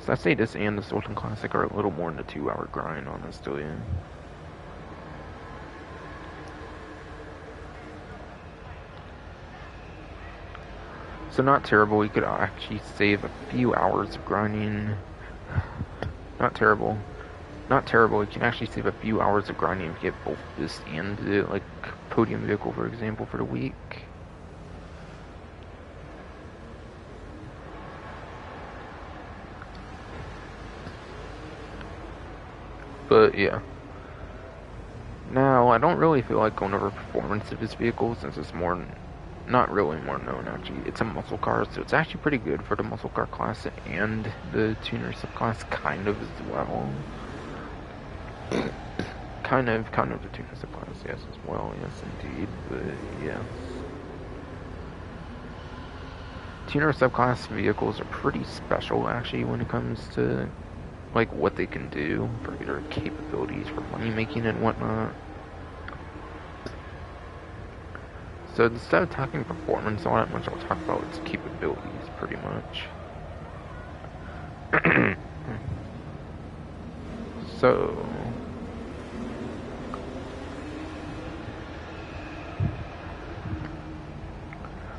So I'd say this and the Sultan Classic are a little more in the 2-hour grind, honestly. So not terrible. You could actually save a few hours of grinding. Not terrible. Not terrible. You can actually save a few hours of grinding if you get both this and the like podium vehicle, for example, for the week. But yeah. Now I don't really feel like going over performance of this vehicle since it's more, not really more known actually. It's a muscle car, so it's actually pretty good for the muscle car class and the tuner subclass, kind of as well. kind of the tuner subclass, yes, as well, yes indeed, but yes. Tuner subclass vehicles are pretty special actually when it comes to like what they can do for their capabilities for money making and whatnot. So instead of talking performance all that much, I'll talk about its capabilities pretty much. So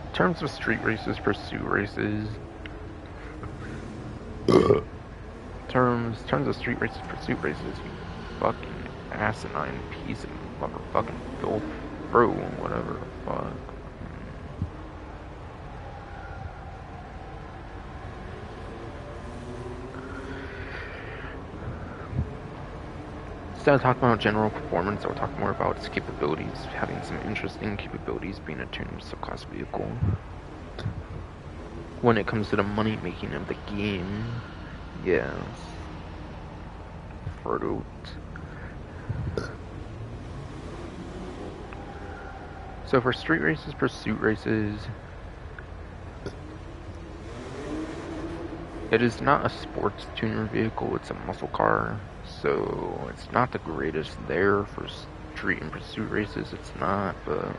in terms of street races, pursuit races, terms of street races, pursuit races, you fucking asinine piece of motherfucking filth, bro, whatever the fuck. Instead of talking about general performance, I'll talk more about its capabilities, having some interesting capabilities being a tuned subclass vehicle. When it comes to the money making of the game, yes. Fruit. So for street races, pursuit races, it is not a sports tuner vehicle, it's a muscle car. So it's not the greatest there for street and pursuit races, it's not, but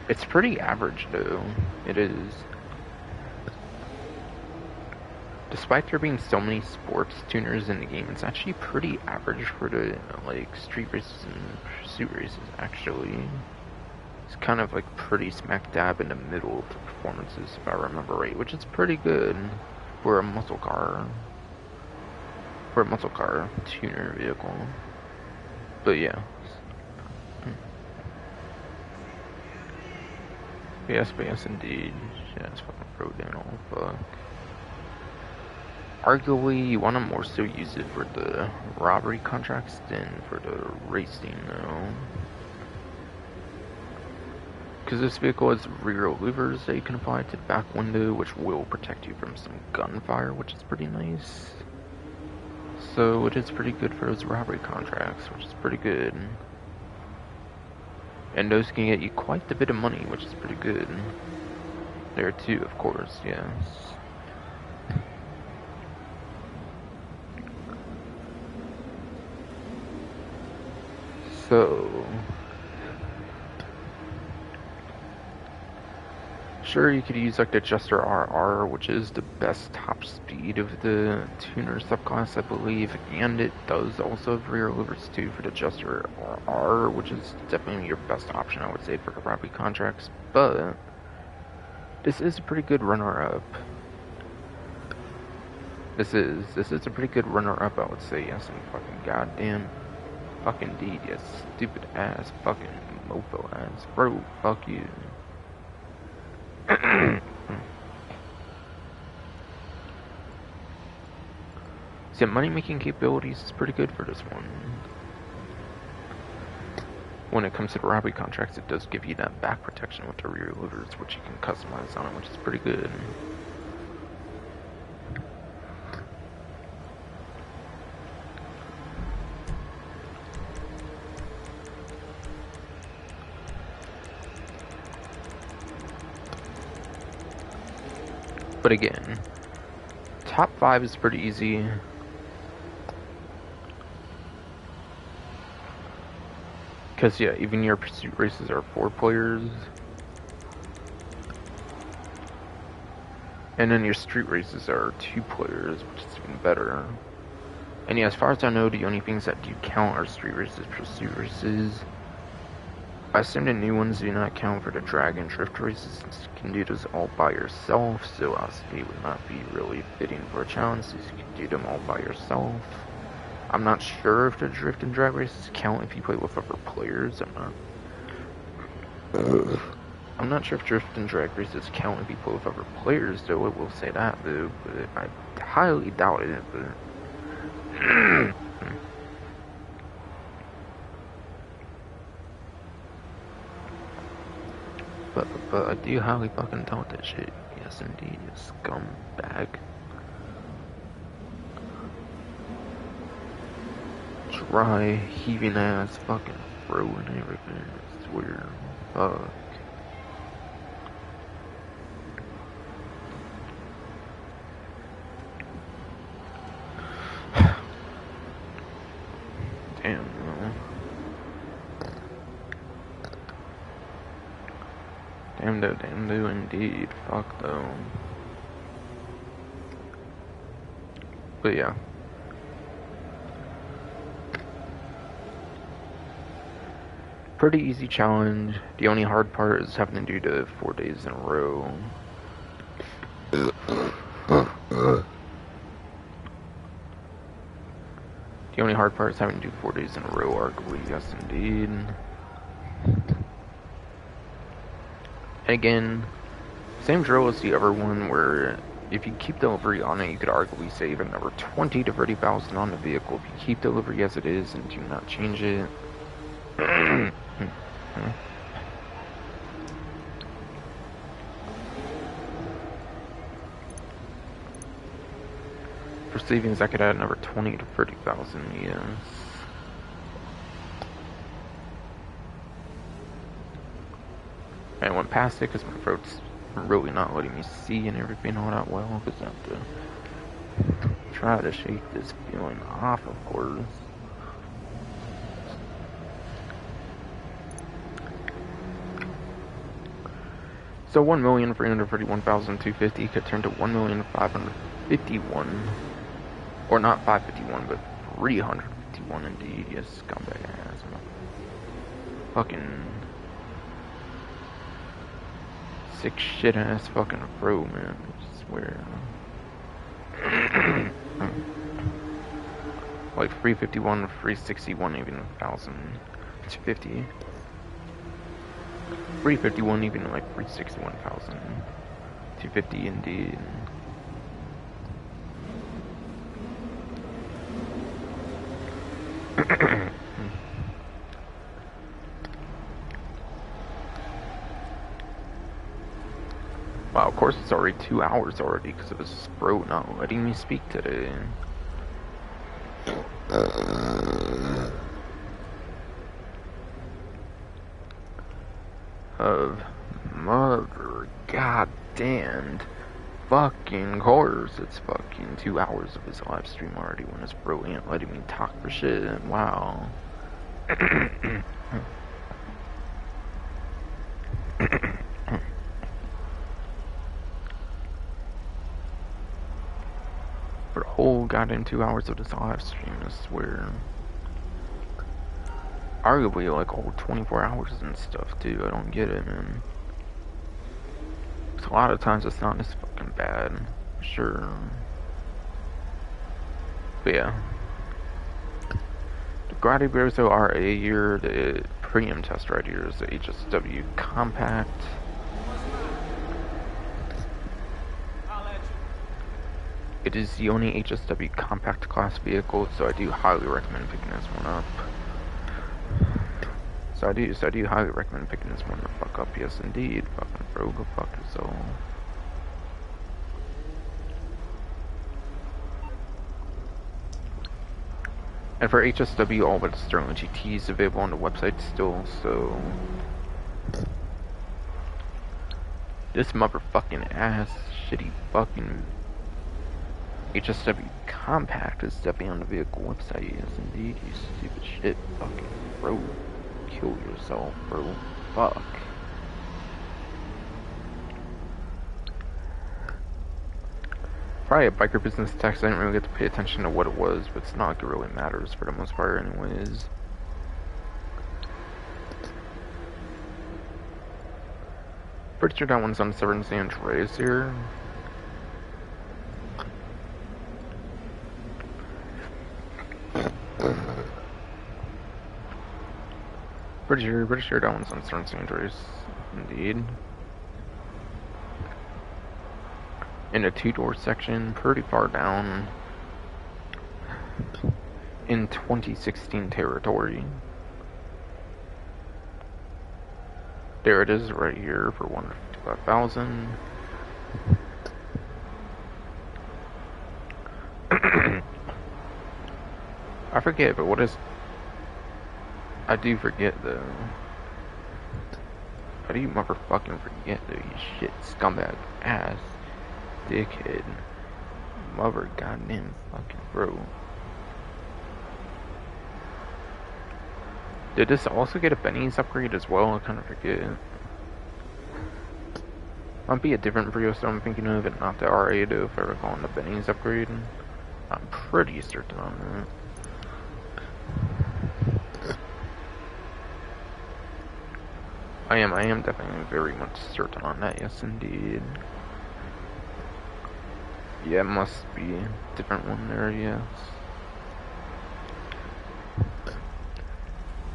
it's pretty average though, it is. Despite there being so many sports tuners in the game, it's actually pretty average for the like street races and pursuit races actually. It's kind of like pretty smack dab in the middle of the performances if I remember right, which is pretty good for a muscle car. For a muscle car tuner vehicle. But yeah. Yes, indeed. Yeah, it's fucking pro down, fuck. Arguably, you want to more so use it for the robbery contracts than for the racing, though. Because this vehicle has rear louvers that you can apply to the back window, which will protect you from some gunfire, which is pretty nice. So it is pretty good for those robbery contracts, which is pretty good. And those can get you quite a bit of money, which is pretty good. There too, of course, yes. So Sure, you could use like the Adjuster RR, which is the best top speed of the tuner subclass, I believe, and it does also have rear louvers too for the Adjuster RR, which is definitely your best option, I would say, for crappy contracts. But this is a pretty good runner-up. This is a pretty good runner-up, I would say. Yes, and fucking goddamn, fucking indeed, yes, stupid ass, fucking mofo ass, bro, fuck you. So money-making capabilities is pretty good for this one. When it comes to the robbery contracts, it does give you that back protection with the rear louvers, which you can customize on it, which is pretty good. But again, top 5 is pretty easy. Because, yeah, even your pursuit races are 4 players. And then your street races are 2 players, which is even better. And yeah, as far as I know, the only things that do count are street races, pursuit races. I assume the new ones do not count for the drag and drift races, since you can do those all by yourself, so it would not be really fitting for a challenge, since you can do them all by yourself. I'm not sure if the drift and drag races count if you play with other players. I'm not sure if drift and drag races count if you play with other players, though. I will say that, though, but I highly doubt it. But I do highly fucking doubt that shit. Yes, indeed, you scumbag. Dry, heaving ass, fucking bro and everything. I swear. Fuck. Damn, no. Damn though, indeed. Fuck though. But yeah. Pretty easy challenge. The only hard part is having to do the 4 days in a row. The only hard part is having to do 4 days in a row, arguably, yes indeed. And again, same drill as the other one, where if you keep delivery on it, you could arguably save another 20 to 30,000 on the vehicle. If you keep delivery as it is and do not change it. For savings, I could add another 20 to 30,000, yes. I went past it because my throat's really not letting me see and everything all that well, because I have to try to shake this feeling off, of course. So 1,331,250 could turn to 1,551,000, or not 551, but 351 indeed. Yes, scumbag ass. Fucking sick shit ass fucking bro, man. I swear. Like 351, 361, even 1,250. 351, even like 361,250 indeed. Wow, of course it's already 2 hours already because of this bro not letting me speak today. Of mother goddamned fucking course, it's fucking 2 hours of his live stream already when this bro ain't letting me talk for shit. Wow. whole goddamn 2 hours of this live stream, I swear. Arguably like all 24 hours and stuff too. I don't get it, man. A lot of times it's not as fucking bad. Sure. But yeah. The Skydives are a year, the premium test right here is the HSW Compact. It is the only HSW Compact class vehicle, so I do highly recommend picking this one up. So I do highly recommend picking this one the fuck up, yes indeed. Fucking bro, go fuck yourself. And for HSW, all but Sterling GT is available on the website still, so... This motherfucking ass, shitty fucking HSW Compact is definitely on the vehicle website, yes indeed, you stupid shit, fucking bro. Kill yourself, bro. Fuck. Probably a biker business tax, I didn't really get to pay attention to what it was, but it's not like it really matters for the most part anyways. Pretty sure that one's on San Andreas here. Pretty sure that one's on San Andreas, indeed. In the two-door section, pretty far down in 2016 territory. There it is right here for 155,000. I forget, but what is... I do forget though. How do you motherfucking forget though, you shit scumbag ass dickhead mother goddamn fucking bro. Did this also get a Benny's upgrade as well? I kind of forget. Might be a different Prius that I'm thinking of, and not the RA though, if I recall on the Benny's upgrade. I'm pretty certain on that. I am definitely very much certain on that, yes indeed. Yeah, it must be a different one there, yes.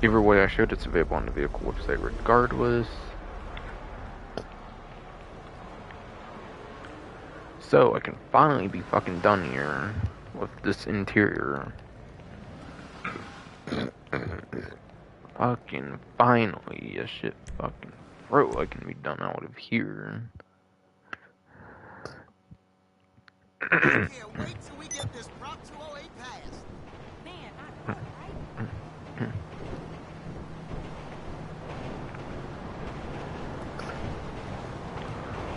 Either way I showed, it's available on the vehicle website regardless. So, I can finally be fucking done here with this interior. Fucking finally, yes shit, fucking bro, I can be done out of here. I can't wait till we get this Prop 208 passed. Man, I know, right?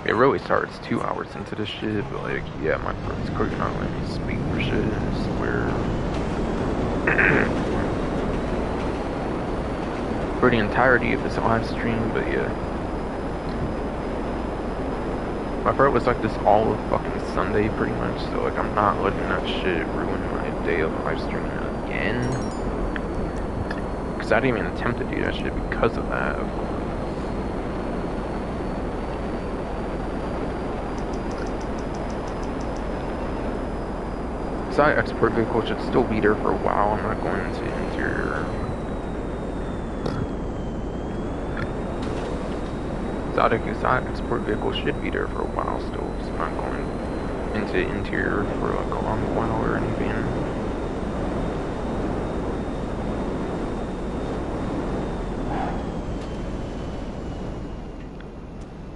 It really starts 2 hours into this shit, but like, yeah, my friend's cooking not letting me speak for shit, I swear. For the entirety of this live stream, but yeah. My part was like this all of fucking Sunday pretty much, so like I'm not letting that shit ruin my day of live streaming again. Cause I didn't even attempt to do that shit because of that, of course. Side export vehicle should still be there for a while. I'm not going into interior. Side export vehicle should be there for a while still, so I'm not going into interior for like a long while or anything.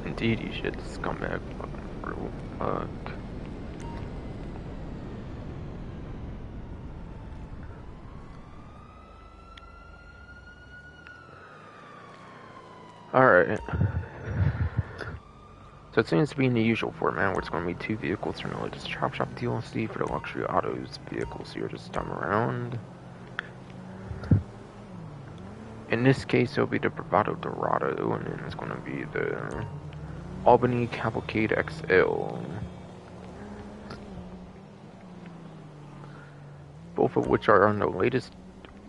Indeed, you should, scumbag fucking bro. Fuck. Alright. So it seems to be in the usual format where it's going to be 2 vehicles from the latest Chop Shop DLC for the luxury autos vehicles here this time around. In this case, it'll be the Bravado Dorado, and then it's going to be the Albany Cavalcade XL. both of which are on the latest,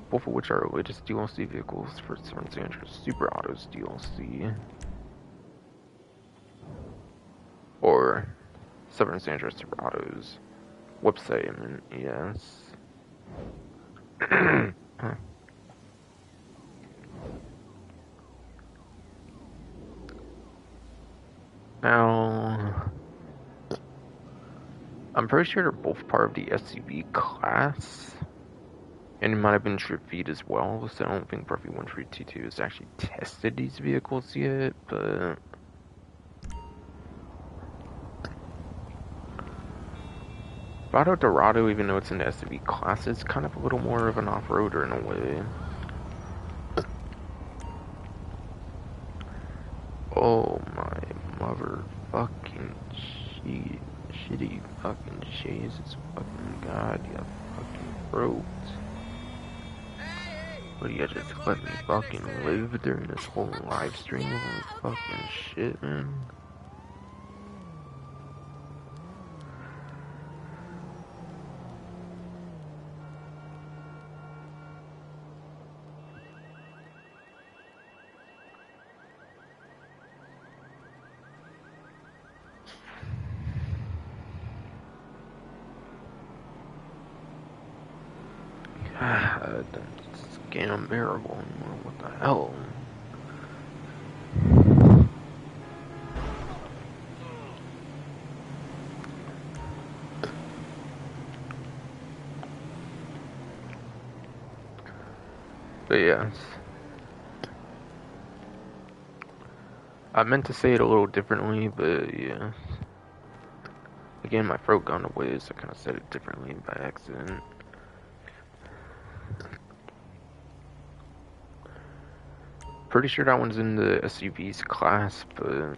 both of which are our latest DLC vehicles for Seven Sanders Super Autos DLC, or Seven Sanders Super Autos website. I mean, yes. Now, I'm pretty sure they're both part of the SUV class, and it might have been Trip Feed as well, so I don't think Profit 1322 has actually tested these vehicles yet, but Vado Dorado, even though it's in the SUV class, is kind of a little more of an off-roader in a way. Oh my motherfucking shitty fucking Jesus fucking God, you fucking throat. What do you just let me fucking live during this whole live stream of fucking shit, man? God, that's scam bearable anymore. What the hell? But yes. I meant to say it a little differently, but yeah. Again, my throat got away, so I kind of said it differently by accident. Pretty sure that one's in the SUVs class, but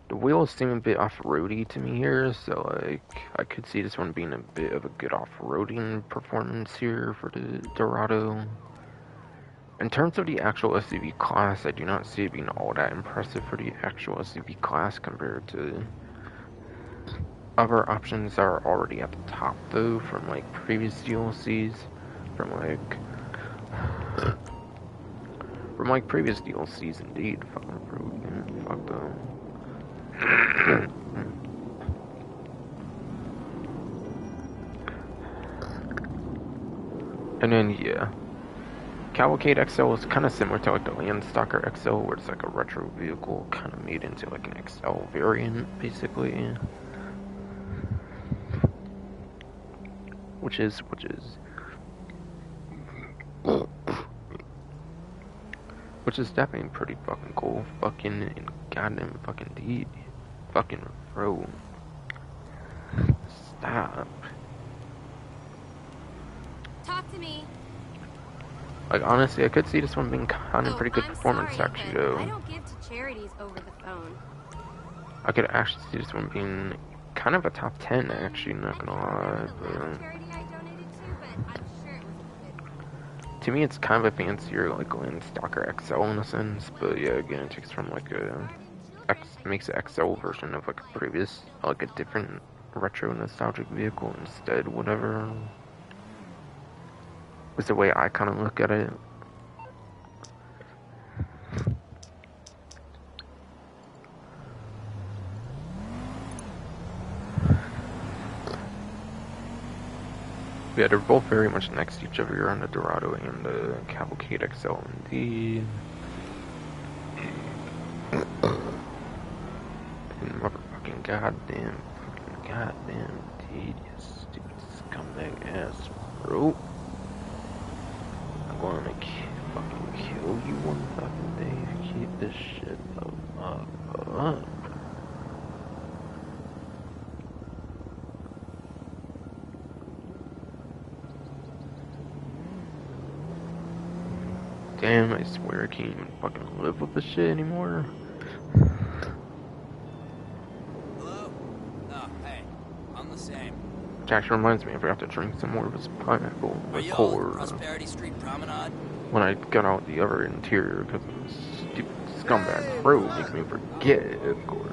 the wheels seem a bit off-roady to me here, so like I could see this one being a bit of a good off-roading performance here for the Dorado. In terms of the actual SUV class, I do not see it being all that impressive for the actual SUV class compared to other options that are already at the top though from like previous DLCs, from previous DLCs indeed. Fuck them. And then yeah, Cavalcade XL is kind of similar to like the Landstalker XL, where it's like a retro vehicle kind of made into like an XL variant, basically. Which is definitely pretty fucking cool. Fucking goddamn fucking deed. Fucking bro. Stop. Talk to me. Like honestly, I could see this one being kind of pretty good performance sorry, actually but though. I don't give to charities over the phone. I could actually see this one being kind of a top 10 actually, not gonna lie. But to me, it's kind of a fancier like Landstalker XL in a sense. But yeah, again, it takes from like makes an XL version of like a previous, like a different retro nostalgic vehicle instead. Whatever is the way I kind of look at it. Yeah, they're both very much next to each other on the Dorado and the Cavalcade XL indeed. And motherfucking goddamn dude, you stupid scumbag ass bro. I'm gonna fucking kill you one fucking day if you keep this shit up. Damn, I swear I can't even fucking live with this shit anymore. Hello? Oh, hey. I'm the same. Which actually reminds me, I forgot to drink some more of this pineapple Are you all at liqueur Prosperity Street Promenade? when I got out the other interior because of this stupid scumbag bro makes me forget, of course.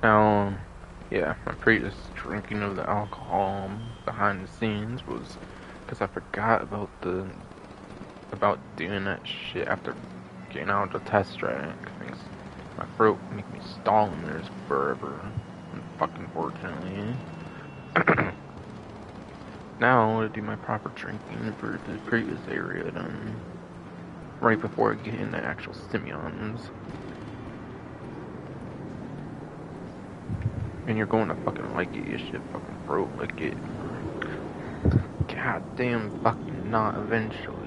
Now, yeah, my previous drinking of the alcohol behind the scenes was because I forgot about doing that shit after getting out of the test track. Makes my throat make me stall and there's forever. Fucking fortunately. Now I want to do my proper drinking for the previous area done right before I get into actual stimulants. And you're going to fucking like it, your shit fucking throat like it. Goddamn fucking not eventually.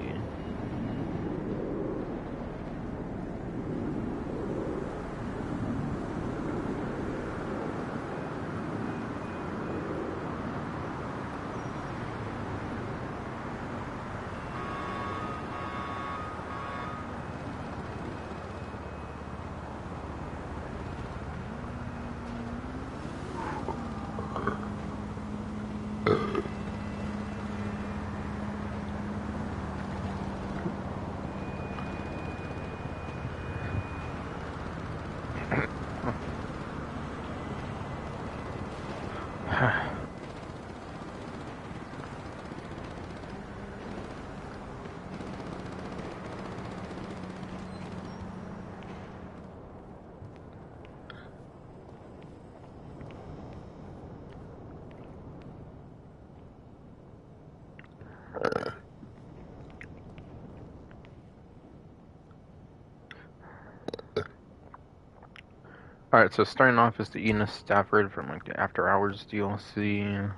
Alright, so starting off is the Ina Stafford from like the After Hours DLC.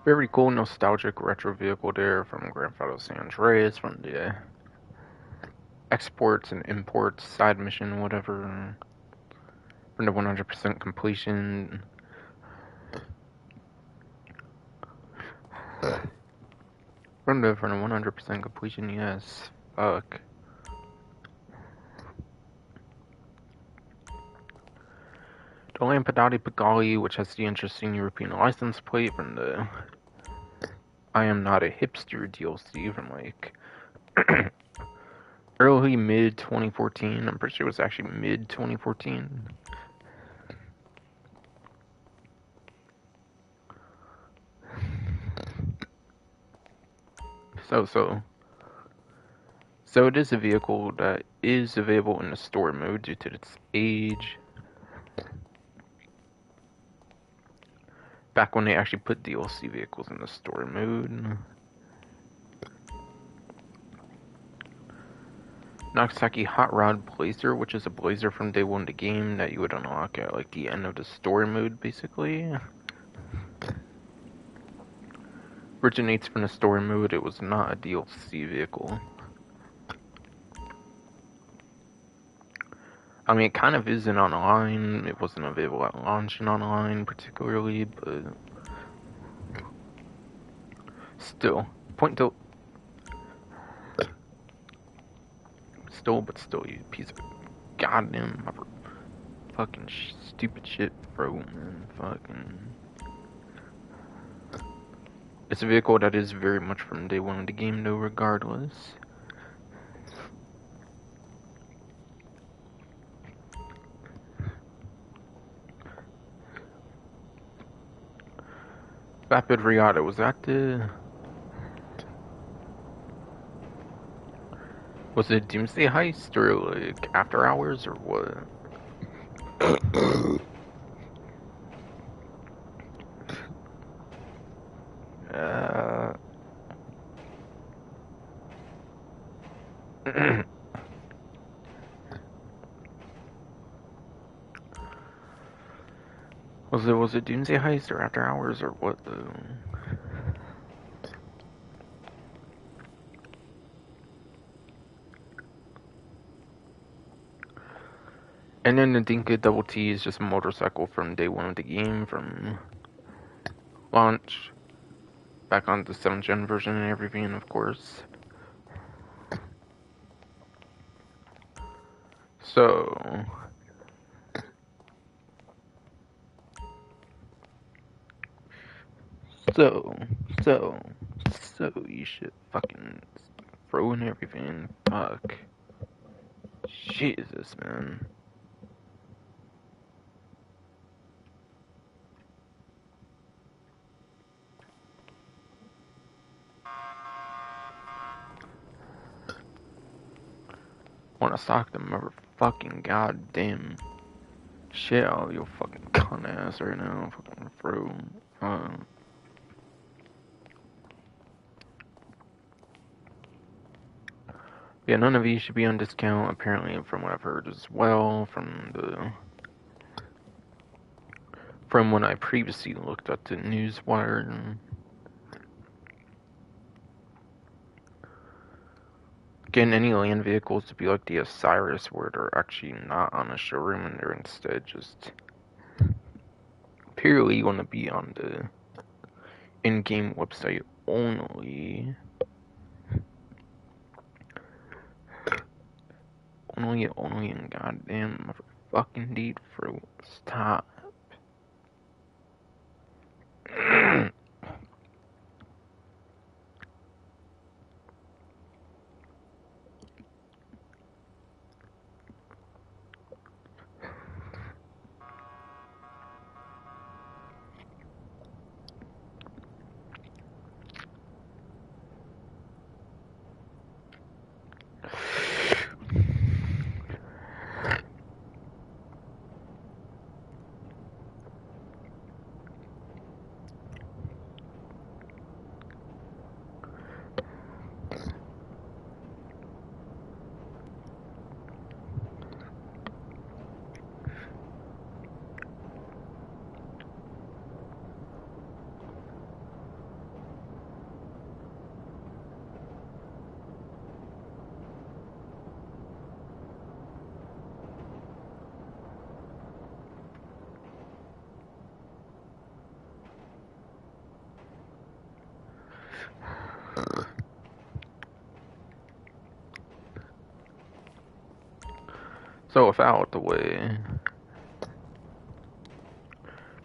Very cool, nostalgic retro vehicle there from Grand Theft Auto San Andreas, from the exports and imports side mission, whatever. From the 100% completion. From the 100% completion, yes. Fuck. The Lampadati Pagali, which has the interesting European license plate from the I Am Not a Hipster DLC from like early mid 2014. I'm pretty sure it was actually mid 2014. So it is a vehicle that is available in the store mode due to its age. Back when they actually put DLC vehicles in the store mode. Nagasaki Hot Rod Blazer, which is a Blazer from day one of the game that you would unlock at like the end of the story mode, basically. Originates from the story mode, it was not a DLC vehicle. I mean, it kind of isn't online, it wasn't available at launch and online particularly, but still, still, you piece of goddamn fucking stupid shit, bro, man, fucking. It's a vehicle that is very much from day one of the game, though, regardless. Vapid Riata, was that the... Was it Doomsday Heist, or like After Hours, or what? Was it Doomsday Heist or After Hours or what though? And then the Dinka Double T is just a motorcycle from day one of the game, from launch, back on the 7th gen version and everything, of course. So you should fucking throw in everything. Fuck. Jesus, man. wanna sock the motherfucking goddamn shit out of your fucking cunt ass right now, fucking bro. Yeah, none of these should be on discount, apparently, from what I've heard as well, from when I previously looked at the newswire. Getting any land vehicles to be like the Osiris, where they're actually not on a showroom and they're instead just purely going to be on the in-game website only. Only in goddamn fucking deed fruit. Stop. So, with that out the way,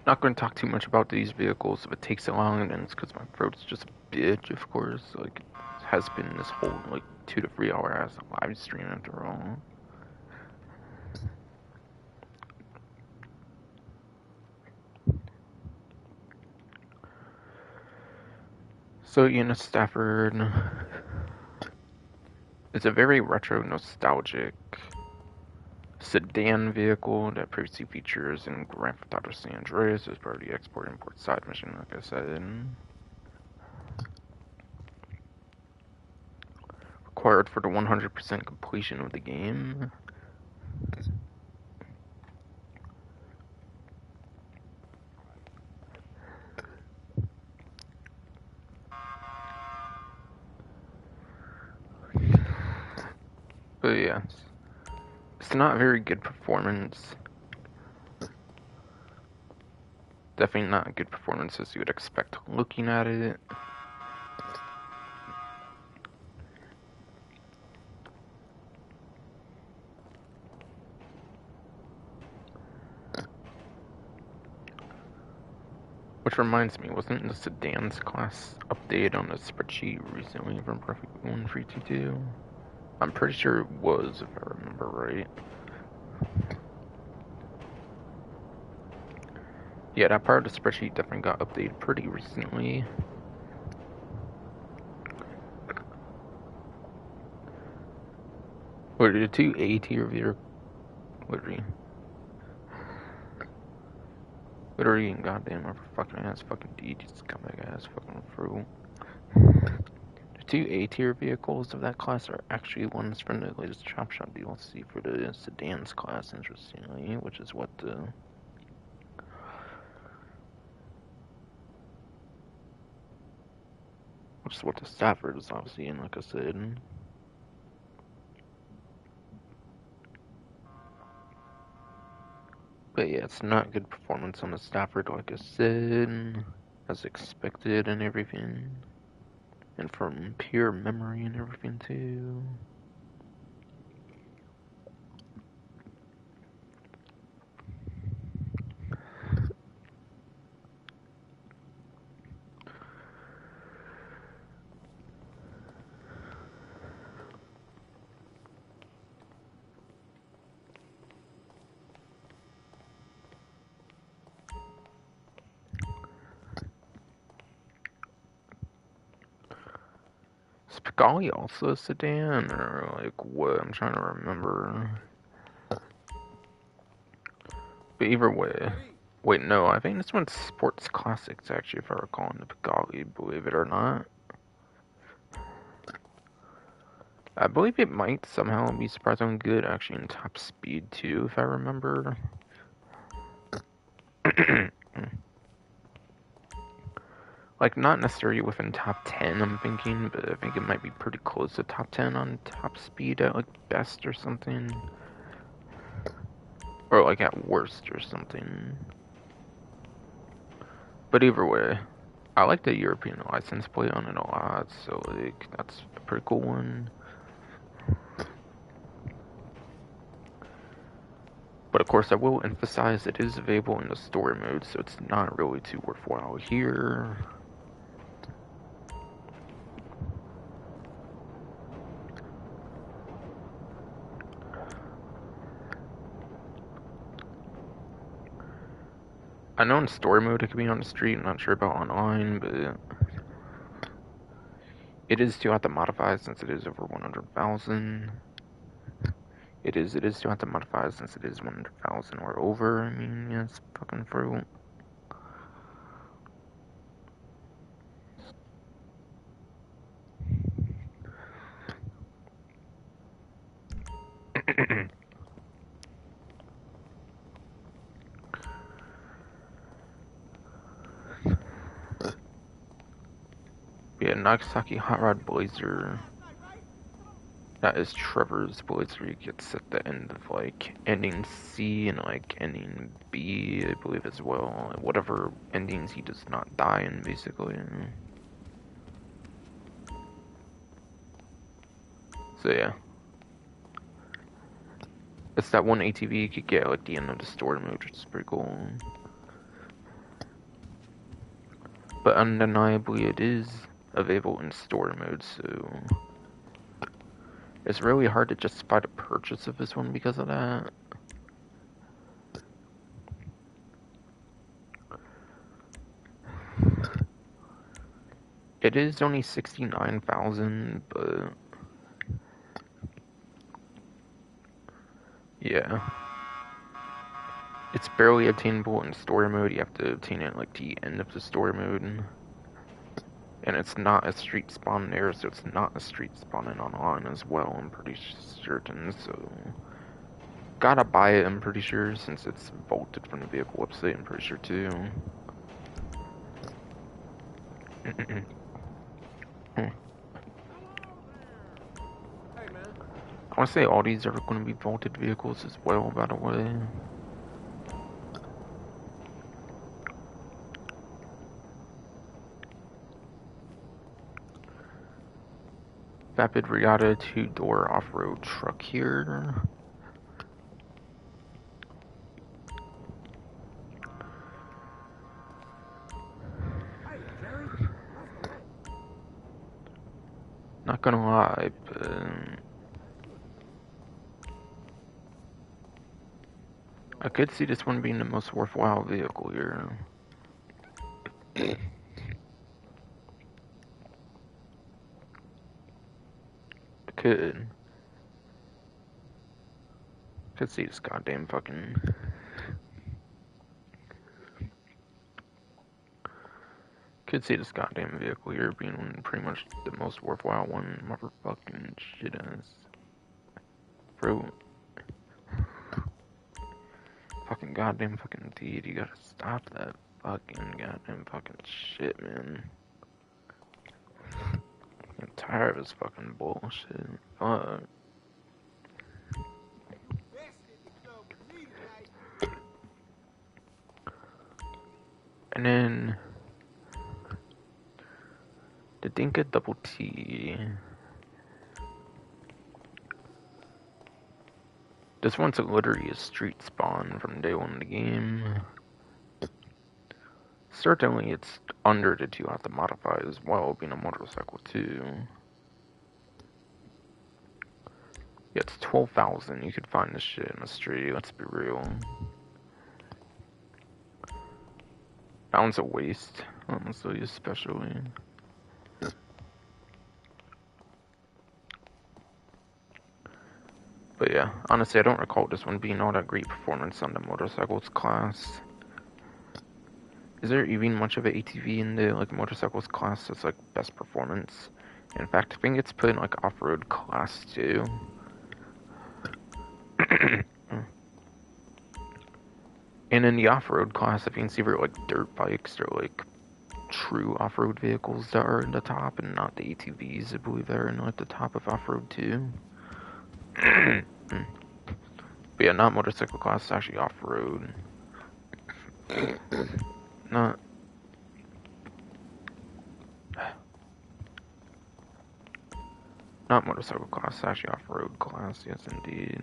not going to talk too much about these vehicles. If it takes so long, then it's because my throat's just a bitch, of course. Like, it has been this whole, like, 2 to 3 hour ass live stream after all. So, Stafford is a very retro, nostalgic sedan vehicle that previously features in Grand Theft Auto San Andreas as part of the export-import side mission, like I said. Required for the 100% completion of the game. But yeah, it's not very good performance. Definitely not a good performance as you would expect looking at it. Which reminds me, wasn't the sedans class updated on the spreadsheet recently from Perfect 1322? I'm pretty sure it was, if I remember right. Yeah, that part of the spreadsheet definitely got updated pretty recently. What are the 2 A tier vehicles? Literally, goddamn, my fucking ass, fucking D, just scumbag ass, fucking fruit. The 2 A tier vehicles of that class are actually ones from the latest Chop Shop DLC for the sedans class, interestingly, which is what the Stafford is obviously in, like I said. But yeah, it's not good performance on the Stafford, like I said, as expected and everything. And from pure memory and everything, too. Was Pigali also a sedan, or like what? I'm trying to remember. But either way, wait, no, I think this one's Sports Classics actually, if I recall, in the Pigali, believe it or not. I believe it might somehow be surprisingly good actually in top speed too, if I remember. Like, not necessarily within top 10, I'm thinking, but I think it might be pretty close to top 10 on top speed at, like, best or something. Or, like, at worst or something. But either way, I like the European license plate on it a lot, so, like, that's a pretty cool one. But, of course, I will emphasize it is available in the story mode, so it's not really too worthwhile here. I know in story mode it can be on the street, I'm not sure about online, but it is still have to modify since it is over 100,000. It is still have to modify since it is 100,000 or over. I mean, yeah, it's fucking fruit. Yeah, Nagasaki Hot Rod Blazer. That is Trevor's Blazer. He gets at the end of like ending C and like ending B, I believe as well. Whatever endings he does not die in, basically. So yeah. It's that one ATV you could get at the end of the story mode, which is pretty cool. But undeniably it is available in story mode, so it's really hard to justify the purchase of this one because of that. It is only 69,000, but yeah. It's barely obtainable in story mode. You have to obtain it like the end of the story mode. And it's not a street spawn there, so it's not a street spawning online as well, I'm pretty certain, so gotta buy it, I'm pretty sure, since it's vaulted from the vehicle website, I'm pretty sure too. I want to say all these are going to be vaulted vehicles as well, by the way. Vapid Riata 2-door off-road truck here. Not gonna lie, but I could see this one being the most worthwhile vehicle here. Could see this goddamn fucking. Could see this goddamn vehicle here being pretty much the most worthwhile one. Motherfucking shit ass. Bro. Fucking goddamn fucking dude, you gotta stop that fucking goddamn fucking shit, man. I'm tired of this fucking bullshit. Fuck. And then the Dinka Double T. This one's literally a street spawn from day one of the game. Certainly it's under the 2 have to modify as well, being a motorcycle too. Yeah, it's 12,000. You could find this shit in the street, let's be real. That one's a waste, honestly, especially. But yeah, honestly, I don't recall this one being all that great performance on the motorcycles class. Is there even much of an ATV in the like motorcycles class that's like best performance? In fact, I think it's put in like off-road class too. And in the off-road class, I think it's either like dirt bikes or like true off-road vehicles that are in the top, and not the ATVs. I believe they're in like the top of off-road too. But yeah, not motorcycle class, actually off-road. Not. Not motorcycle class, actually off-road class, yes indeed.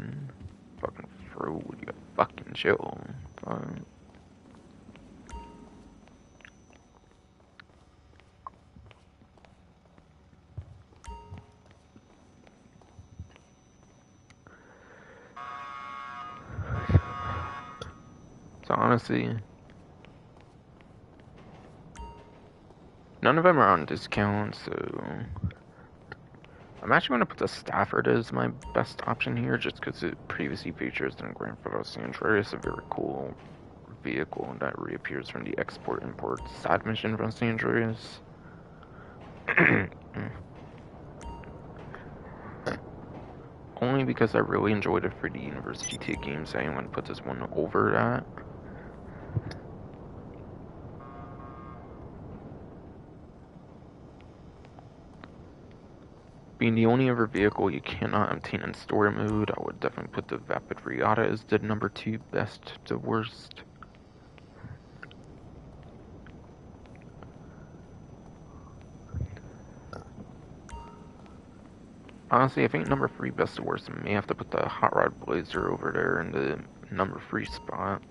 Fucking road, you fucking chill. So honestly, none of them are on discount, so I'm actually going to put the Stafford as my best option here, just because it previously features in Grand Theft Auto San Andreas, a very cool vehicle that reappears from the export-import side mission from San Andreas. Only because I really enjoyed it for the University GTA games, I am going to put this one over that. Being the only other vehicle you cannot obtain in story mode, I would definitely put the Vapid Riata as the number 2 best to worst. Honestly, I think number 3 best to worst, I may have to put the Hot Rod Blazer over there in the number 3 spot.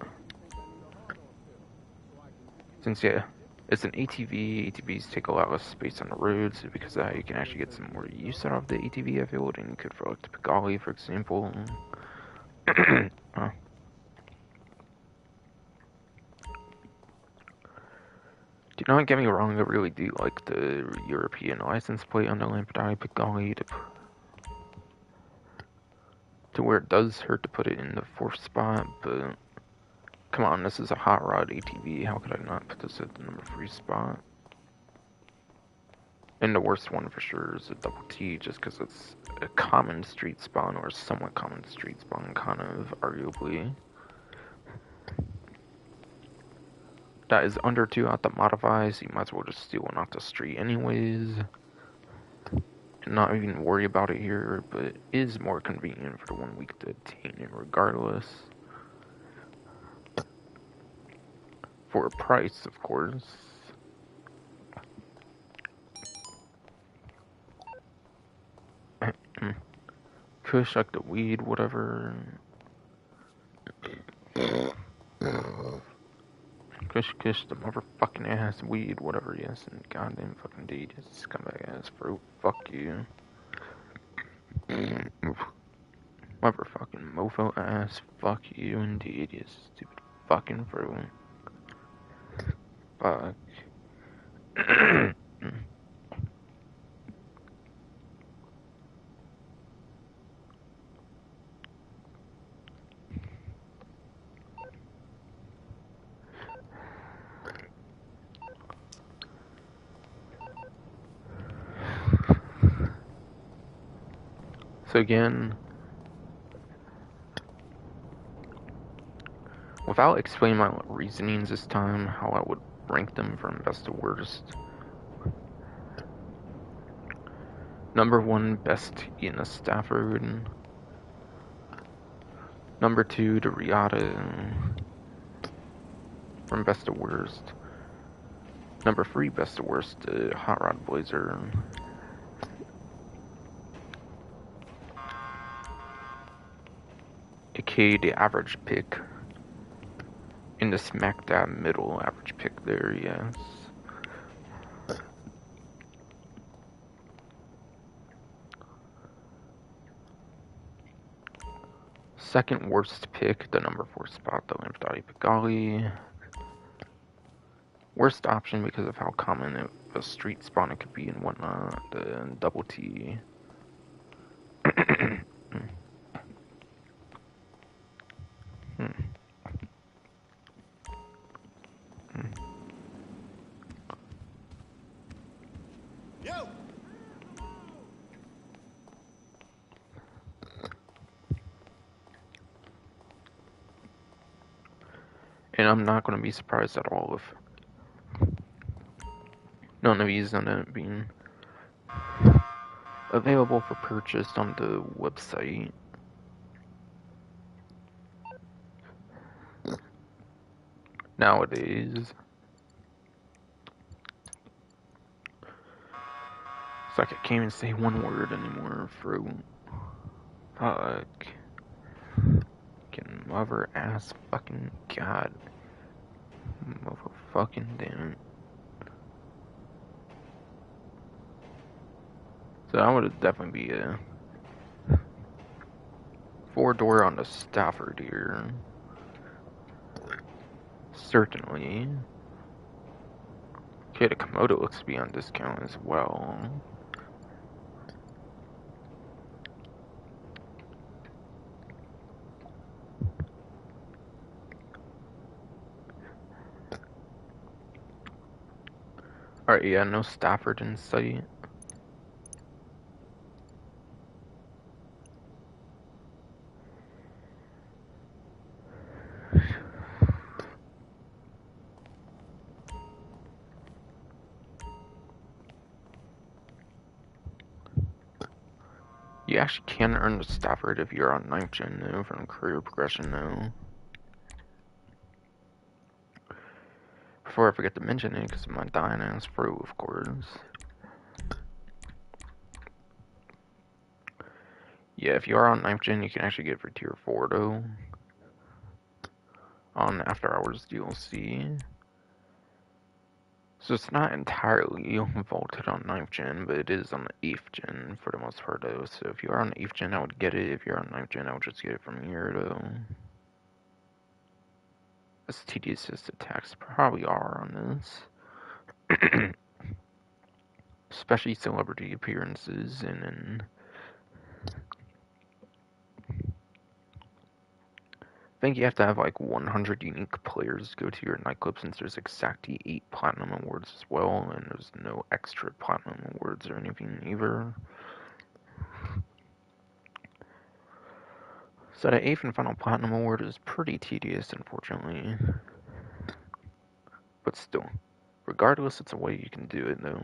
Since, yeah, it's an ATV, ATVs take a lot less space on the roads, because you can actually get some more use out of the ATV, I feel, than you could for like the Pigali, for example. Do not get me wrong, I really do like the European license plate on the Lampadai Pigali to where it does hurt to put it in the 4th spot, but come on, this is a hot rod ATV, how could I not put this at the number 3 spot? And the worst one for sure is a double T, just because it's a common street spawn, or a somewhat common street spawn, kind of, arguably. That is under 2 out the modify, so you might as well just steal one off the street anyways. And not even worry about it here, but it is more convenient for the 1 week to obtain it regardless. For a price, of course. Kush like the weed, whatever. Kush the motherfucking ass weed, whatever, yes, and goddamn fucking deed, scumbag ass fruit, fuck you. Motherfucking mofo ass, fuck you indeed, you stupid fucking fruit. Fuck. So again, without explaining my reasonings this time, how I would rank them from best to worst. Number 1, best in a Stafford. Number 2, the Riata, from best to worst. Number 3, best to worst, the Hot Rod Blazer. AKA the average pick. In the smack dab middle average pick there, yes. Second worst pick, the number 4 spot, the Lampadai Pigali. Worst option because of how common a street spawn it could be and whatnot, the double T. And I'm not going to be surprised at all if none of these end up being available for purchase on the website. Nowadays. It's like I can't even say one word anymore for fuck. Fucking mother ass fucking god. Motherfucking damn it. So that would definitely be a 4-door on the Stafford here. Certainly. Okay, the Komodo looks to be on discount as well. Alright, yeah, no Stafford in sight. You actually can earn the Stafford if you're on 9th gen though, from career progression though. Before I forget to mention it, because my dying ass through, of course. Yeah, if you are on 9th gen, you can actually get it for tier 4 though. On After Hours DLC. So it's not entirely vaulted on 9th gen, but it is on the 8th gen for the most part though. So if you are on 8th gen, I would get it. If you're on 9th gen, I would just get it from here though. As tedious as the attacks probably are on this. Especially celebrity appearances and I think you have to have like 100 unique players go to your nightclub since there's exactly 8 platinum awards as well, and there's no extra platinum awards or anything either. So the 8th and final platinum award is pretty tedious, unfortunately. But still, regardless, it's a way you can do it though.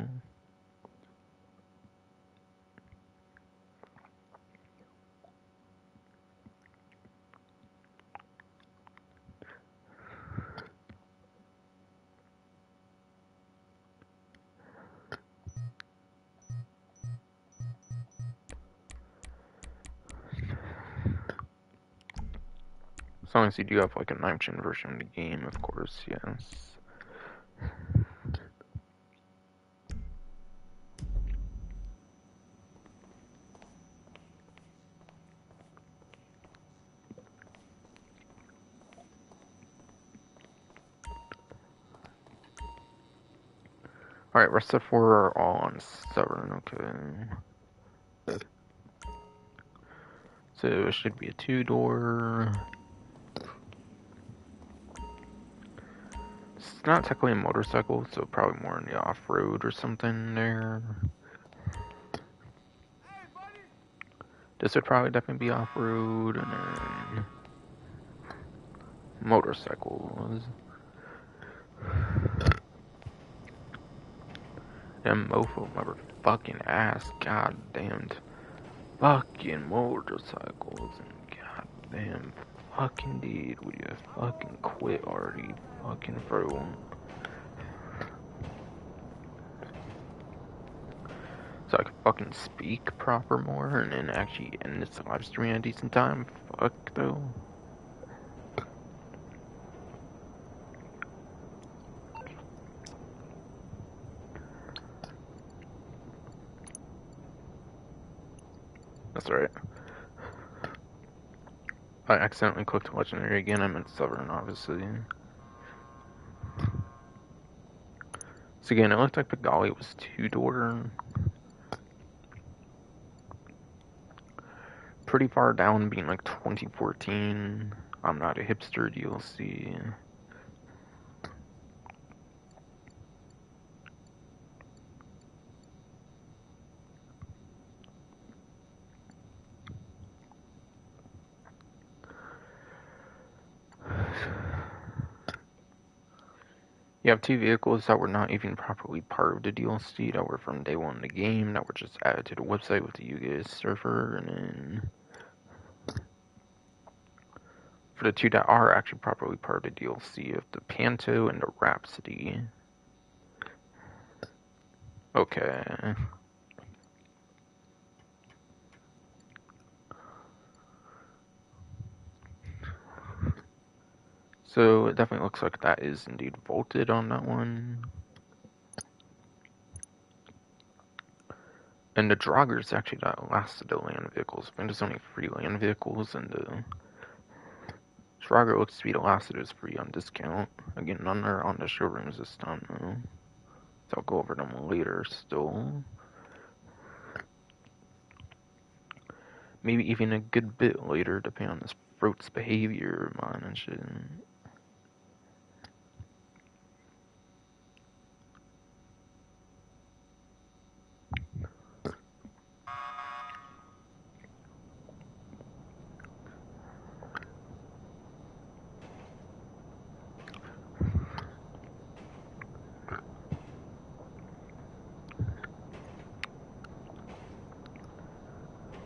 As long as you do have like a 9th gen version of the game, of course, yes. Alright, rest of the 4 are all on Southern, okay. So it should be a 2-door. It's not technically a motorcycle, so probably more in the off-road or something there. This would probably definitely be off-road, and then motorcycles. And mofo motherfucking ass, goddamned fucking motorcycles, and goddamn fucking dude, would you fucking quit already, fucking bro? So I can fucking speak proper more and then actually end this live stream at a decent time. Fuck though. That's right. I accidentally clicked legendary again. I meant Sovereign, obviously. So again, it looked like Pagali was 2-door. Pretty far down, being like 2014. I'm Not a Hipster DLC. You have two vehicles that were not even properly part of the DLC, that were from day one in the game, that were just added to the website with the UGS server, and then for the two that are actually properly part of the DLC, of the Panto and the Rhapsody. Okay. So it definitely looks like that is indeed vaulted on that one. And the Draugrs actually that lasted the land vehicles. I think there's only 3 land vehicles, and the Draugr looks to be the last that is free on discount. Again, none are on the showrooms this time though. So I'll go over them later still. Maybe even a good bit later, depending on this fruit's behavior, man, and shit.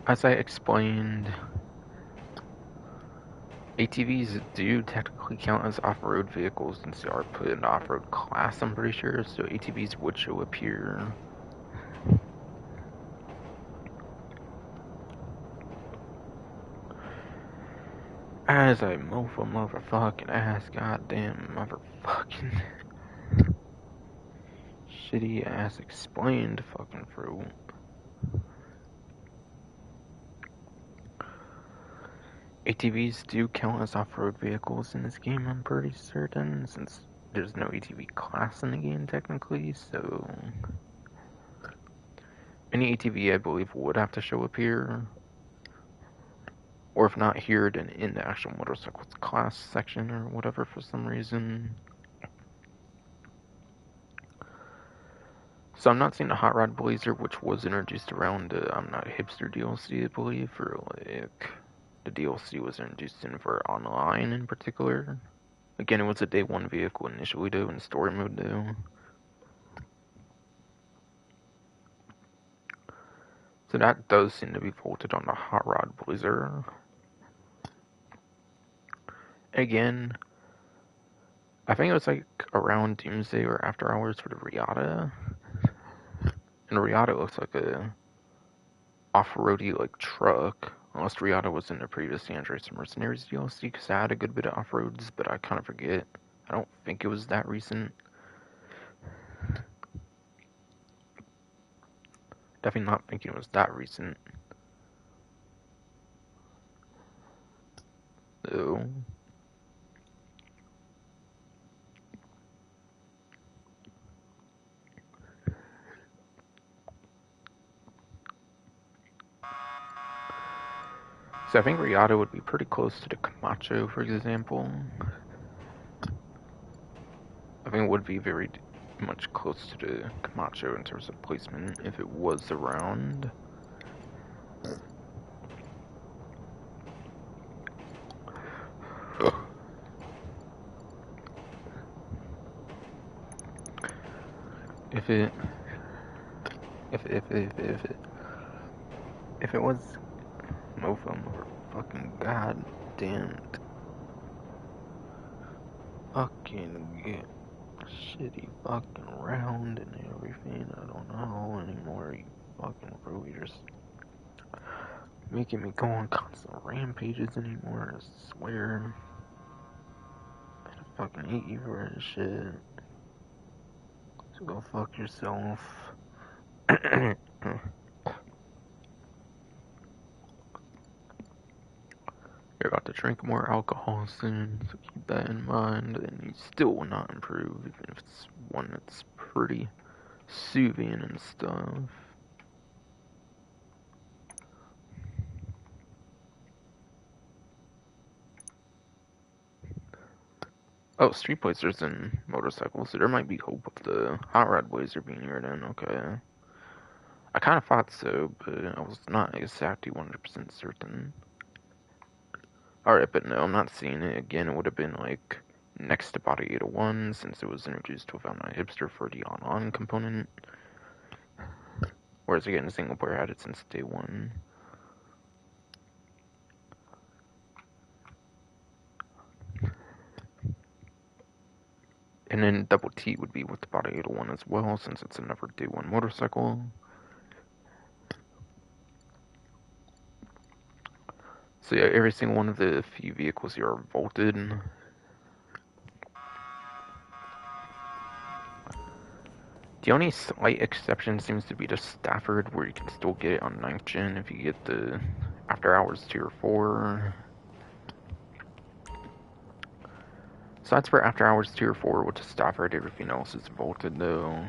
As I explained, ATVs do technically count as off-road vehicles since they are put in the off-road class, I'm pretty sure, so ATVs would show up here. As I motherfucking ass, goddamn motherfucking shitty ass explained fucking fruit. ATVs do count as off-road vehicles in this game, I'm pretty certain, since there's no ATV class in the game technically, so any ATV I believe would have to show up here. Or if not here, then in the actual motorcycles class section or whatever for some reason. So I'm not seeing the Hot Rod Blazer, which was introduced around I'm Not a Hipster DLC, I believe, or like the DLC was introduced in for online in particular. Again, it was a day one vehicle initially though, in story mode though. So that does seem to be vaulted on the Hot Rod Blazer. Again, I think it was like around Doomsday or after hours for the Riata. And the Riata looks like a off-roady like truck. Unless Riata was in the previous Androids and Mercenaries DLC, because I had a good bit of off-roads, but I kind of forget. I don't think it was that recent. Definitely not thinking it was that recent. So I think Riata would be pretty close to the Camacho, for example. I think it would be very much close to the Camacho in terms of placement if it was around. If it was mofo fucking goddamn fucking get shitty fucking round and everything. I don't know anymore. You fucking bro, you're just making me go on constant rampages anymore. I swear. I fucking hate you for this shit. So go fuck yourself. You're about to drink more alcohol soon, so keep that in mind, and you still will not improve, even if it's one that's pretty soothing and stuff. Oh, Street Blazers and motorcycles, so there might be hope of the Hot Rod Blazer being here then, okay. I kind of thought so, but I was not exactly 100% certain. Alright, but no, I'm not seeing it again. It would have been like next to Body 801 since it was introduced without my hipster for the on component. Whereas again, single player had it since day one. And then Double T would be with the Body 801 as well, since it's another day one motorcycle. So yeah, every single one of the few vehicles here are vaulted. The only slight exception seems to be the Stafford, where you can still get it on 9th gen if you get the After Hours Tier 4. So that's for After Hours Tier 4 with the Stafford. Everything else is vaulted though.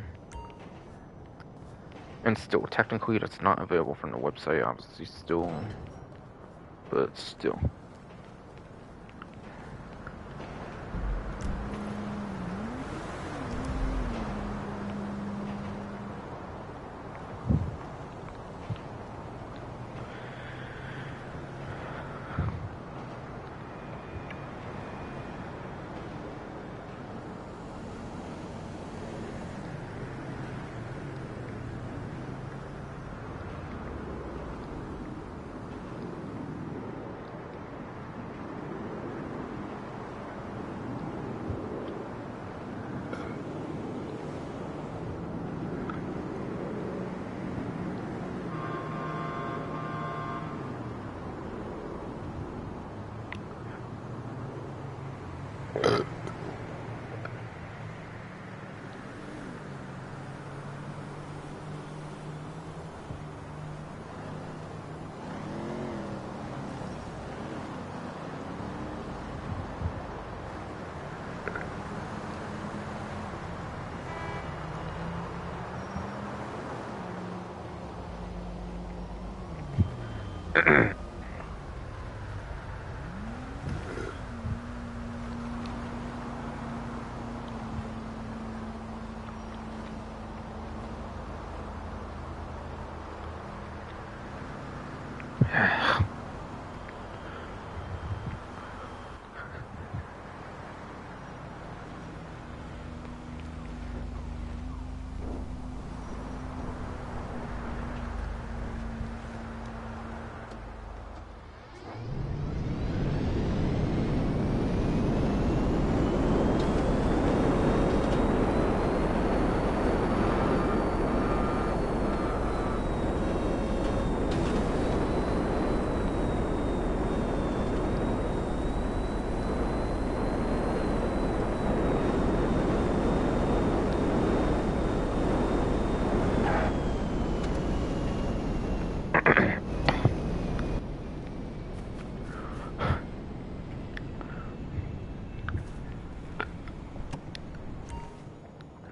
And still, technically that's not available from the website, obviously still. But still.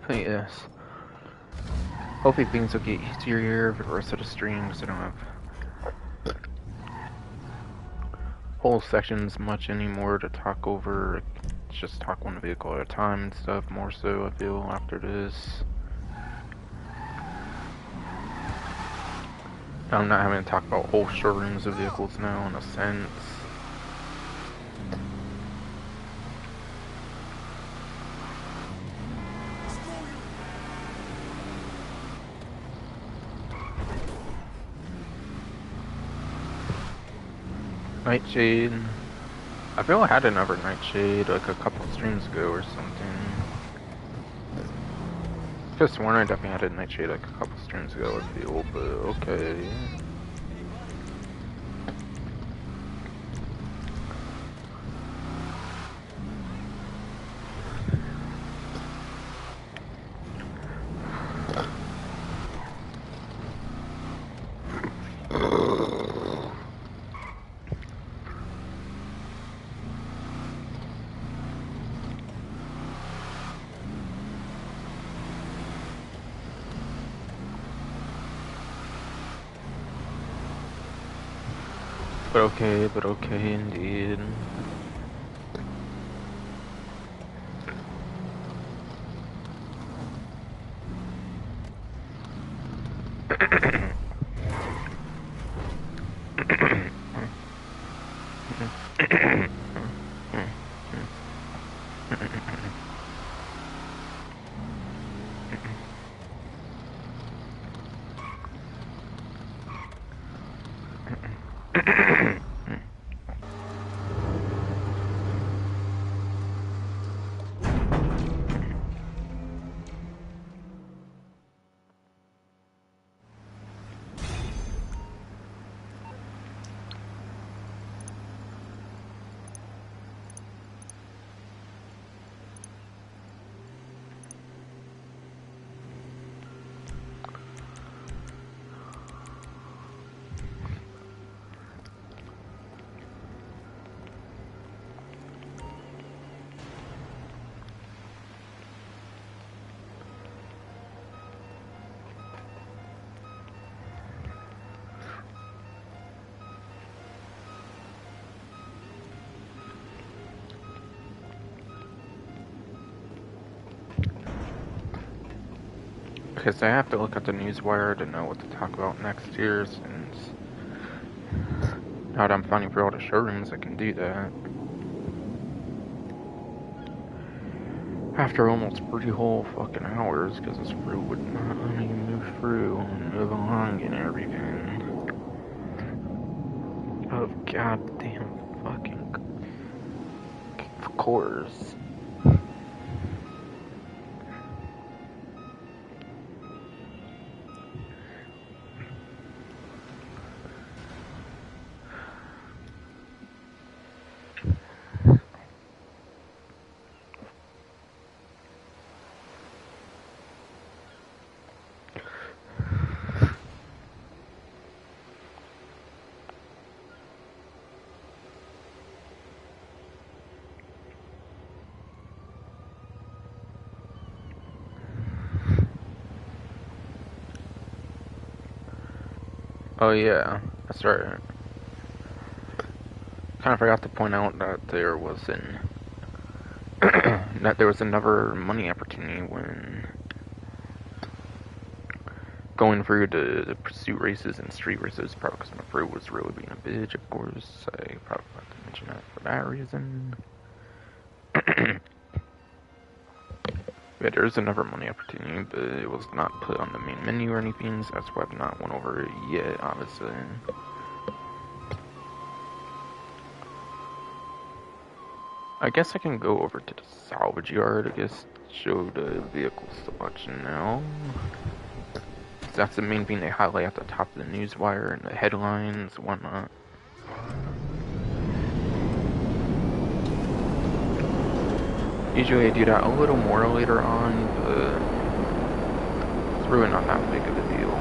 But yes. Hopefully things will get easier for the rest of the stream, because I don't have whole sections much anymore to talk over. Just talk one vehicle at a time and stuff, more so I feel after this. I'm not having to talk about whole showrooms of vehicles now in a sense. Nightshade. I feel I had another Nightshade like a couple streams ago or something. Just sworn I definitely had a Nightshade like a couple streams ago, I feel, but okay. But okay indeed. Because I have to look at the newswire to know what to talk about next year, since now that I'm finding for all the showrooms, I can do that. After almost 3 whole fucking hours, because this fruit would not let me move through and move along and everything. Oh, goddamn fucking... Of course. Oh yeah, that's right. Kind of forgot to point out that there was another money opportunity when going through the pursuit races and street races. Probably because my fruit was really being a bitch. Of course, I probably have to mention that for that reason. Yeah, there's another money opportunity, but it was not put on the main menu or anything, so that's why I've not went over it yet, obviously. I guess I can go over to the salvage yard, I guess, show the vehicle selection now. That's the main thing they highlight at the top of the newswire and the headlines and whatnot. Usually I do that a little more later on, but it's really not that big of a deal.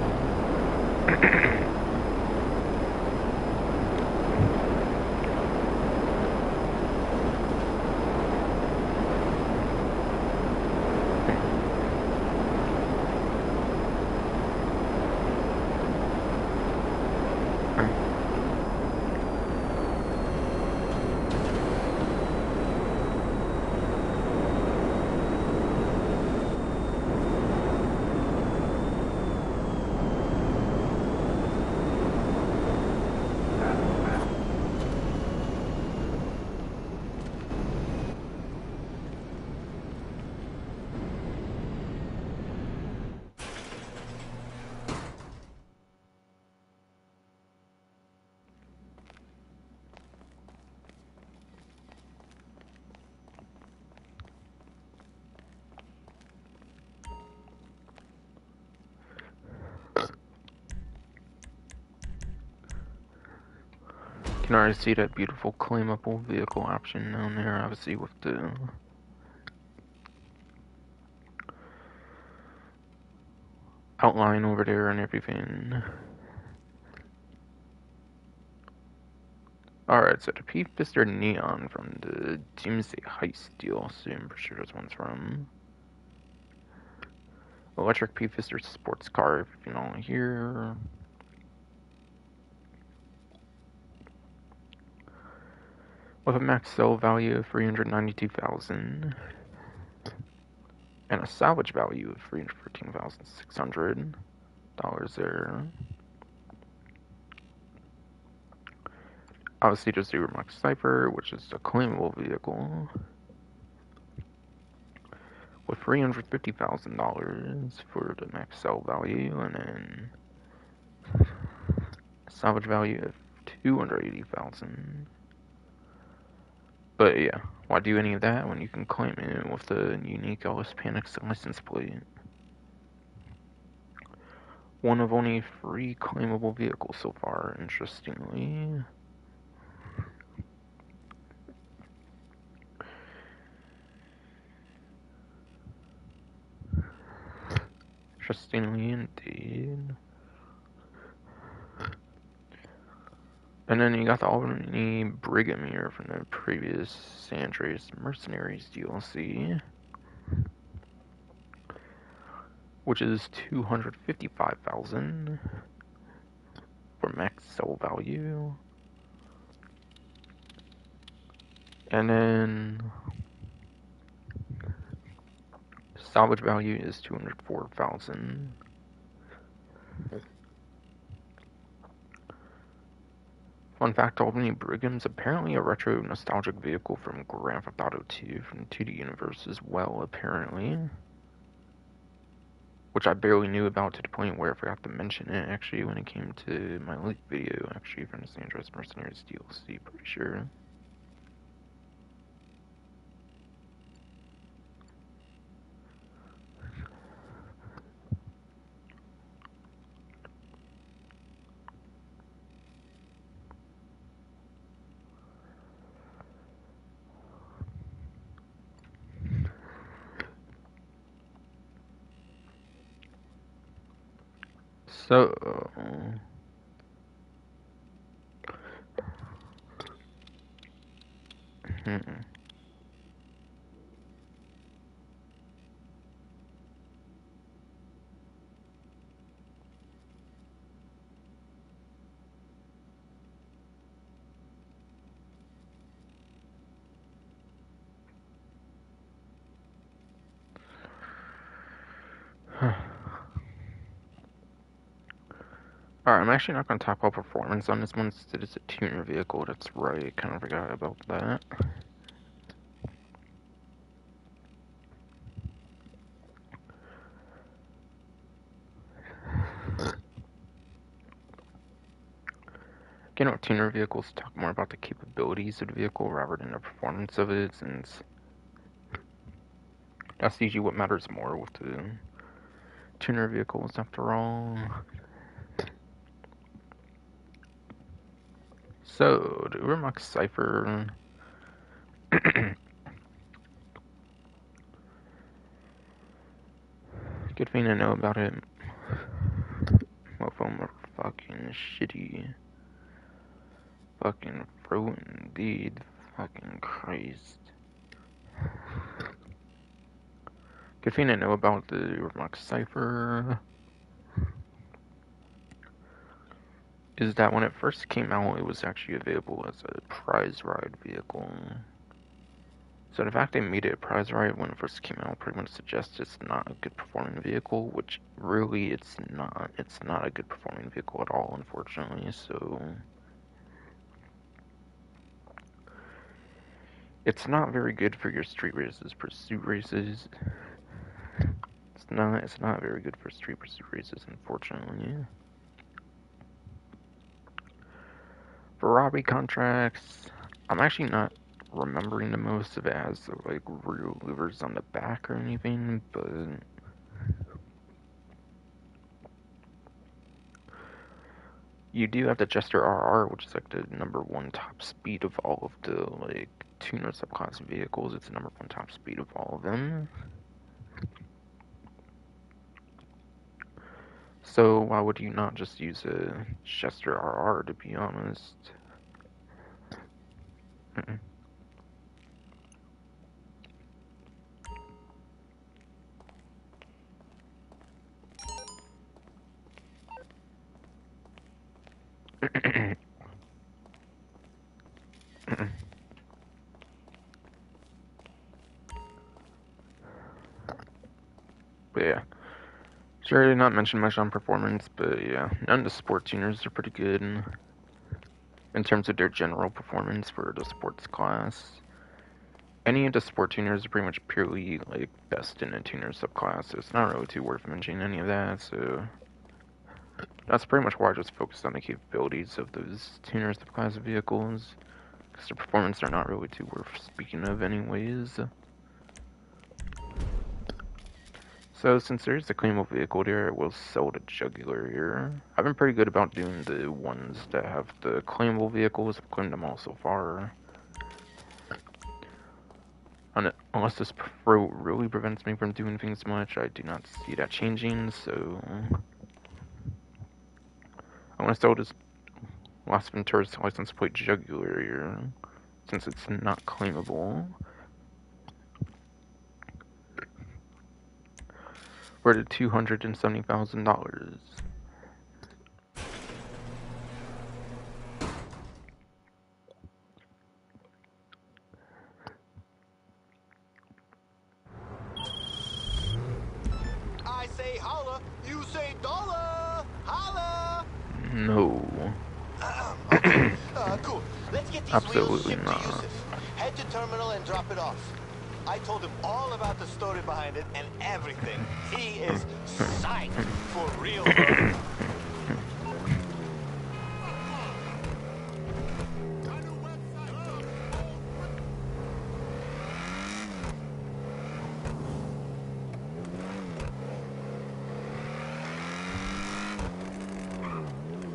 You can already see that beautiful claimable vehicle option down there, obviously with the outline over there and everything. Alright, so the P-Fister Neon from the Doomsday Heist deal, so I'm pretty sure this one's from. Electric P-Fister sports car, if you know here. With a max sell value of $392,000 and a salvage value of $314,600 there. Obviously, just Zero Max Cypher, which is a claimable vehicle. with $350,000 for the max sell value, and then salvage value of $280,000. But yeah, why do any of that when you can claim it with the unique Ellis Panics license plate? One of only 3 claimable vehicles so far, interestingly. Interestingly indeed. And then you got the Albany Brigham here from the previous San Andreas Mercenaries DLC, which is $255,000 for max sell value. And then salvage value is $204,000. Fun fact, Albany Brigham's apparently a retro nostalgic vehicle from Grand Theft Auto 2 from the 2D universe as well, apparently. Which I barely knew about to the point where I forgot to mention it actually when it came to my leak video actually from the San Andreas Mercenaries DLC, pretty sure. So, Alright, I'm actually not going to talk about performance on this one since it is a tuner vehicle, that's right, kind of forgot about that. Again, with tuner vehicles, talk more about the capabilities of the vehicle rather than the performance of it, since that's usually what matters more with the tuner vehicles after all. So, the Ubermax Cypher. Good thing to know about it. Mofo are fucking shitty. Fucking pro indeed. Fucking Christ. Good thing to know about the Ubermax Cypher is that when it first came out, it was actually available as a prize ride vehicle. So the fact they made it a prize ride when it first came out pretty much suggests it's not a good performing vehicle, which really it's not. It's not a good performing vehicle at all, unfortunately, so it's not very good for your street races, pursuit races. It's not very good for street pursuit races, unfortunately. For robbery contracts, I'm actually not remembering the most if it has like real louvers on the back or anything, but you do have the Jester RR, which is like the #1 top speed of all of the like tuner subclass vehicles. It's the #1 top speed of all of them. So why would you not just use a Jester RR, to be honest? But yeah. Sure, I did not mention much on performance, but yeah, none of the sport tuners are pretty good in terms of their general performance for the sports class. Any of the sport tuners are pretty much purely like best in a tuner subclass, so it's not really too worth mentioning any of that, so that's pretty much why I just focused on the capabilities of those tuner subclass vehicles, because the performance are not really too worth speaking of anyways. So since there's a claimable vehicle there, we'll sell the jugular here. I've been pretty good about doing the ones that have the claimable vehicles. I've claimed them all so far. Unless this really prevents me from doing things much, I do not see that changing, so I'm gonna sell this Las Venturas license plate jugular here, since it's not claimable, for the $270,000. I say holla, you say dollar. Holla. No. Okay, cool. Let's get these wheels Absolutely shipped to not. Yusuf. Head to terminal and drop it off. I told him all about the story behind it and everything. He is psyched for real love.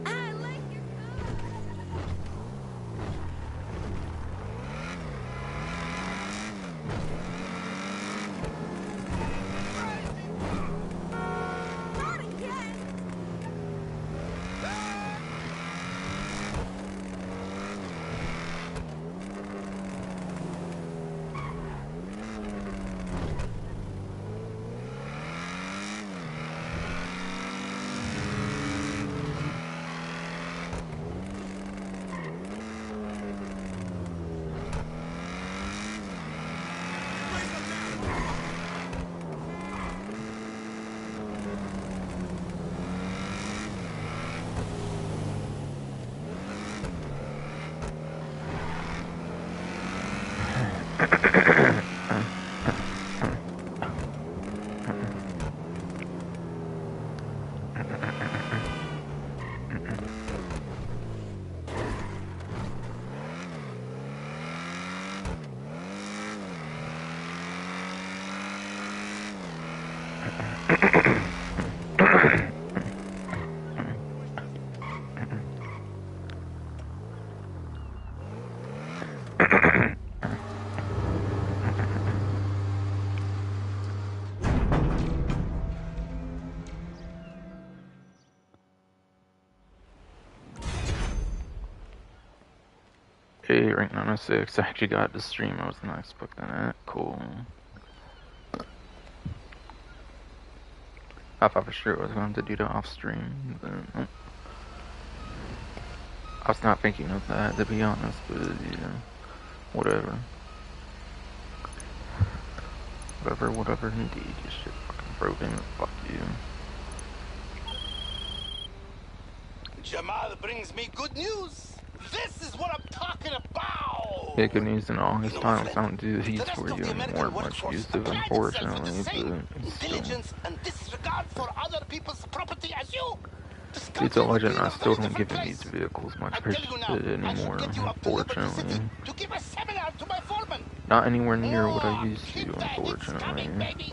I like your Not again! Hey, rank 906. I actually got the stream. I was not expecting that. Cool. I thought for sure I was going to do that off stream, but I was not thinking of that, to be honest, but yeah, whatever. Whatever, indeed. You shit fucking broken. Fuck you. Jamal brings me good news. This is what I'm talking about. Yeah, good news and all. His You know, my titles friend, don't do these the rest for of you the anymore American much workforce use of, applied itself for the unfortunately, same but still. diligence and disregard for other people's property as you. This Dude's a country would be legend. in I a still very don't different give him these place. vehicles much I'm telling you now, credit I should anymore, get you up to Liberty City unfortunately. to give a seminar to my foreman. Not anywhere near what I More. used to, Keep the hits unfortunately. coming, baby.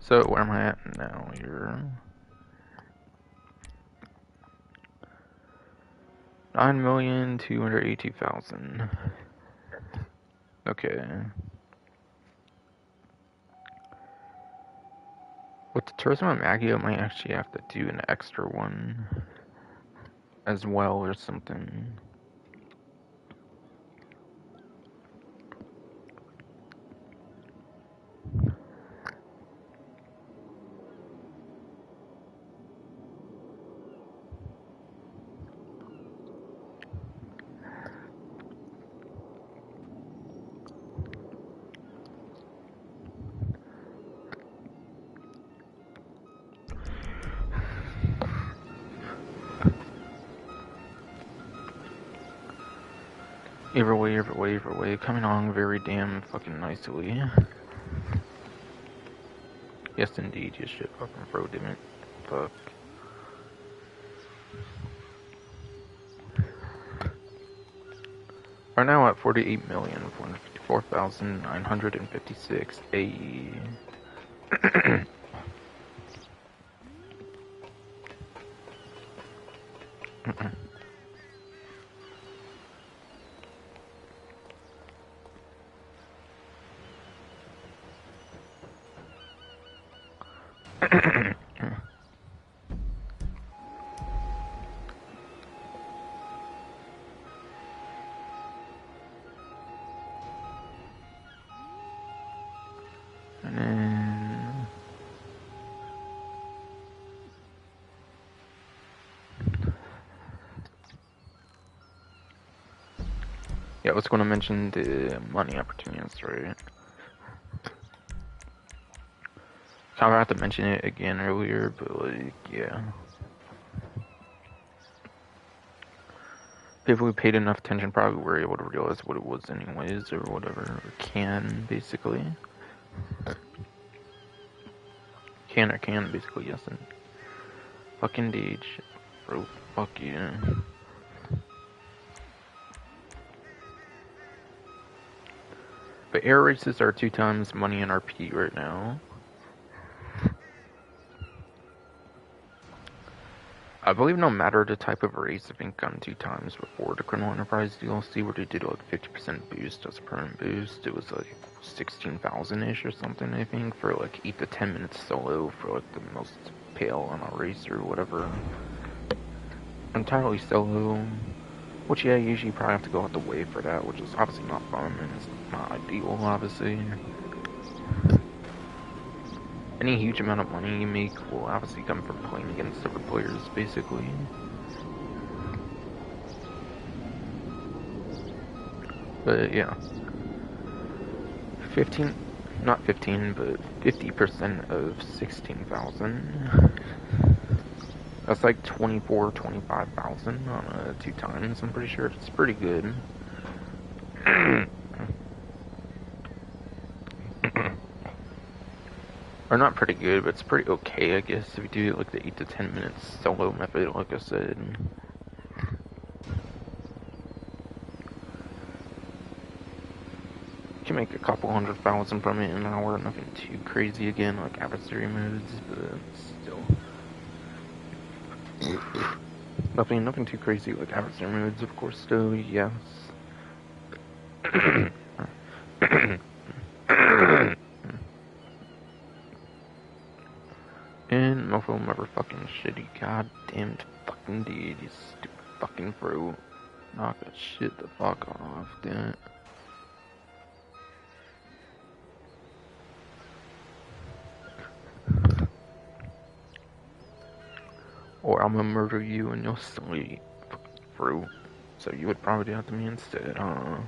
So, where am I at now here? 9,282,000. Okay. With the tourism on Maggie, I might actually have to do an extra one as well or something. Either way, either way, either way. Coming along very damn fucking nicely. Yes, indeed, you should fucking throw, damn it. Fuck. Are now at 48,454,956. A. And then yeah, I was going to mention the money opportunities, right? I forgot to mention it again earlier, but like, yeah. People who paid enough attention probably were able to realize what it was anyways, or whatever, or can, basically. Can, basically, yes, and fucking indeed, bro, fuck you. But air races are 2 times money in RP right now. I believe no matter the type of race, I've been gone 2 times before the Criminal Enterprise DLC, where they did like 50% boost as a permanent boost. It was like 16,000-ish or something, I think, for like 8 to 10 minutes solo for like the most pale on a race or whatever. Entirely solo, which yeah, you usually probably have to go out the way for that, which is obviously not fun and it's not ideal, obviously. Any huge amount of money you make will obviously come from playing against other players, basically. But yeah. 15, not 15, but 50% of 16,000. That's like 25,000 on 2 times, I'm pretty sure. It's pretty good. Or not pretty good, but it's pretty okay, I guess, if you do like the 8 to 10 minutes solo method, like I said. You can make a couple 100,000 from it in an hour, nothing too crazy again, like adversary modes, but still. Nothing too crazy like adversary modes, of course, still, yes. And mofo motherfucking shitty, goddamn fucking dude, you stupid fucking fruit. Knock that shit the fuck off, dude. Or I'm gonna murder you in your sleep, fucking fruit. So you would probably do that to me instead, huh?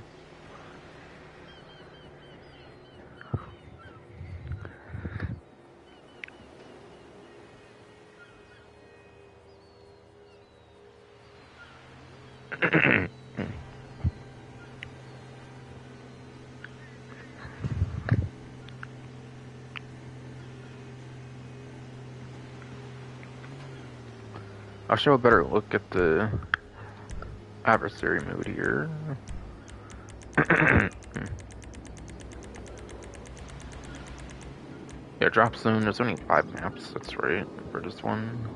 I'll show a better look at the adversary mode here. Yeah, drop zone, there's only 5 maps, that's right, for this one.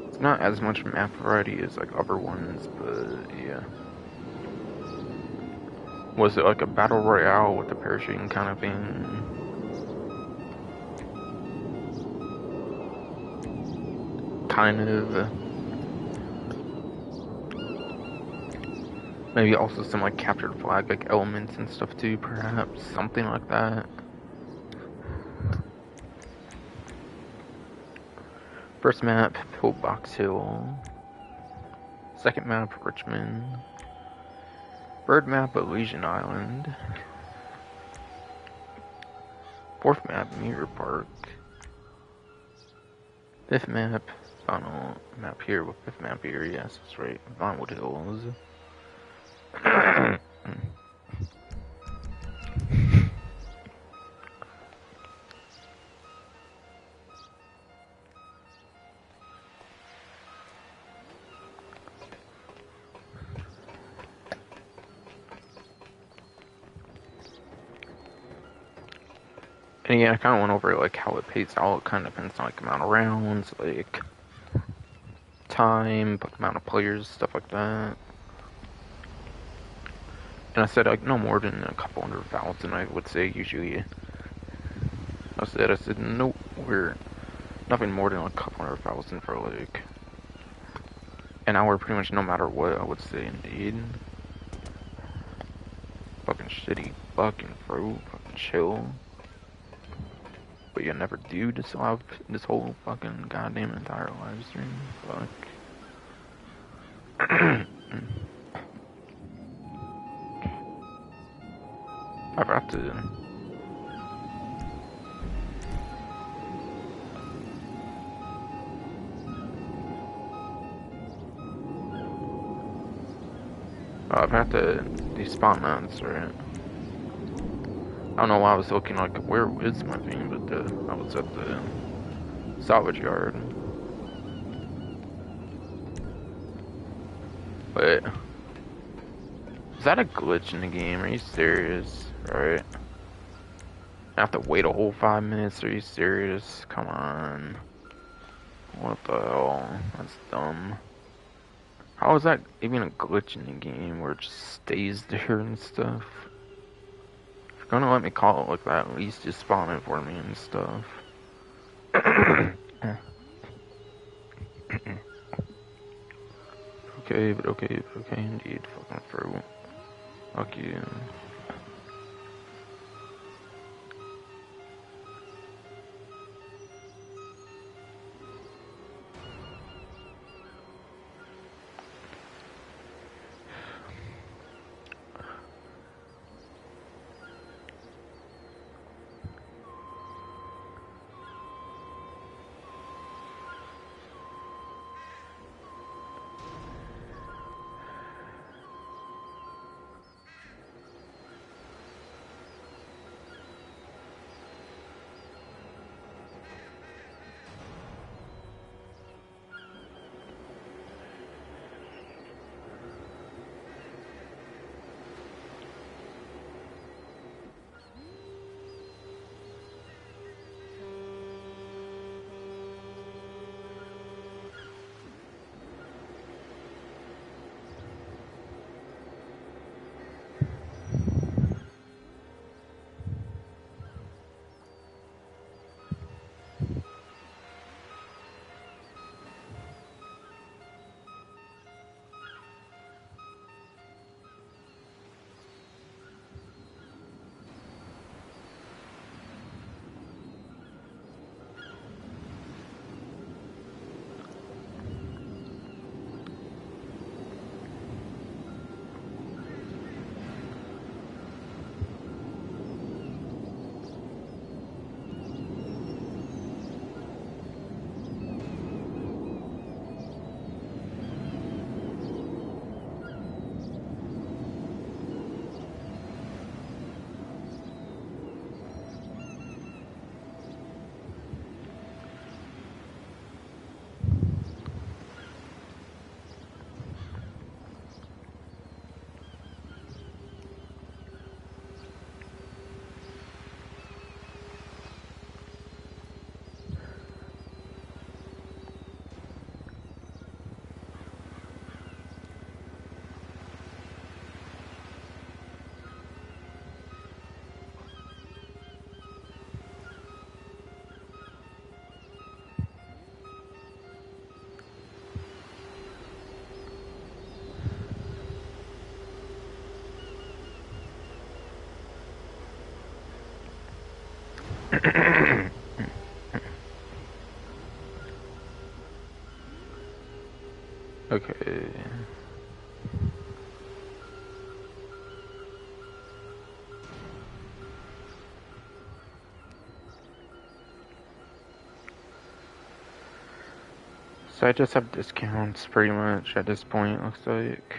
It's not as much map variety as like other ones, but yeah. Was it like a battle royale with the parachuting kind of thing? Kind of. Maybe also some like captured flag like elements and stuff too, perhaps. Something like that. First map, Pillbox Hill. Second map, Richmond. Third map, Elysian Island. Fourth map, Mirror Park. Fifth map, final map here with fifth map here, yes, that's right, Vinewood Hills. And yeah, I kind of went over like how it pays out. It kind of depends on like amount of rounds, like time, amount of players, stuff like that. And I said like no more than a couple 100,000. I would say usually. I said no, we're nothing more than a couple 100,000 for like an hour, pretty much no matter what. I would say indeed. Fucking shitty, fucking fruit, fucking chill. But you never do this live, this whole fucking goddamn entire live stream. Fuck. I've got to. I've had to despawn mounts, right? I don't know why I was looking like, where is my thing, but I was at the salvage yard. But, is that a glitch in the game? Are you serious? Right? I have to wait a whole 5 minutes? Are you serious? Come on. What the hell? That's dumb. How is that even a glitch in the game where it just stays there and stuff? If you're gonna let me call it like that, at least just spawn it for me and stuff. Okay, but okay, indeed. Fucking fruit. Fuck you. Okay. So I just have discounts pretty much at this point, looks like.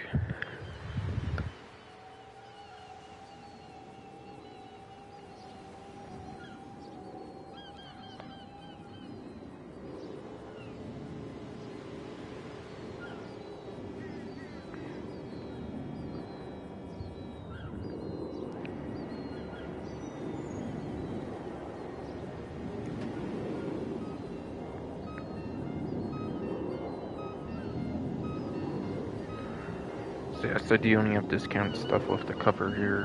So yeah, so do you only have discount stuff left to cover here?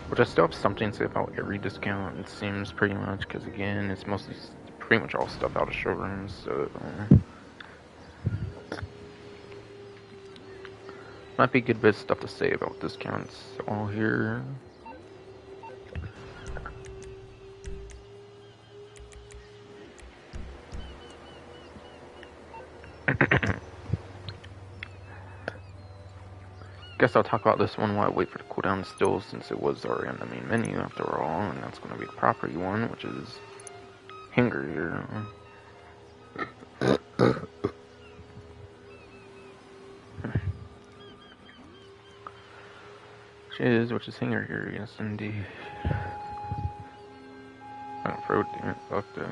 Which I still have something to say about every discount, it seems pretty much, because again, it's mostly pretty much all stuff out of showrooms, so might be a good bit of stuff to say about discounts all here. Guess I'll talk about this one while I wait for the cooldown still, since it was already on the main menu after all, and that's going to be the property one, which is Hanger here. Which is Hanger here, yes indeed. Oh, road, damn it, fuck though.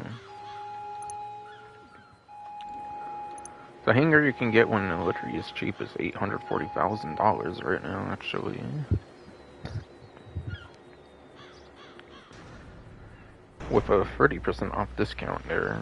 The Hanger you can get when the literally is cheap as $840,000 right now, actually. With a 30% off discount there.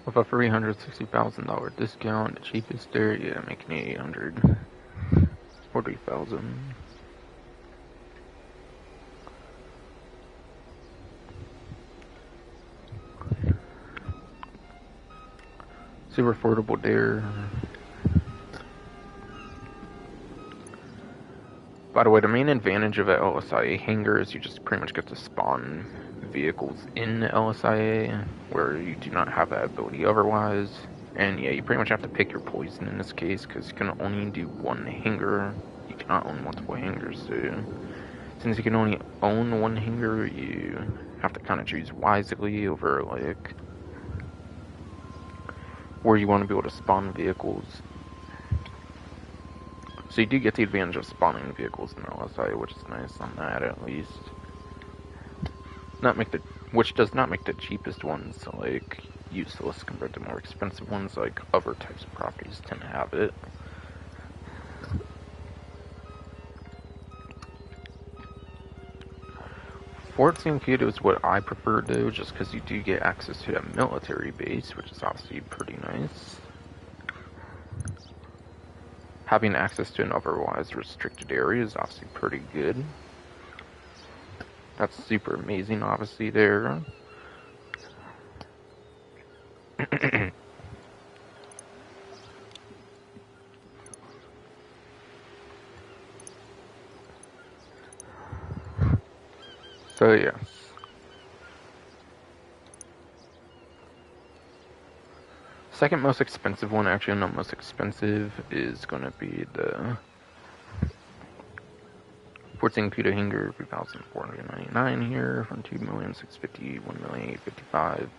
With a $360,000 discount, the cheapest there, yeah, making it $840,000. Super affordable there. By the way, the main advantage of an LSIA hangar is you just pretty much get to spawn vehicles in the LSIA, where you do not have that ability otherwise. And yeah, you pretty much have to pick your poison in this case, because you can only do one hangar. You cannot own multiple hangars, so since you can only own one hangar, you have to kind of choose wisely over, like, where you want to be able to spawn vehicles. So you do get the advantage of spawning vehicles in LSI, which is nice on that at least. Which does not make the cheapest ones like useless compared to more expensive ones like other types of properties tend to have it. Fort St. Kitts is what I prefer though, just because you do get access to a military base, which is obviously pretty nice. Having access to an otherwise restricted area is obviously pretty good. That's super amazing, obviously, there. So, yes. Second most expensive one, actually not most expensive, is going to be the Fort St. Peter Hanger, 3,499 here, from 2,650,000, 1,855,000.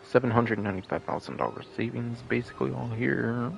$795,000 savings, basically all here.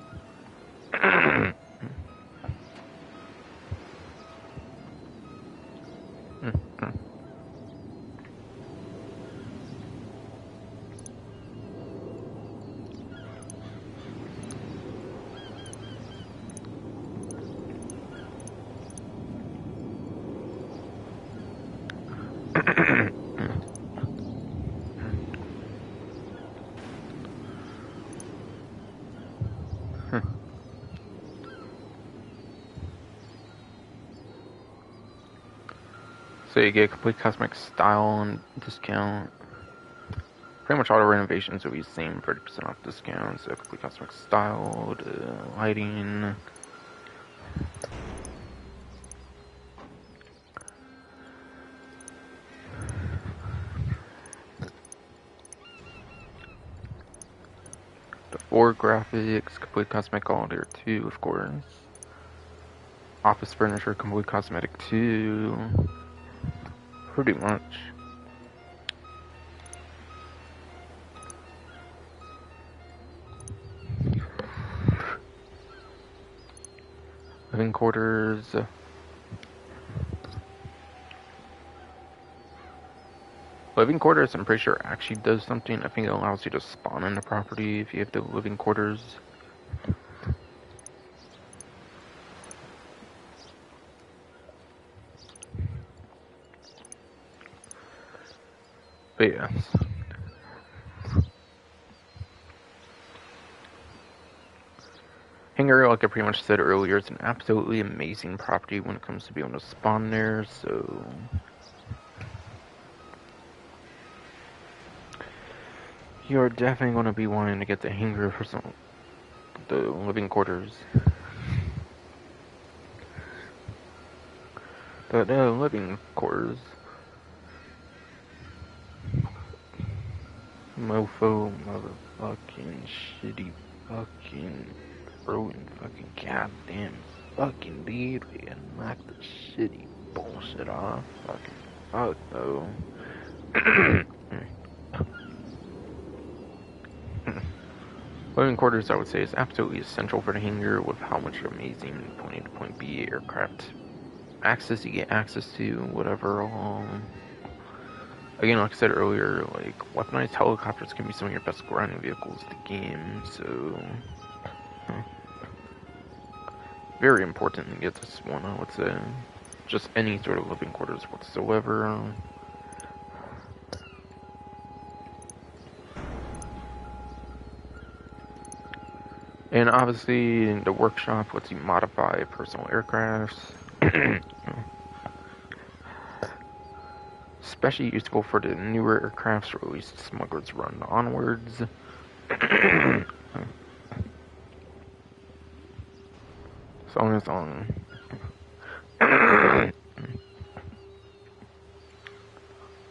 So you get complete cosmetic style and discount. Pretty much all the renovations will be the same, 30% off discount. So complete cosmetic style, the lighting. The 4 graphics, complete cosmetic all there too, of course. Office furniture, complete cosmetic too. Pretty much. Living quarters. Living quarters, I'm pretty sure actually does something. I think it allows you to spawn in the property if you have the living quarters. But yeah. Hangar, like I pretty much said earlier, is an absolutely amazing property when it comes to being able to spawn there, so... You're definitely going to be wanting to get the hangar for the living quarters. The living quarters. Mofo, motherfucking, shitty, fucking, ruined, fucking, goddamn, fucking dude, we gotta knock the shitty bullshit off. Fucking fuck, though. Living quarters, I would say, is absolutely essential for the hangar with how much amazing point A to point B aircraft access you get access to, whatever. Again, like I said earlier, like, weaponized helicopters can be some of your best ground vehicles in the game, so... Very important to get this one, I would say. Just any sort of living quarters whatsoever. And obviously, the workshop lets you modify personal aircrafts. Especially useful for the newer aircrafts, or at least smugglers run onwards. As long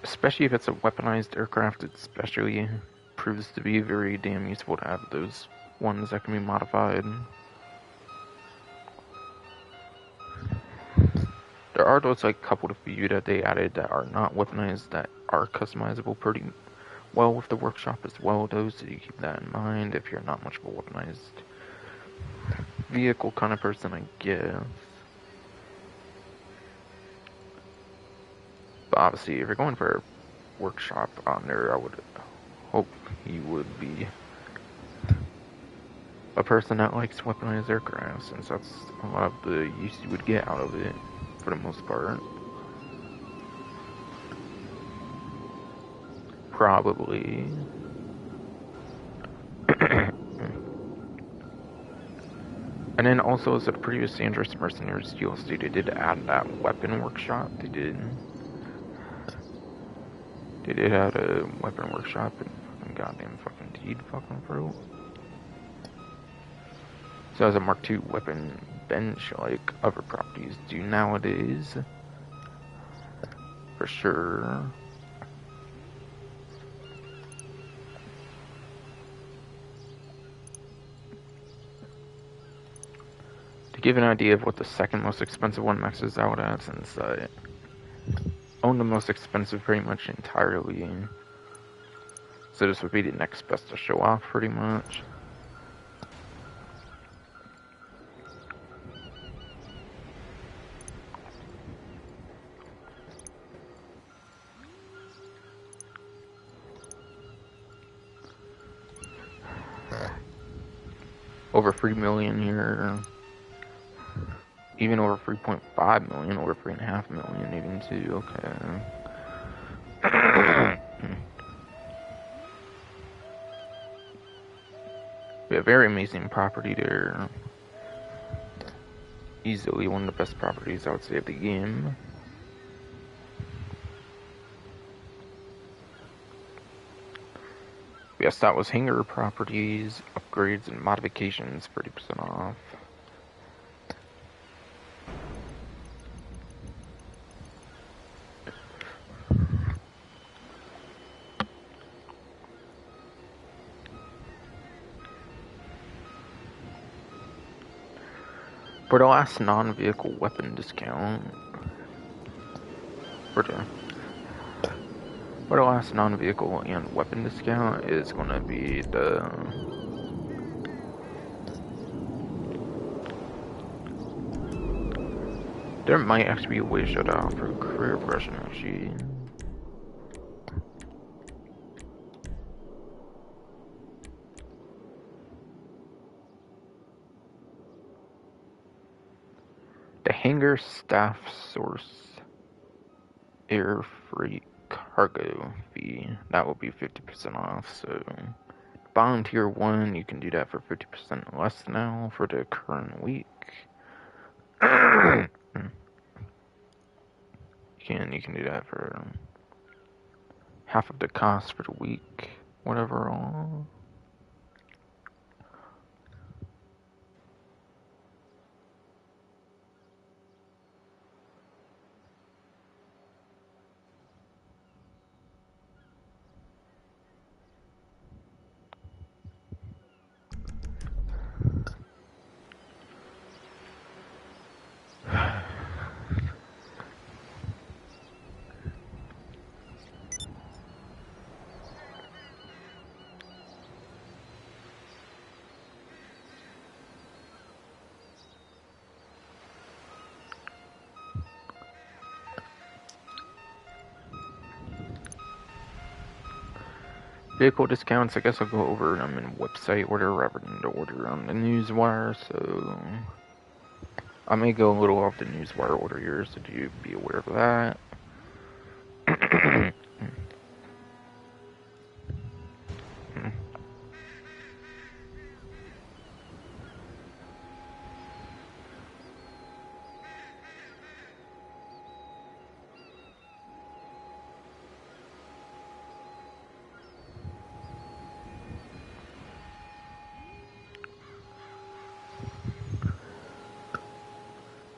especially if it's a weaponized aircraft, it especially proves to be very damn useful to have those ones that can be modified. There are those like couple of few that they added that are not weaponized that are customizable pretty well with the workshop as well, though, so you keep that in mind if you're not much of a weaponized vehicle kind of person, I guess. But obviously, if you're going for a workshop on there, I would hope you would be a person that likes weaponized aircraft, since that's a lot of the use you would get out of it, for the most part. Probably. And then also, as a previous Dangerous Mercenaries DLC, they did add that weapon workshop. They did add a weapon workshop and goddamn fucking deed fucking fruit. So as a Mark II weapon bench like other properties do nowadays. For sure. To give an idea of what the second most expensive one maxes out at, since I own the most expensive pretty much entirely. So this would be the next best to show off pretty much. Over 3 million here. Even over 3.5 million, over 3.5 million even too, okay. We have very amazing property there. Easily one of the best properties I would say of the game. Yes, that was hangar properties, upgrades, and modifications, 30% off. For the last non-vehicle weapon discount, for the last non-vehicle and weapon discount is going to be the there might actually be a way to offer career progression actually. The hangar staff source air freight cargo fee. That will be 50% off. So volunteer 1, you can do that for 50% less now for the current week. You can do that for half of the cost for the week. Whatever all. Vehicle discounts, I guess I'll go over them in website order rather than the order on the newswire, so I may go a little off the newswire order here, so do be aware of that.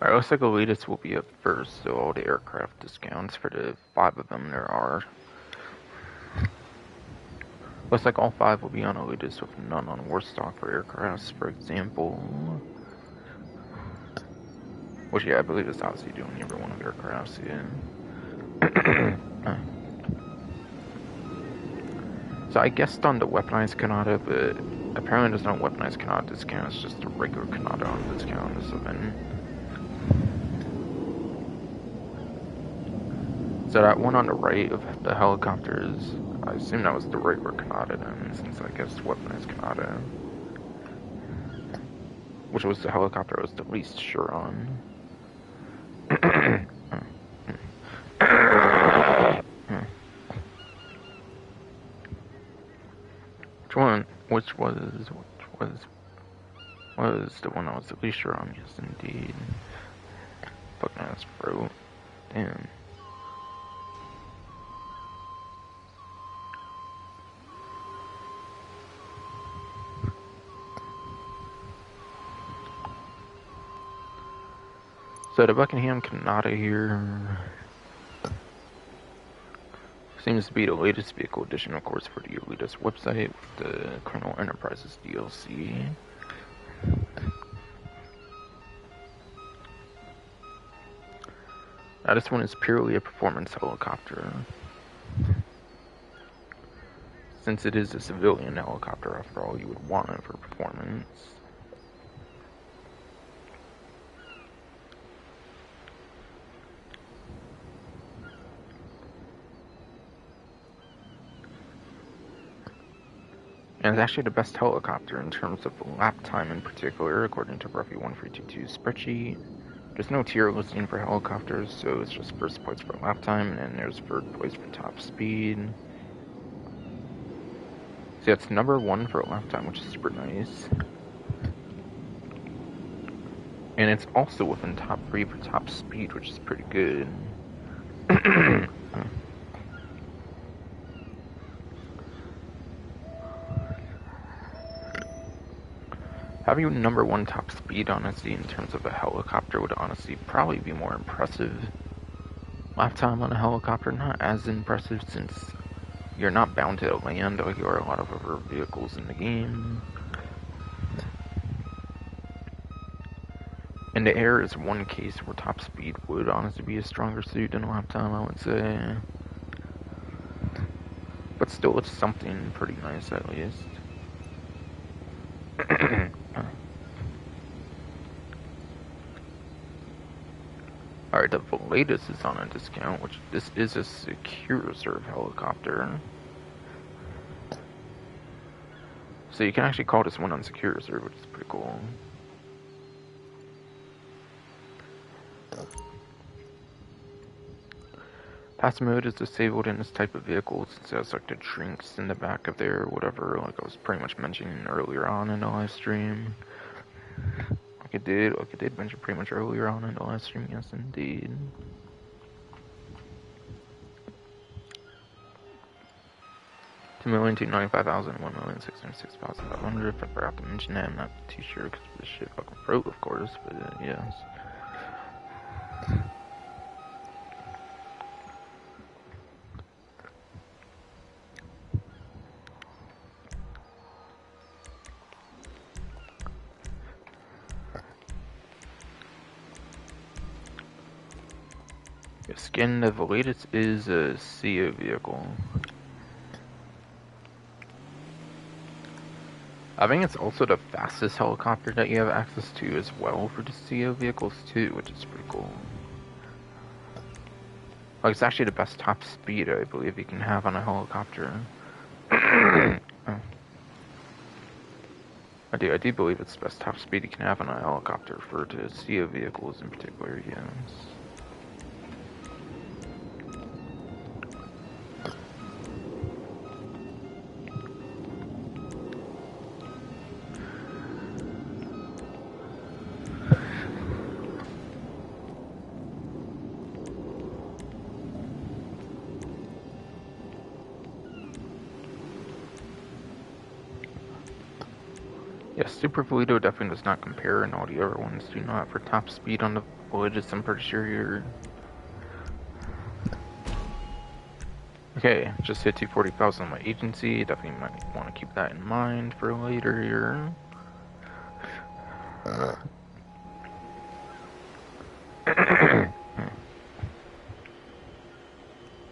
Alright, looks like Elitist will be up first, so all the aircraft discounts for the 5 of them there are. Looks like all 5 will be on Elitist with none on Warstock for aircrafts, for example. Which, yeah, I believe is obviously doing every one of the aircrafts, yeah. So I guessed on the weaponized Kanata, but apparently there's no weaponized Kanata discount, it's just a regular Kanata on discount this event. So that one on the right of the helicopters, I assume that was the regular Kanata then, since I guess weaponized Kanata. Which was the helicopter I was the least sure on. Which was the one I was the least sure on? Yes, indeed. Fucking ass throat. Damn. So the Buckingham Kanata here seems to be the latest vehicle addition, of course, for the Elitist website with the Colonel Enterprises DLC. Now this one is purely a performance helicopter, since it is a civilian helicopter after all. You would want it for performance. And it's actually the best helicopter in terms of lap time in particular, according to Ruffy 1322's spreadsheet. There's no tier listing for helicopters, so it's just first place for lap time, and then there's third place for top speed. So it's number 1 for lap time, which is super nice. And it's also within top 3 for top speed, which is pretty good. Having number 1 top speed, honestly, in terms of a helicopter would honestly probably be more impressive. Lap time on a helicopter, not as impressive since you're not bound to land like you are a lot of other vehicles in the game. And the air is one case where top speed would honestly be a stronger suit than lap time, I would say. But still, it's something pretty nice at least. Alright, the latest is on a discount, which this is a secure reserve helicopter. So you can actually call this one on secure reserve, which is pretty cool. Passive mode is disabled in this type of vehicle since it has like the drinks in the back of there or whatever, like I was pretty much mentioning earlier on in the live stream. Like I did mention pretty much earlier on in the live stream, yes indeed. $2,295,000, 1,606,500. If I forgot to mention that, I'm not too sure because this shit fucking wrote, of course, but yes. Skin, the latest is a CO vehicle. I think it's also the fastest helicopter that you have access to as well for the CO vehicles too, which is pretty cool. Like, it's actually the best top speed I believe you can have on a helicopter. Oh. I do believe it's the best top speed you can have on a helicopter for the CO vehicles in particular, yes. Yes, Super Volito definitely does not compare, and all the other ones do not for top speed on the Voyages. I'm pretty sure you're... Okay, just hit 240,000 on my agency. Definitely might want to keep that in mind for later here.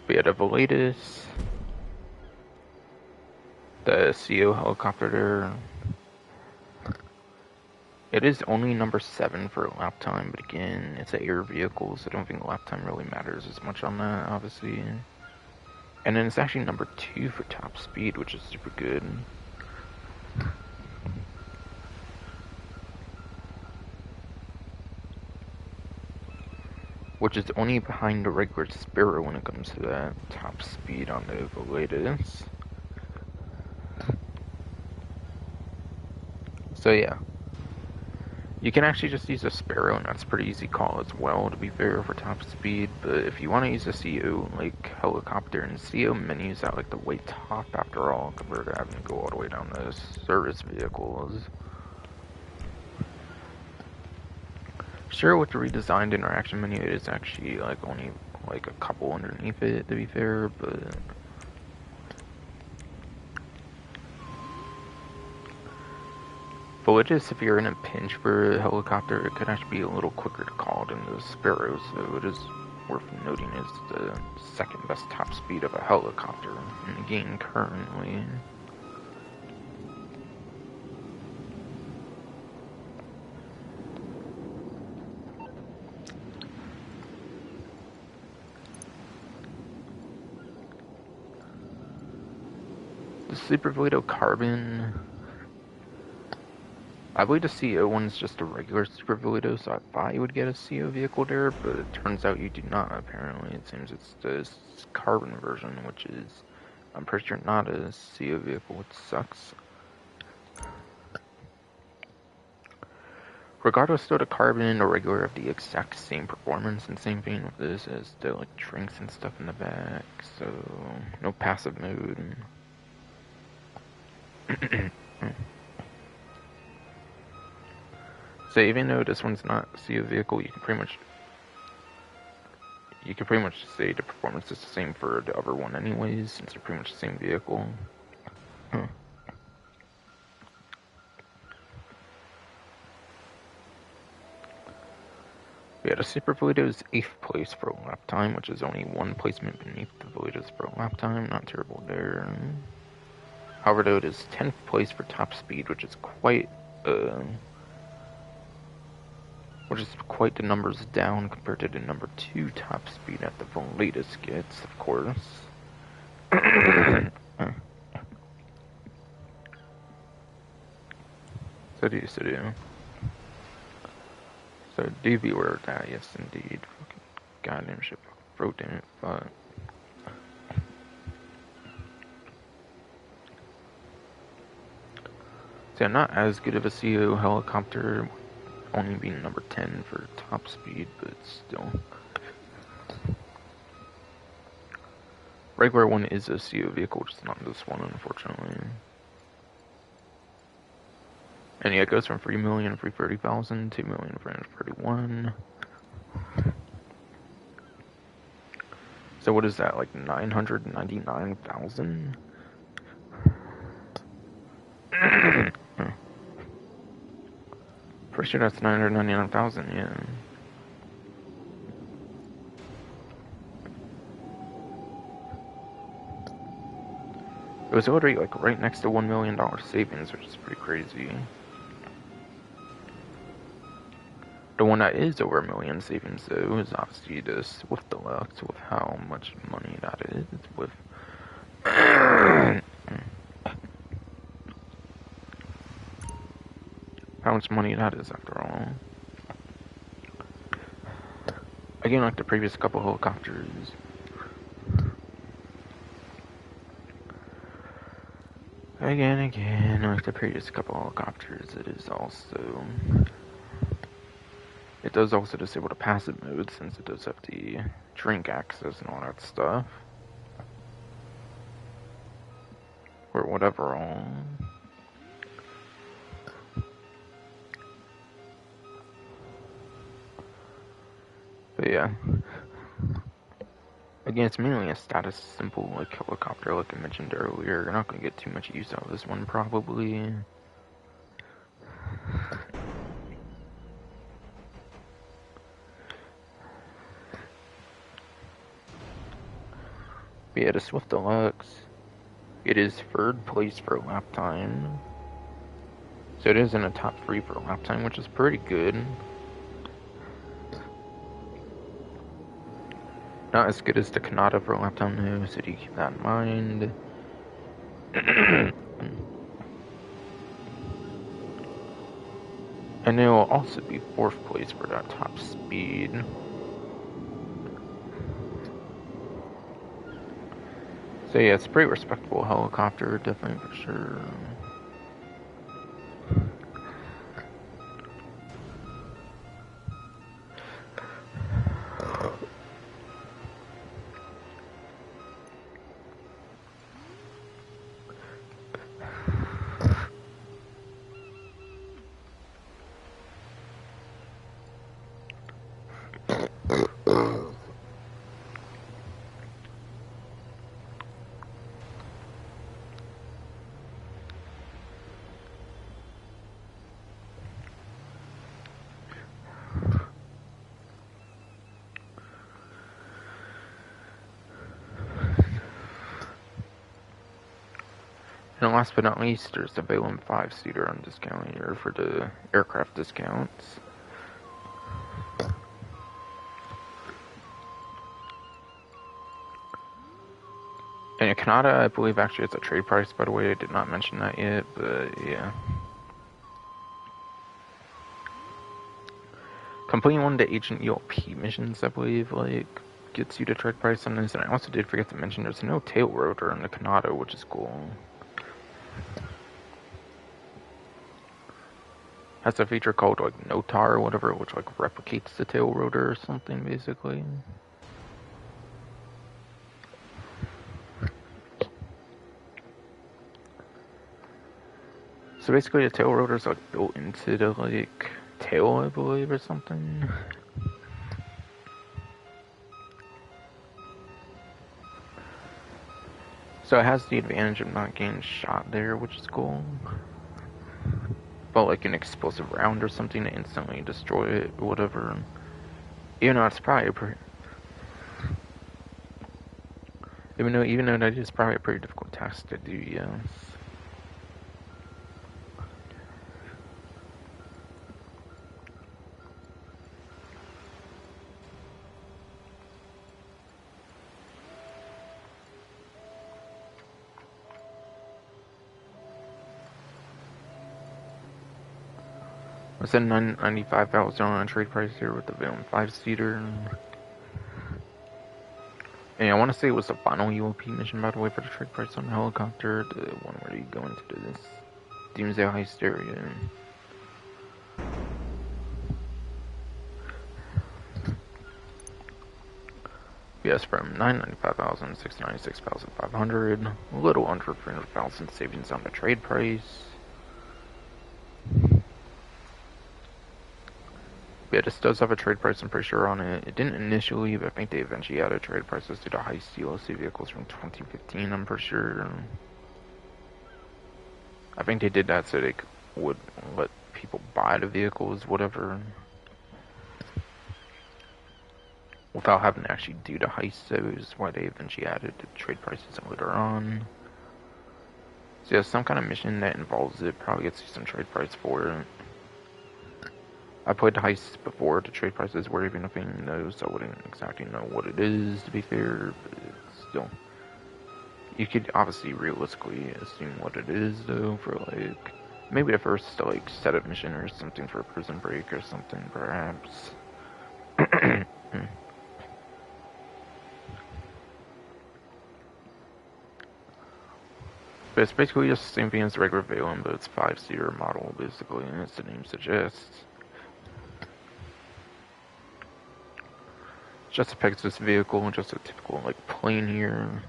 We had a Volatus, the CO helicopter there. It is only number 7 for lap time, but again, it's an air vehicle, so I don't think lap time really matters as much on that, obviously. And then it's actually number 2 for top speed, which is super good. Which is only behind the regular Sparrow when it comes to that top speed on the Volatus. So yeah. You can actually just use a Sparrow, and that's a pretty easy call as well, to be fair, for top speed. But if you want to use a CO, like helicopter, and CO menus out like the way top after all, compared to having to go all the way down to service vehicles. Sure, with the redesigned interaction menu, it is actually like only like a couple underneath it, to be fair, but Voyages, if you're in a pinch for a helicopter, it could actually be a little quicker to call than the Sparrow, so it is worth noting is the second best top speed of a helicopter in the game currently. The Super Volito Carbon, I believe the CO one's just a regular Super Volito, so I thought you would get a CO vehicle there, but it turns out you do not, apparently. It seems it's the Carbon version, which is, I'm pretty sure, not a CO vehicle, which sucks. Regardless, though, the Carbon and the regular have the exact same performance, and same thing with this as the like drinks and stuff in the back, so no passive mode. So even though this one's not a CO vehicle, you can pretty much say the performance is the same for the other one anyways, since they're pretty much the same vehicle. Huh. Yeah, the Super Volito is 8th place for lap time, which is only one placement beneath the Volitos for lap time. Not terrible there. However, though, it is 10th place for top speed, which is quite the numbers down compared to the number 2 top speed that the Volitos gets, of course. So do be aware of that, yes indeed. Fucking goddamn shit, bro, damn it, fuck. So not as good of a CO helicopter, only being number 10 for top speed, but still. Regular one is a CO vehicle, just not this one, unfortunately. And yeah, it goes from 3 million, 330,000, 2 million, 331. So what is that, like 999,000? For sure, that's 999,000, yeah. It was already like right next to $1 million savings, which is pretty crazy. The one that is over $1 million savings, though, is obviously the Swift Deluxe, with how much money that is, with how much money that is, after all. Again, like the previous couple helicopters. Again, like the previous couple helicopters, it is also... It does also disable the passive mode, since it does have the drink access and all that stuff. Or whatever, all. But yeah. Again, it's mainly a status simple, like, helicopter, like I mentioned earlier. You're not going to get too much use out of this one, probably. But yeah, the Swift Deluxe, it is third place for lap time. So it is in the top 3 for lap time, which is pretty good. Not as good as the Kanata for lap time, though, so do keep that in mind. And it will also be 4th place for that top speed. So yeah, it's a pretty respectable helicopter, definitely for sure. And last but not least, there's the Balaam 5-seater on discount here for the aircraft discounts. And a Kanata, I believe, actually it's a trade price, by the way. I did not mention that yet, but yeah. Completing one of the Agent ELP missions, I believe, like, gets you to trade price on this. And I also did forget to mention there's no tail rotor in the Kanata, which is cool. Has a feature called, like, Notar or whatever, which, like, replicates the tail rotor or something, basically. So basically the tail rotor's, like, built into the, like, tail, I believe, or something. So it has the advantage of not getting shot there, which is cool. But like an explosive round or something to instantly destroy it, or whatever. Even though it's probably a even though that is probably a pretty difficult task to do, yes. I said 95,000 on a trade price here with the Venom 5-seater. And I want to say it was the final ULP mission, by the way, for the trade price on the helicopter. The one where you go into this Doomsday Heist area. Yes, from 995,000 to 696,500, a little under 300,000 savings on the trade price. Yeah, this does have a trade price, I'm pretty sure, on it. It didn't initially, but I think they eventually added trade prices due to high DLC vehicles from 2015, I'm pretty sure. I think they did that so they would let people buy the vehicles, whatever, without having to actually do the heist, so is why they eventually added the trade prices later on. So yeah, some kind of mission that involves it probably gets you some trade price for it. I played the heist before the trade prices were even a thing, though, so I wouldn't exactly know what it is, to be fair, but it's still... You could obviously realistically assume what it is, though, for, like, maybe the first, like, setup mission or something for a prison break or something, perhaps. But it's basically just the same thing as the regular Valen, but it's 5-seater model, basically, as the name suggests. Just a Pegasus vehicle, just a typical, like, plane here.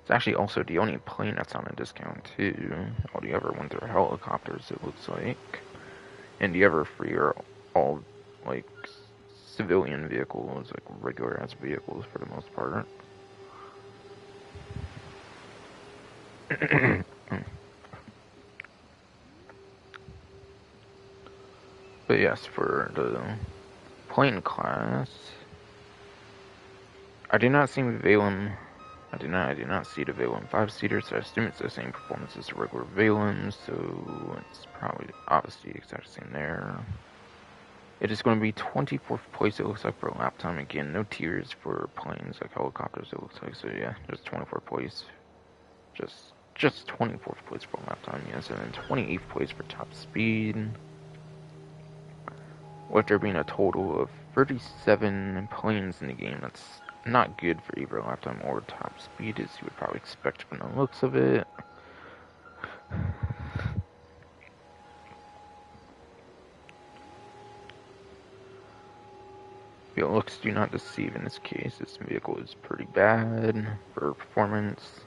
It's actually also the only plane that's on a discount, too. All the other ones are helicopters, it looks like. And the other three are all, like, civilian vehicles, like, regular-ass vehicles for the most part. But yes, for the plane class, I do not see Valen. I do not see the Valen 5-seater, so I assume it's the same performance as the regular Valen, so it's probably obviously the exact same there. It is going to be 24th place, it looks like, for lap time. Again, no tiers for planes like helicopters, it looks like, so yeah, just 24th place. Just 24th place for lap time, yes, and then 28th place for top speed. With there being a total of 37 planes in the game, that's not good for either lap time or top speed, as you would probably expect from the looks of it. The looks do not deceive in this case. This vehicle is pretty bad for performance.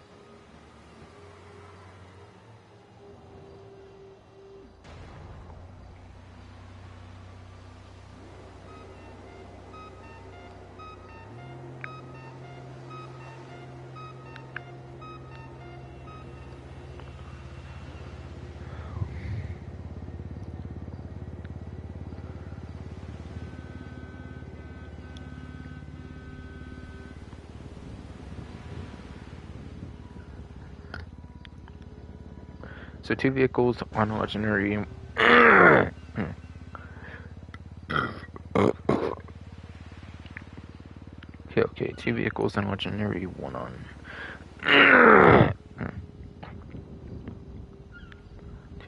So 2 vehicles, 1 legendary. Okay, 2 vehicles and legendary, 1 on.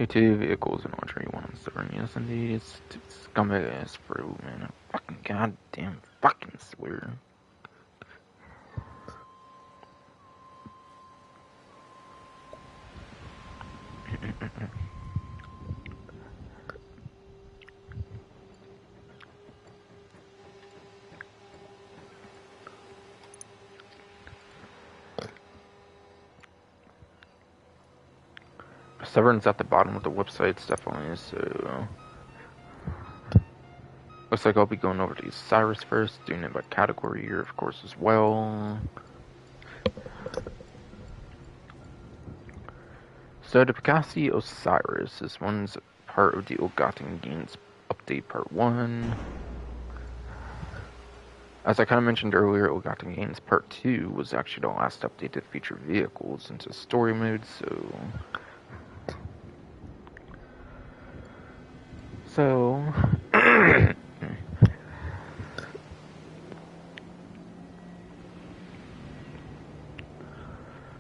2 vehicles and legendary, 1 on Stubborn. Yes, indeed, it's scumbag ass fruit, man. I fucking goddamn fucking swear. Severn's at the bottom of the websites, definitely, so... Looks like I'll be going over to Cyrus first, doing it by category here, of course, as well. So, the Picasso Osiris, this one's part of the Ill-Gotten Gains Update Part 1. As I kind of mentioned earlier, Ill-Gotten Gains Part 2 was actually the last update to feature vehicles into story mode, so...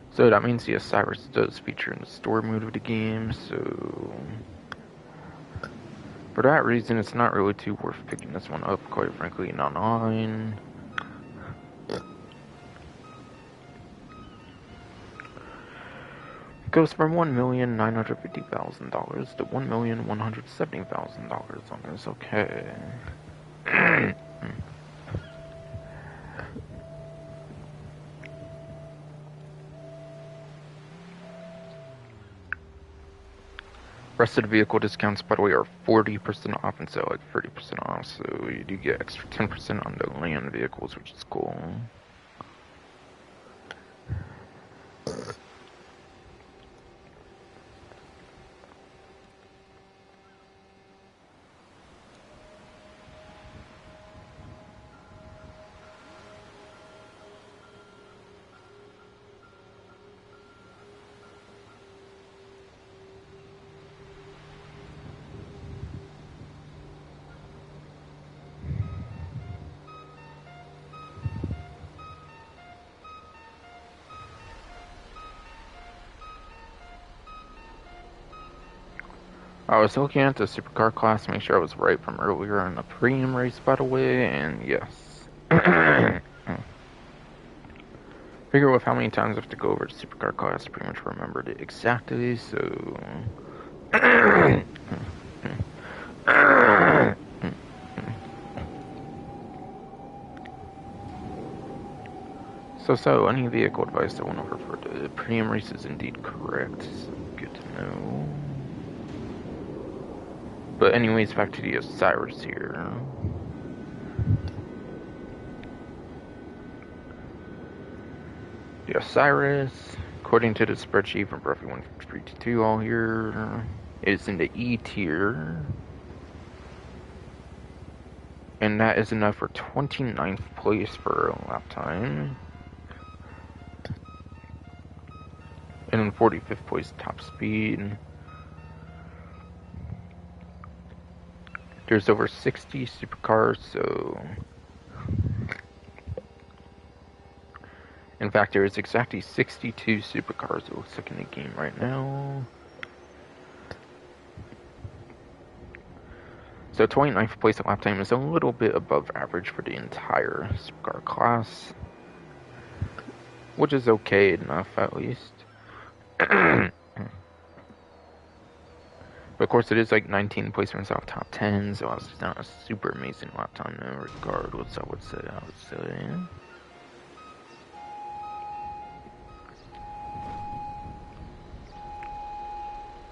So that means the Osiris does feature in the story mode of the game, so... For that reason, it's not really too worth picking this one up, quite frankly, in online. goes from $1,950,000 to $1,170,000 on this. Okay. Rest of the vehicle discounts, by the way, are 40% off instead of like 30% off, so you do get extra 10% on the land vehicles, which is cool. I was looking at the supercar class, make sure I was right from earlier in the premium race, by the way, and yes. Figure with how many times I have to go over the supercar class, I pretty much remembered it exactly, so... So, any vehicle advice I went over for the premium race is indeed correct, so good to know. But anyways, back to the Osiris here. The Osiris, according to the spreadsheet from Bruffy 152 all here, is in the E tier. And that is enough for 29th place for a lap time. And then 45th place top speed. There's over 60 supercars, so... In fact, there is exactly 62 supercars, it looks like, in the game right now. So 29th place lap time is a little bit above average for the entire supercar class. Which is okay enough, at least. But of course, it is like 19 placements off top 10, so it's not a super amazing lap time, though, regardless, I would say.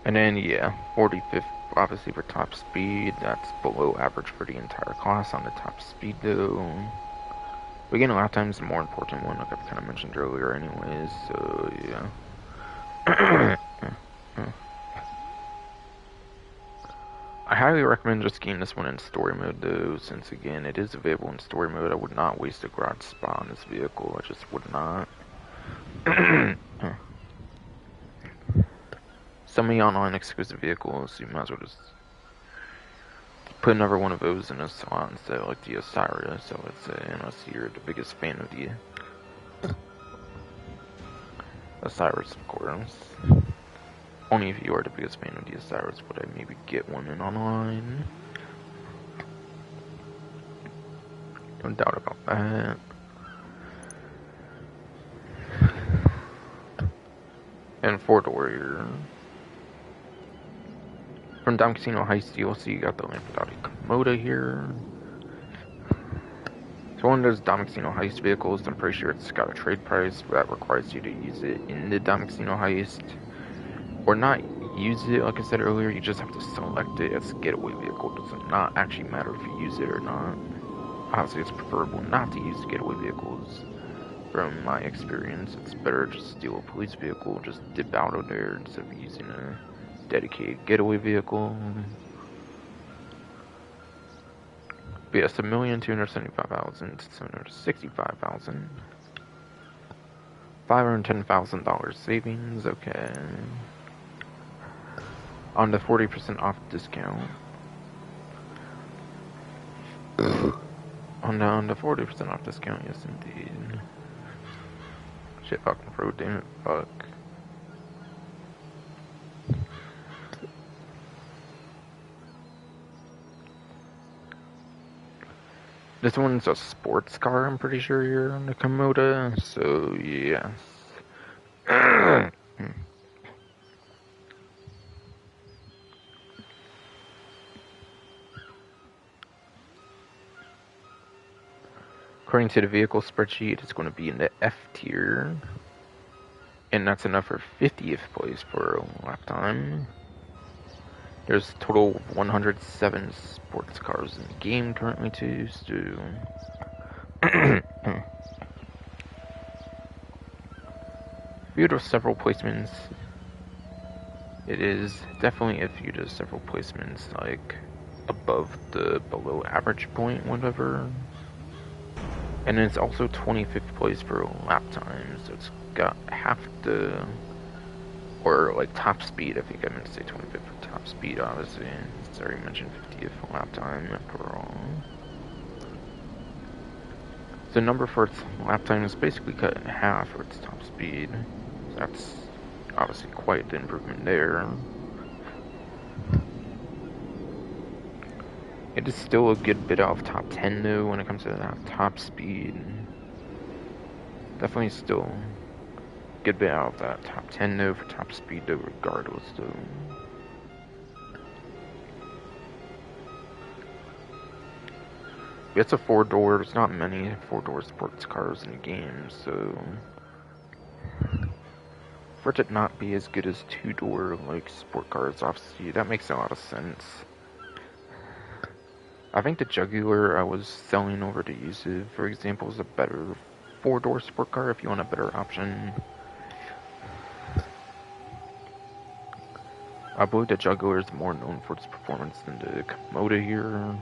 And then, yeah, 45th, obviously, for top speed. That's below average for the entire class on the top speed, though. But again, lap time is the more important one, like I've kind of mentioned earlier anyways, so, yeah. I highly recommend just getting this one in story mode, though, since, again, it is available in story mode. I would not waste a garage spot on this vehicle. I just would not. So many online exclusive vehicles, you might as well just put another one of those in a slot instead of like the Osiris, I would say, unless you're the biggest fan of the Osiris, of course. Only if you are the biggest fan of the Osiris would I maybe get one in online. No doubt about that. And Ford Warrior. From Dom Casino Heist DLC, you got the Lampadati Komoda here. So one of those Dom Casino Heist vehicles, I'm pretty sure it's got a trade price that requires you to use it in the Dom Casino Heist. Or not use it, like I said earlier, you just have to select it as a getaway vehicle. It does not actually matter if you use it or not. Obviously, it's preferable not to use getaway vehicles. From my experience, it's better to steal a police vehicle, just dip out of there instead of using a dedicated getaway vehicle. But yes, 1,275,765,000. $510,000 savings, okay. On the 40% off discount. on the 40% off discount, yes indeed. Shit fucking pro, damn it, fuck. This one's a sports car, I'm pretty sure you're on the Komoda, so yes. According to the vehicle spreadsheet, it's going to be in the F tier. And that's enough for 50th place for a lap time. There's a total of 107 sports cars in the game currently too, so... Viewed with several placements, it is definitely if you do several placements, like, above the below average point, whatever. And it's also 25th place for lap time, so it's got half the... Or, like, top speed, I think I meant to say 25th for top speed, obviously. Sorry, I mentioned 50th lap time overall. The number for its lap time is basically cut in half for its top speed. So that's obviously quite the improvement there. It is still a good bit out of top 10 though when it comes to that top speed. Definitely still a good bit out of that top 10 though for top speed though regardless though. It's a 4-door, there's not many 4-door sports cars in the game, so for it to not be as good as 2-door like sport cars, obviously that makes a lot of sense. I think the Jugular I was selling over to Yusuf, for example, is a better 4-door sport car if you want a better option. I believe the Jugular is more known for its performance than the Komoda here.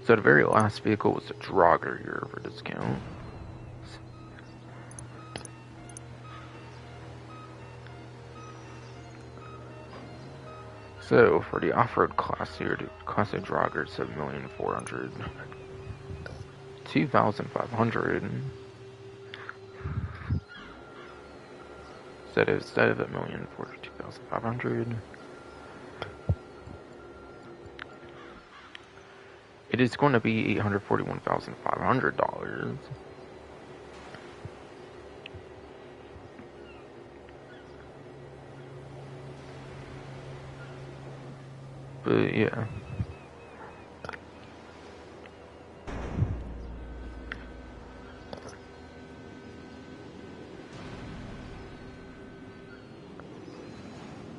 So the very last vehicle was a Drogger here for discount. So for the off-road class here, the classic Drogger is 7,400,000. 2,500. Instead of 1,000,000 for 2,500. It is going to be $841,500. But yeah.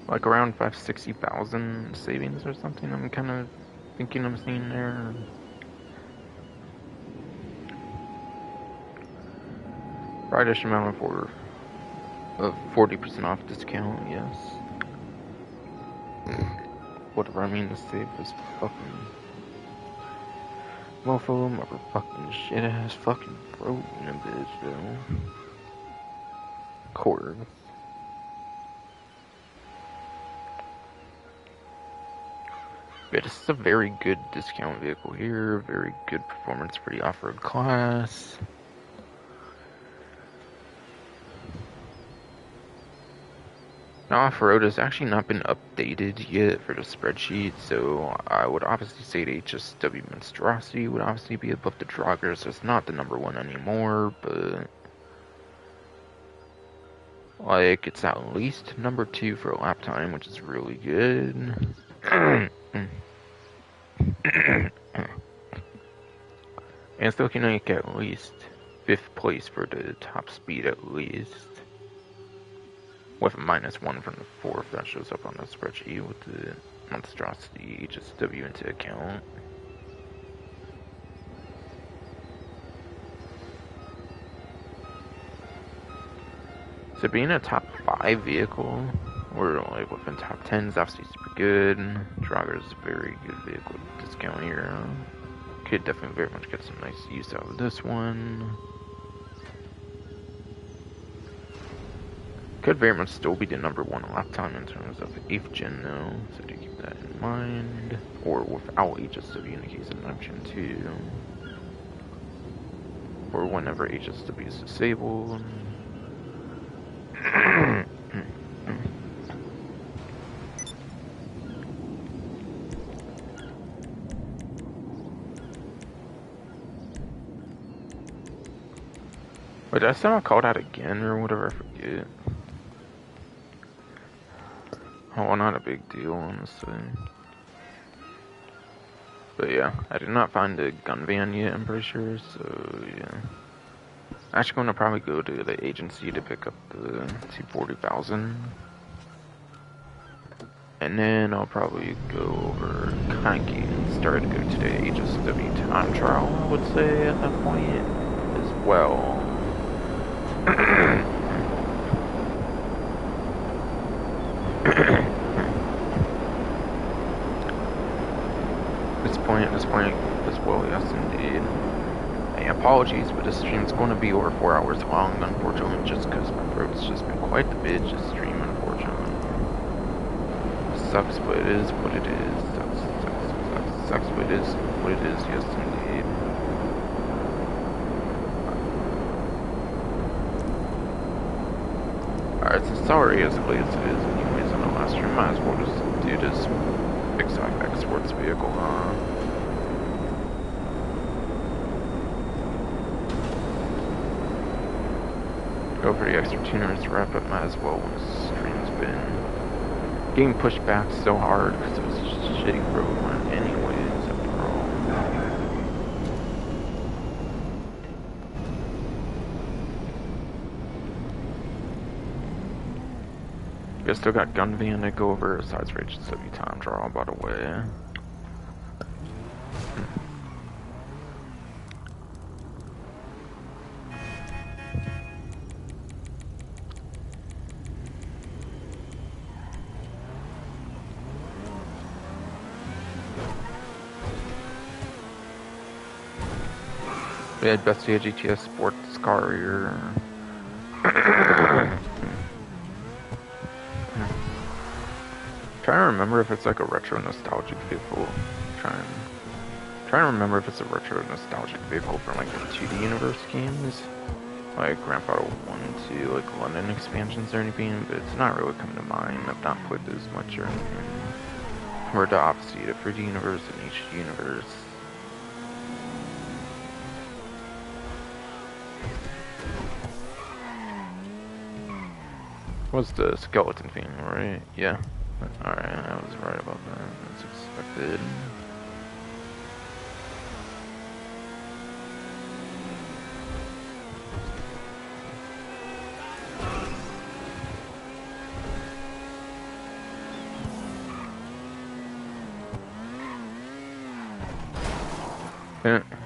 Like around 560,000 savings or something. I'm kind of thinking I'm seeing there. Ridish amount for a 40% off discount, yes. Whatever I mean to save this fucking mofo, motherfucking shit ass fucking throat in a bitch, though. Of course. Yeah, this is a very good discount vehicle here, very good performance for the off-road class. Now, off-road has actually not been updated yet for the spreadsheet, so I would obviously say the HSW Monstrosity would obviously be above the Drogger, so it's not the #1 anymore, but like, it's at least #2 for lap time, which is really good. And still can make at least 5th place for the top speed at least. With a -1 from the 4th that shows up on the spreadsheet with the Monstrosity HSW into account. So being a top 5 vehicle, or like within top 10 is obviously super good. Drogger is a very good vehicle discount here. Could definitely very much get some nice use out of this one. Could very much still be the #1 lap time in terms of 8th gen though, so to keep that in mind. Or without HSW in the case of 9th gen too. Or whenever HSW is disabled. Wait, did I somehow call that again or whatever? I forget. Oh, not a big deal, honestly. But yeah, I did not find a gun van yet, I'm pretty sure, so yeah. Actually gonna probably go to the agency to pick up the T-40,000. And then I'll probably go over Kaneki and start to go to the HSW time trial, I would say, at that point as well. This point as well, yes indeed. Hey, apologies, but this stream's going to be over 4 hours long, unfortunately, just because my throat's just been quite the bitch this stream, unfortunately. Sucks, but it is what it is. Sucks, but it is what it is, yes indeed. Alright, so sorry as late as it is anyways on the last stream, might as well just do this exact sports vehicle, Go for the extra 2 minutes to wrap up, might as well when this stream's been getting pushed back so hard because it was just a shitty road one anyways, after all. I still got gun van to go over, besides for HSW time trial, by the way. We had Bestia GTS sports car here. Trying to remember if it's like a retro nostalgic vehicle. Trying to remember if it's a retro nostalgic vehicle from like the 2D universe games, like Grand Theft Auto 1, 2, like London expansions or anything, but it's not really coming to mind. I've not played those much or anything. We're the opposite of 3D universe and HD universe. What's the skeleton thing, right? Yeah. Alright, I was right about that. That's expected.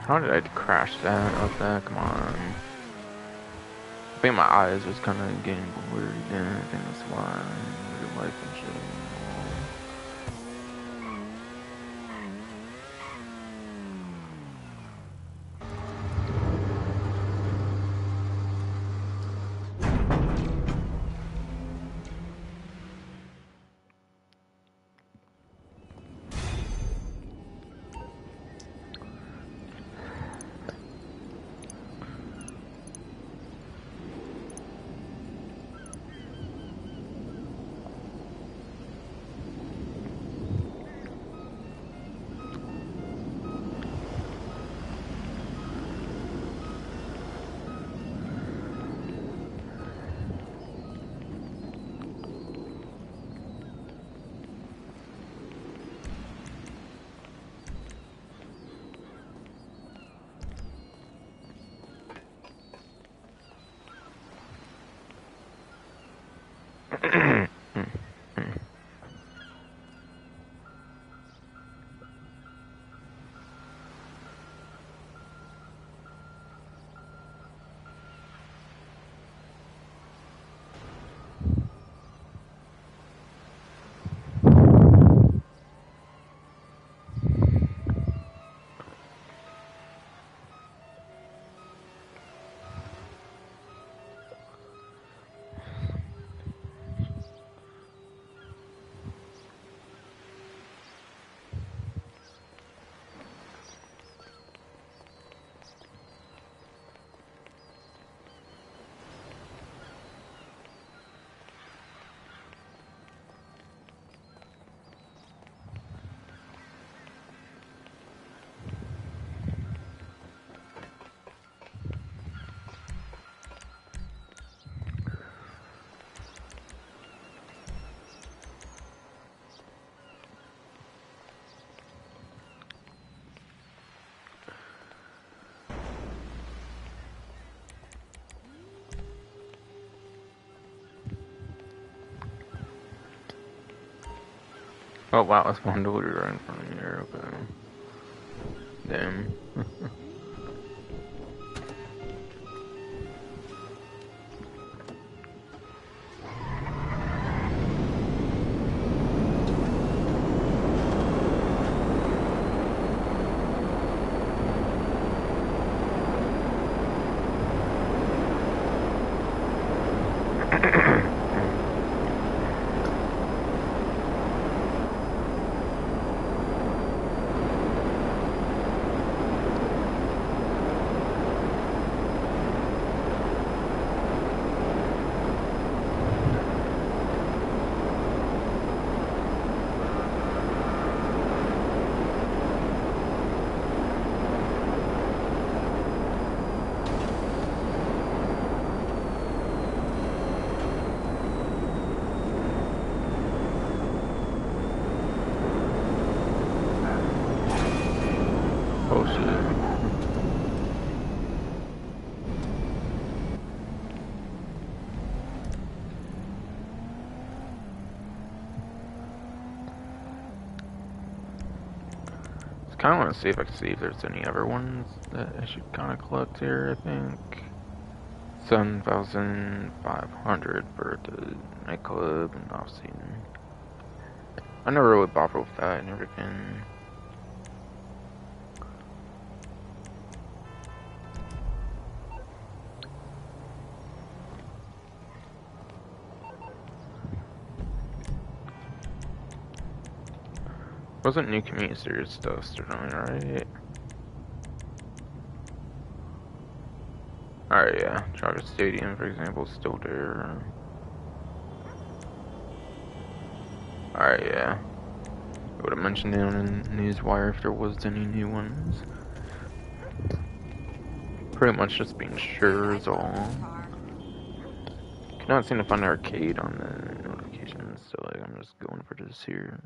How did I crash that up there? Come on. I think my eyes was kind of getting blurry then. I think that's why. Real life and shit. Oh wow, it's spawned literally right in front of me here. Okay. Damn. Oh shit. I kind of want to see if I can see if there's any other ones that I should kind of collect here. I think 7,500 for the nightclub and off-season. I never really bothered with that and everything. Wasn't new community series stuff certainly, right? Alright, yeah. Jogger Stadium, for example, is still there. Alright, yeah. I would have mentioned it on the Newswire if there was any new ones. Pretty much just being sure is all. Cannot seem to find an arcade on the notifications, so like, I'm just going for this here.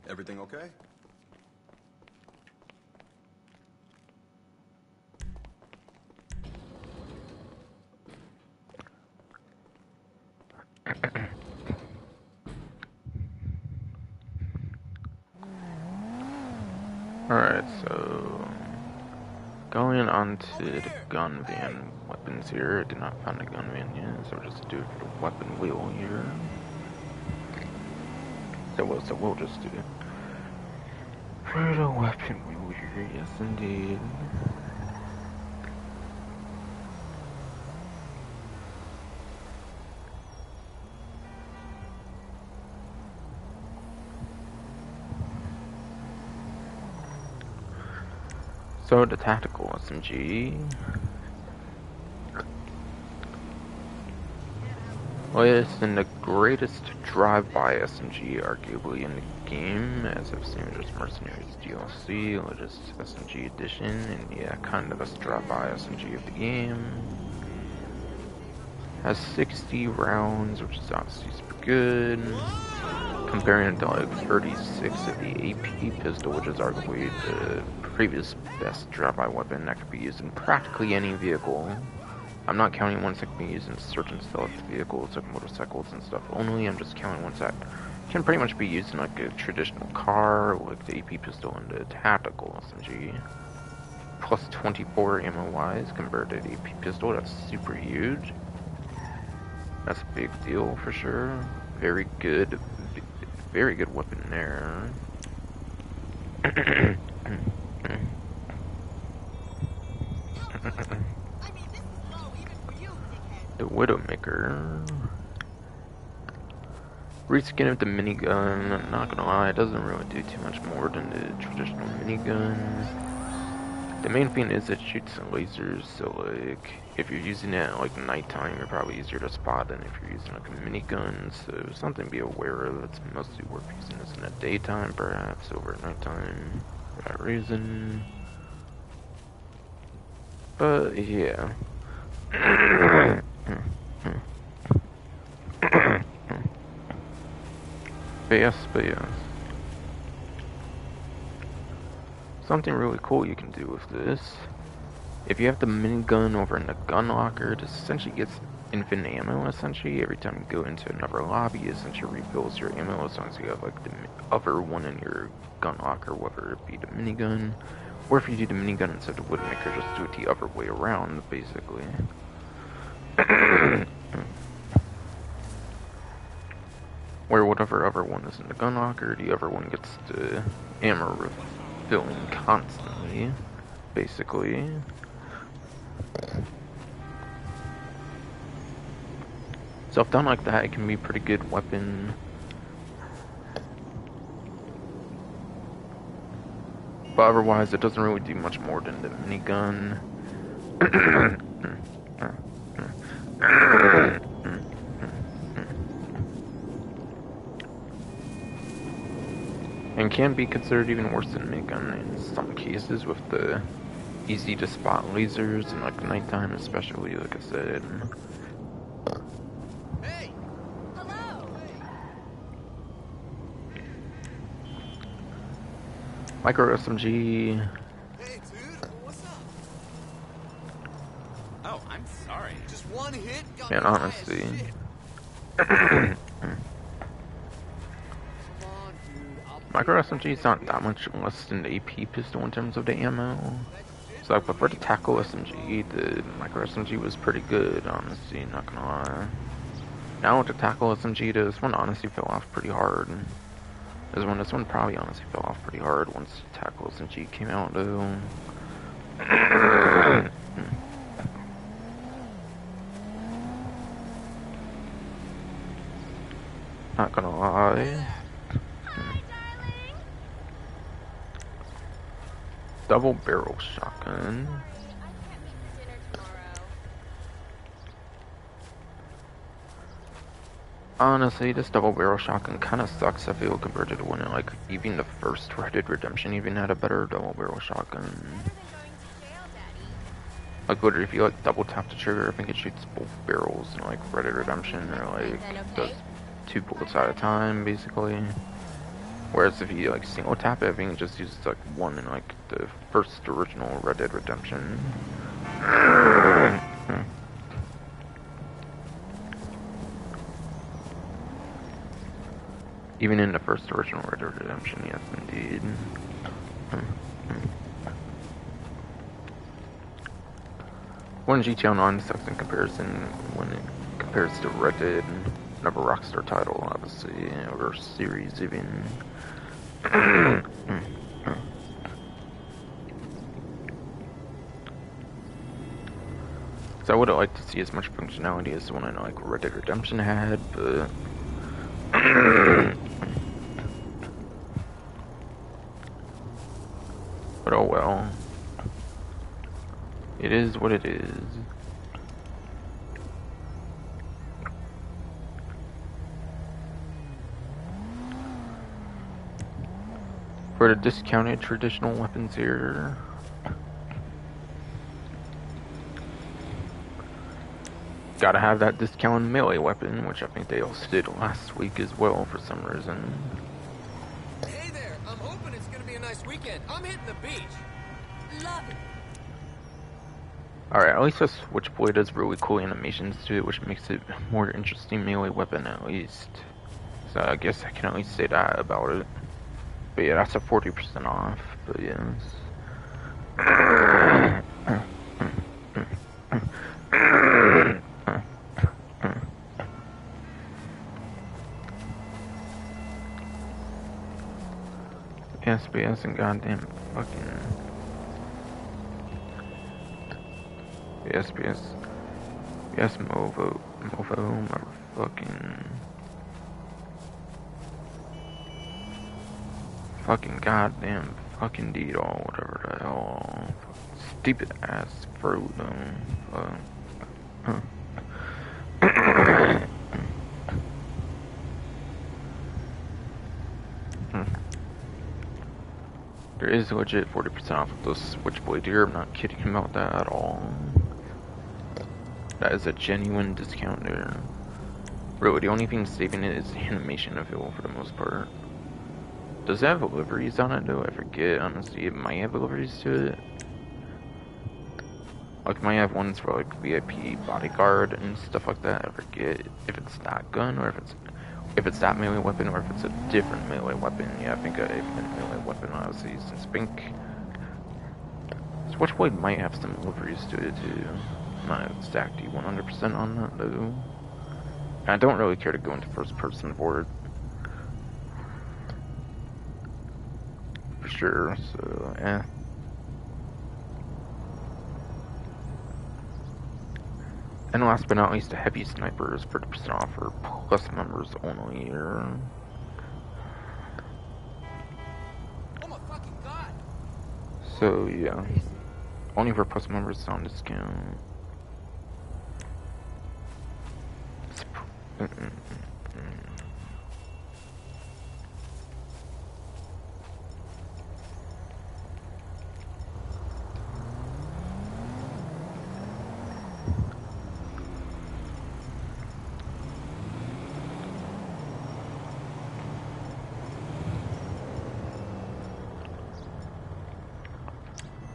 Everything okay? Alright, so going on to the gun van weapons here. I did not find a gun van yet, so we'll just do it for the weapon wheel here. So we'll just do it for the weapon wheel here, yes indeed. So the tactical SMG. Well, it's in the greatest drive-by SMG arguably in the game, as I've seen just Mercenaries DLC, or just SMG Edition, and yeah, kind of the best drive-by SMG of the game. Has 60 rounds, which is obviously super good. Comparing it to like 36 of the AP pistol, which is arguably the previous best drive-by weapon that could be used in practically any vehicle. I'm not counting ones that can be used in certain stealth vehicles like motorcycles and stuff only. I'm just counting ones that can pretty much be used in like a traditional car, like the AP pistol and the tactical SMG. Plus 24 ammo wise compared to the AP pistol, that's super huge. That's a big deal for sure. Very good, very good weapon there. The Widowmaker. Reskin of the minigun. Not gonna lie, it doesn't really do too much more than the traditional minigun. The main thing is it shoots lasers, so like if you're using it at like nighttime, you're probably easier to spot than if you're using like a minigun. So something to be aware of. It's mostly worth using this in the daytime, perhaps over at nighttime for that reason. But yeah. But yes. Something really cool you can do with this. If you have the minigun over in the gun locker, it essentially gets infinite ammo, essentially. Every time you go into another lobby, it essentially refills your ammo as long as you have like the other one in your gun locker, whether it be the minigun, or if you do the minigun instead of the Widowmaker, just do it the other way around, basically. Where whatever other one is in the gun locker, the other one gets the ammo refilling constantly, basically. So if done like that, it can be a pretty good weapon. But otherwise, it doesn't really do much more than the minigun. And can be considered even worse than minigun in some cases with the easy to spot lasers and like nighttime especially, like I said. Hey! Hello! Micro SMG. Hey, dude, what's up? Oh, I'm sorry. Just one hit got Man, me high as honestly. shit. Come on, dude. Micro SMG is not that much less than the AP pistol in terms of the ammo. So I prefer the Tackle SMG. The Micro SMG was pretty good, honestly, not gonna lie. Now with the Tackle SMG, this one honestly fell off pretty hard. This one probably honestly fell off pretty hard once the Tackle SMG came out, though. Not gonna lie. Hi, darling! Double barrel shotgun. I can't meet for dinner tomorrow. Honestly, this double barrel shotgun kind of sucks, I feel, compared to the one in, like, even the first Red Dead Redemption even had a better double barrel shotgun. Better than going to jail, Daddy. Like, literally, if you, like, double tap the trigger, I think it shoots both barrels in, like, Red Dead Redemption, or, like, does 2 bullets at a time, basically. Whereas if you, like, single tap it, I think it just uses, like, one in, like, the first original Red Dead Redemption. Even in the first original Red Dead Redemption, yes, indeed. When GTA Online sucks in comparison when it compares to Red Dead, another Rockstar title, obviously, or series even. So I would have liked to see as much functionality as the one I know, like Red Dead Redemption had, but but oh well. It is what it is. For the discounted traditional weapons here, gotta have that discounted melee weapon, which I think they also did last week as well for some reason. Hey there, I'm hoping it's gonna be a nice weekend. I'm hitting the beach. Love it. Alright, at least the Switchblade has really cool animations to it, which makes it a more interesting melee weapon at least. So I guess I can at least say that about it. But yeah, that's a 40% off, but yes. SPS and goddamn fucking SPS. Yes, Movo, motherfucking goddamn fucking Deedle, whatever the hell. Stupid ass fruit, huh. There is legit 40% off of those Switchblade here. I'm not kidding about that at all. That is a genuine discount there. Really, the only thing saving it is the animation of it for the most part. Does it have liveries on it though? I forget, honestly. It might have liveries to it. Like, it might have ones for like VIP bodyguard and stuff like that. I forget if it's that gun or if it's that melee weapon or if it's a different melee weapon. Yeah, I think a melee weapon, obviously, since Pink. Switchblade might have some liveries to it too. I'm not exactly 100% on that though. And I don't really care to go into first person for it. For sure, so eh. And last but not least, a heavy sniper is 30% off for plus members only here. Oh my fucking god! So yeah, only for plus members on discount.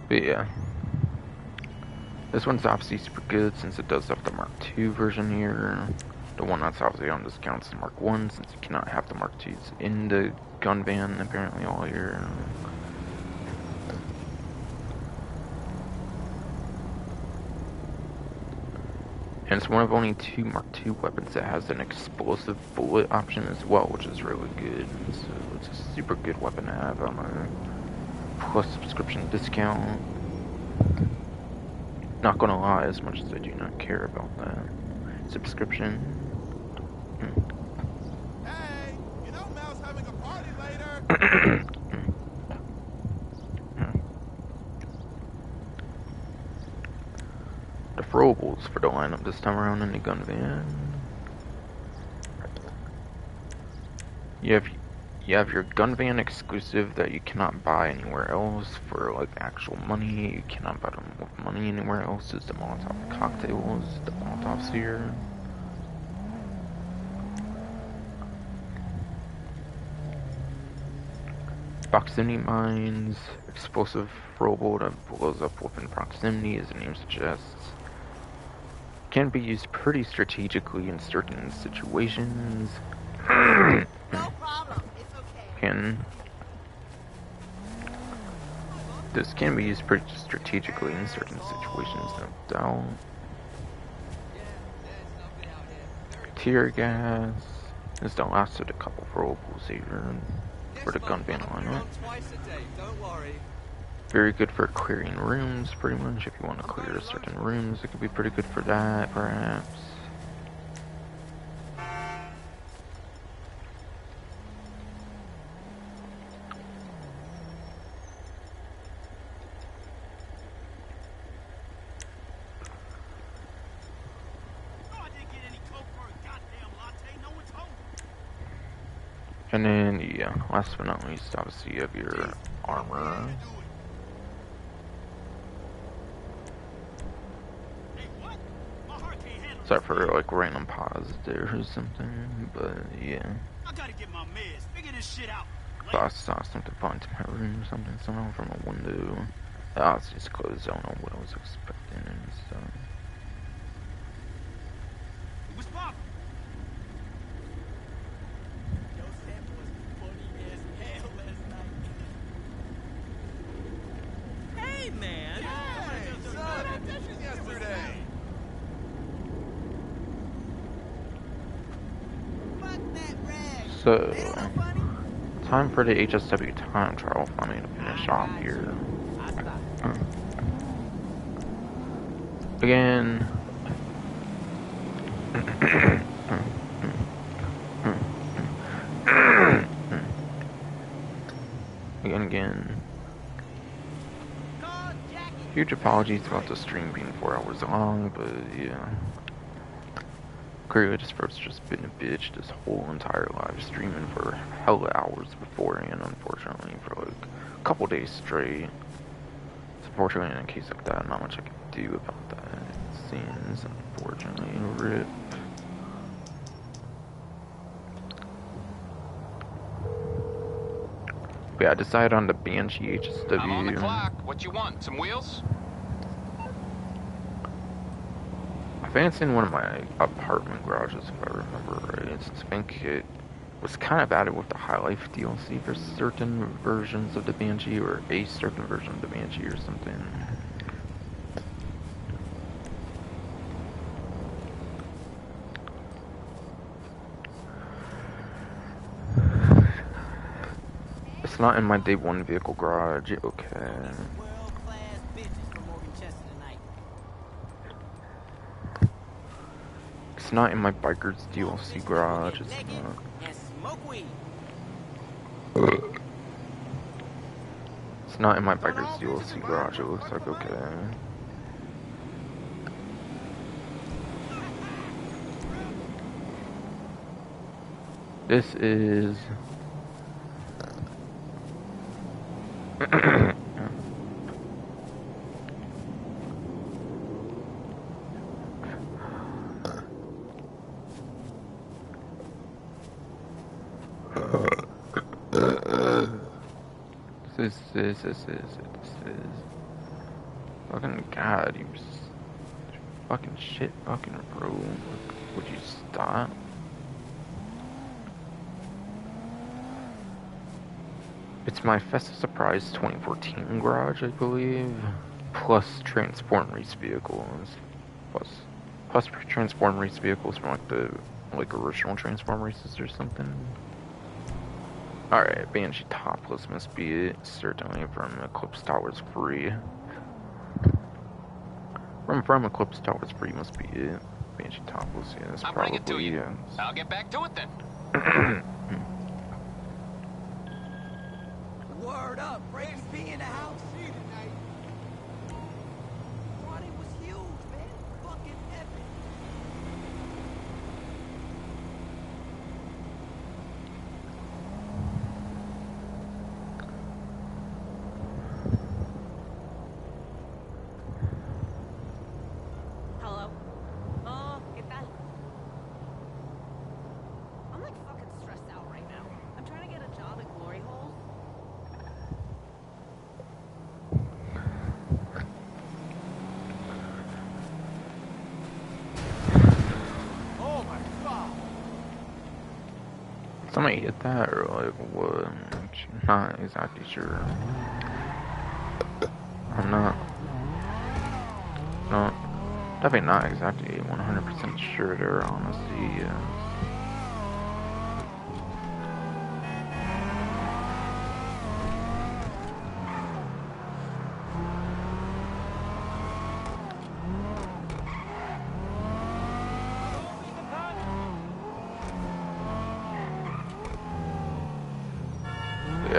But yeah, this one's obviously super good since it does have the Mark II version here. The one that's obviously on discount is the Mark I, since you cannot have the Mark IIs in the gun van apparently all year. And it's one of only 2 Mark II weapons that has an explosive bullet option as well, which is really good. So it's a super good weapon to have on a plus subscription discount. Not gonna lie, as much as I do not care about that subscription. Hey, you know Mel's having a party later. The throwables for the lineup this time around in the gun van. You have your gun van exclusive that you cannot buy anywhere else for like actual money. You cannot buy them with money anywhere else. Is the Molotov cocktails, the Molotovs here. Proximity mines, explosive throwable that blows up within proximity, as the name suggests. Can be used pretty strategically in certain situations. No problem. It's okay. This can be used pretty strategically in certain situations, no doubt. Tear gas. This don't lasted a couple throwables here for the gun van lineup. Very good for clearing rooms, pretty much. If you want to clear certain rooms, it could be pretty good for that, perhaps. And then, yeah, last but not least, obviously, you have your armor. Sorry for like random pause there or something, but yeah. I gotta get my meds. Figure this shit out. Thought I saw something fall into my room or something, somehow from a window. Oh, it's just closed. I don't know what I was expecting and stuff. What's poppin'? Yo, Sam was funny as hell last night. Hey, man! Hey, son, yesterday. Fuck that rag. So, time for the HSW time trial finally to finish off here. Again. Again. Huge apologies about the stream being 4 hours long, but yeah. Clearly this bro's just been a bitch this whole entire live streaming for hella hours beforehand, unfortunately, for like a couple days straight. Unfortunately, in a case like that, not much I can do about that. It seems, unfortunately, rip. But yeah, I decided on the Banshee HSW. I'm on the clock. What you want? Some wheels? I think it's in one of my apartment garages, if I remember right. I think it was kind of added with the High Life DLC for certain versions of the Banshee, or a certain version of the Banshee or something. It's not in my day one vehicle garage, okay. It's not in my Bikers DLC garage, it's not. It's not in my Bikers DLC garage, it looks like, okay. This is... This is fucking god, you fucking shit fucking bro. Would you stop? It's my Festive Surprise 2014 garage, I believe. Plus Transform Race vehicles. Plus Transform Race vehicles from like the original Transform Races or something. Alright, Banshee topless must be it. Certainly from Eclipse Towers free. From Eclipse Towers free must be it. Banshee topless, yeah, that's probably it to you. Yes. I'll get back to it then. Word up, Brady's be in the house. Friday was huge, man. Fucking epic. Hello? ¿Qué tal? I'm like fucking stressed out right now. I'm trying to get a job at Glory Holes. Oh my god. Somebody hit that or like what? I'm not exactly sure. I'm not. No, definitely not exactly 100% sure there, honestly.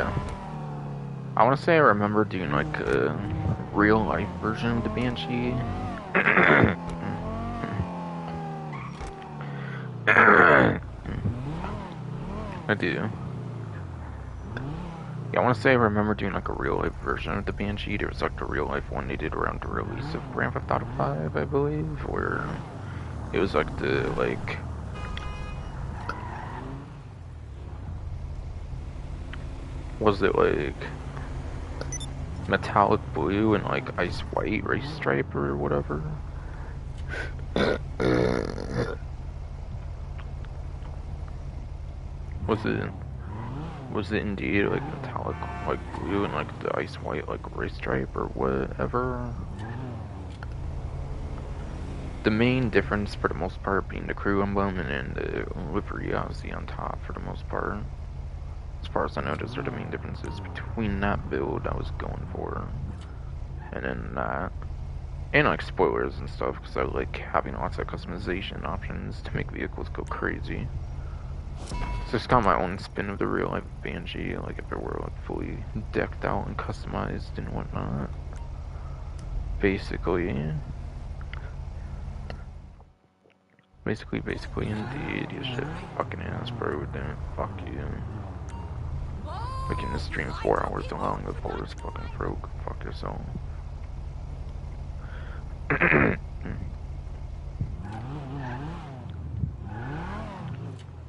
Yeah. I want to say I remember doing like a real life version of the Banshee. I do. Yeah, I want to say I remember doing like a real life version of the Banshee. There was like the real life one they did around the release of Grand Theft Auto 5, I believe, where it was like the was it like metallic blue and like ice white race stripe or whatever? Was it indeed like metallic like blue and like the ice white like race stripe or whatever? The main difference for the most part being the crew emblem and then the livery obviously on top for the most part. far as I know, those are the main differences between that build I was going for and then that. And like spoilers and stuff, because I like having lots of customization options to make vehicles go crazy. So it's got my own spin of the real life Banshee, like if it were like fully decked out and customized and whatnot. Basically, indeed, you shit fucking ass, bro. Damn, fuck you. Making this stream 4 hours too long before it's fucking broke. Fuck yourself.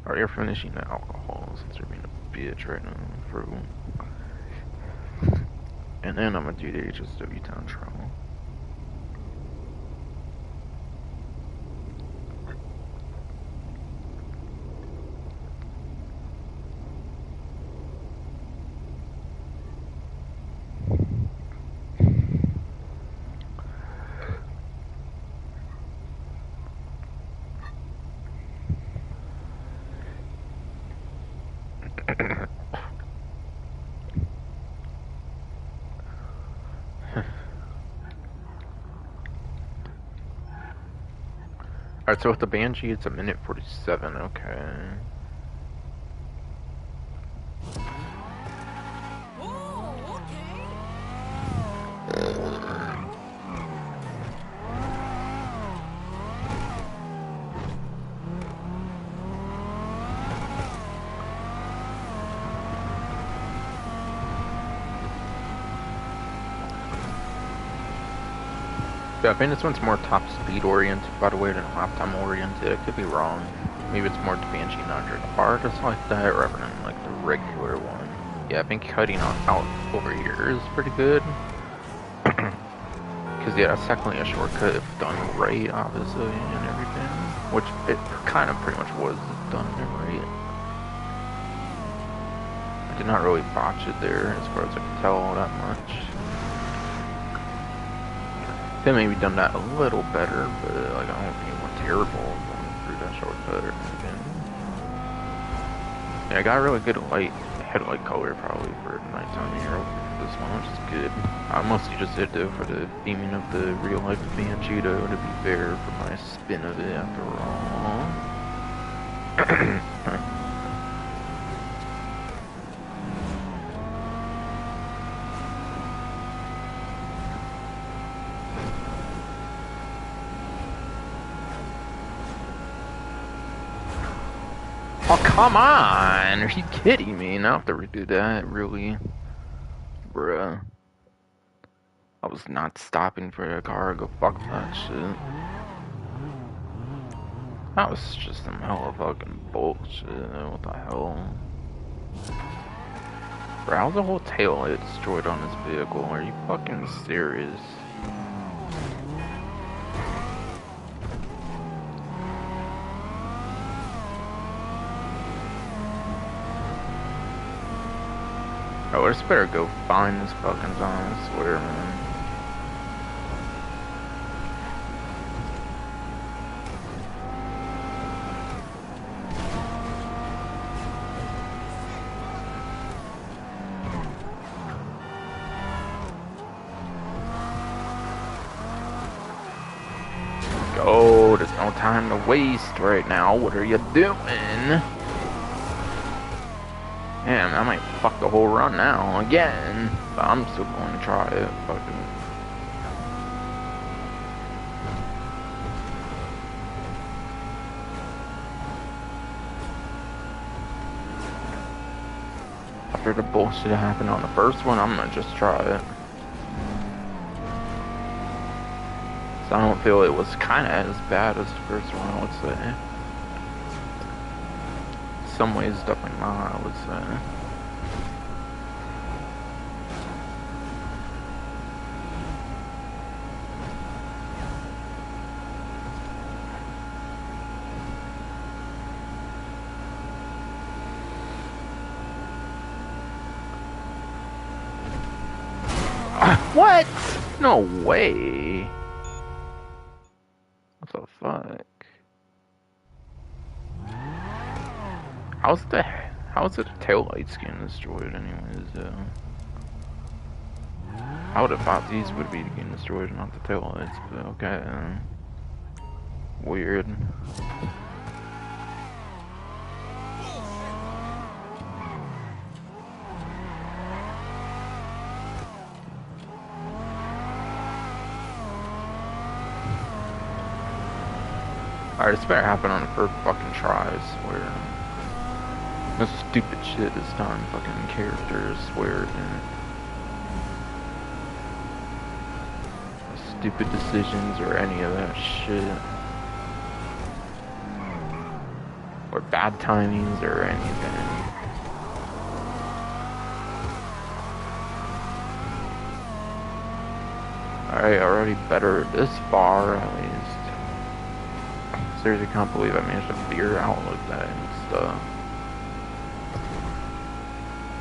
Alright, you're finishing the alcohol since you're being a bitch right now, bro. And then I'm gonna do the HSW town trial. Alright, so with the Banshee, it's a minute 47, okay. Oh, okay. Yeah, I think this one's more top speed oriented, by the way, than lap time oriented. I could be wrong. Maybe it's more the Banshee 900 R, just like that, rather than like the regular one. Yeah, I think cutting out over here is pretty good. Because, yeah, that's technically a shortcut if done right, obviously, and everything. Which it kind of pretty much was done right. I did not really botch it there, as far as I can tell that much. They maybe done that a little better, but like I don't think it went terrible going through that shortcut or anything. Yeah, I got a really good headlight color probably for nighttime here for this one, which is good. I mostly just did it for the theming of the real life Banshee, though, to be fair, for my spin of it after all. Oh, come on! Are you kidding me? Now I have to redo that, really? Bruh. I was not stopping for the car, go fuck that shit. That was just some hella fucking bullshit, what the hell? Bro, how's the whole taillight destroyed on this vehicle? Are you fucking serious? Oh, I just better go find this fucking zone, I swear, man. Go, there's no time to waste right now. What are you doing? Damn, I might fuck the whole run now again, but I'm still going to try it. Fucking. After the bullshit that happened on the first one, I'm gonna just try it. So I don't feel it was kind of as bad as the first one, I would say. In some ways, definitely not, I would say. What? No way. What the fuck? How is it taillights getting destroyed anyways, I would have thought these would be getting destroyed, not the taillights, but okay. Weird. Alright, this better happen on the first fucking try, I swear. No stupid shit this time, fucking characters, I swear. No stupid decisions or any of that shit. Or bad timings or anything. Alright, already better this far at least. Seriously, can't believe I managed to figure out like that and stuff.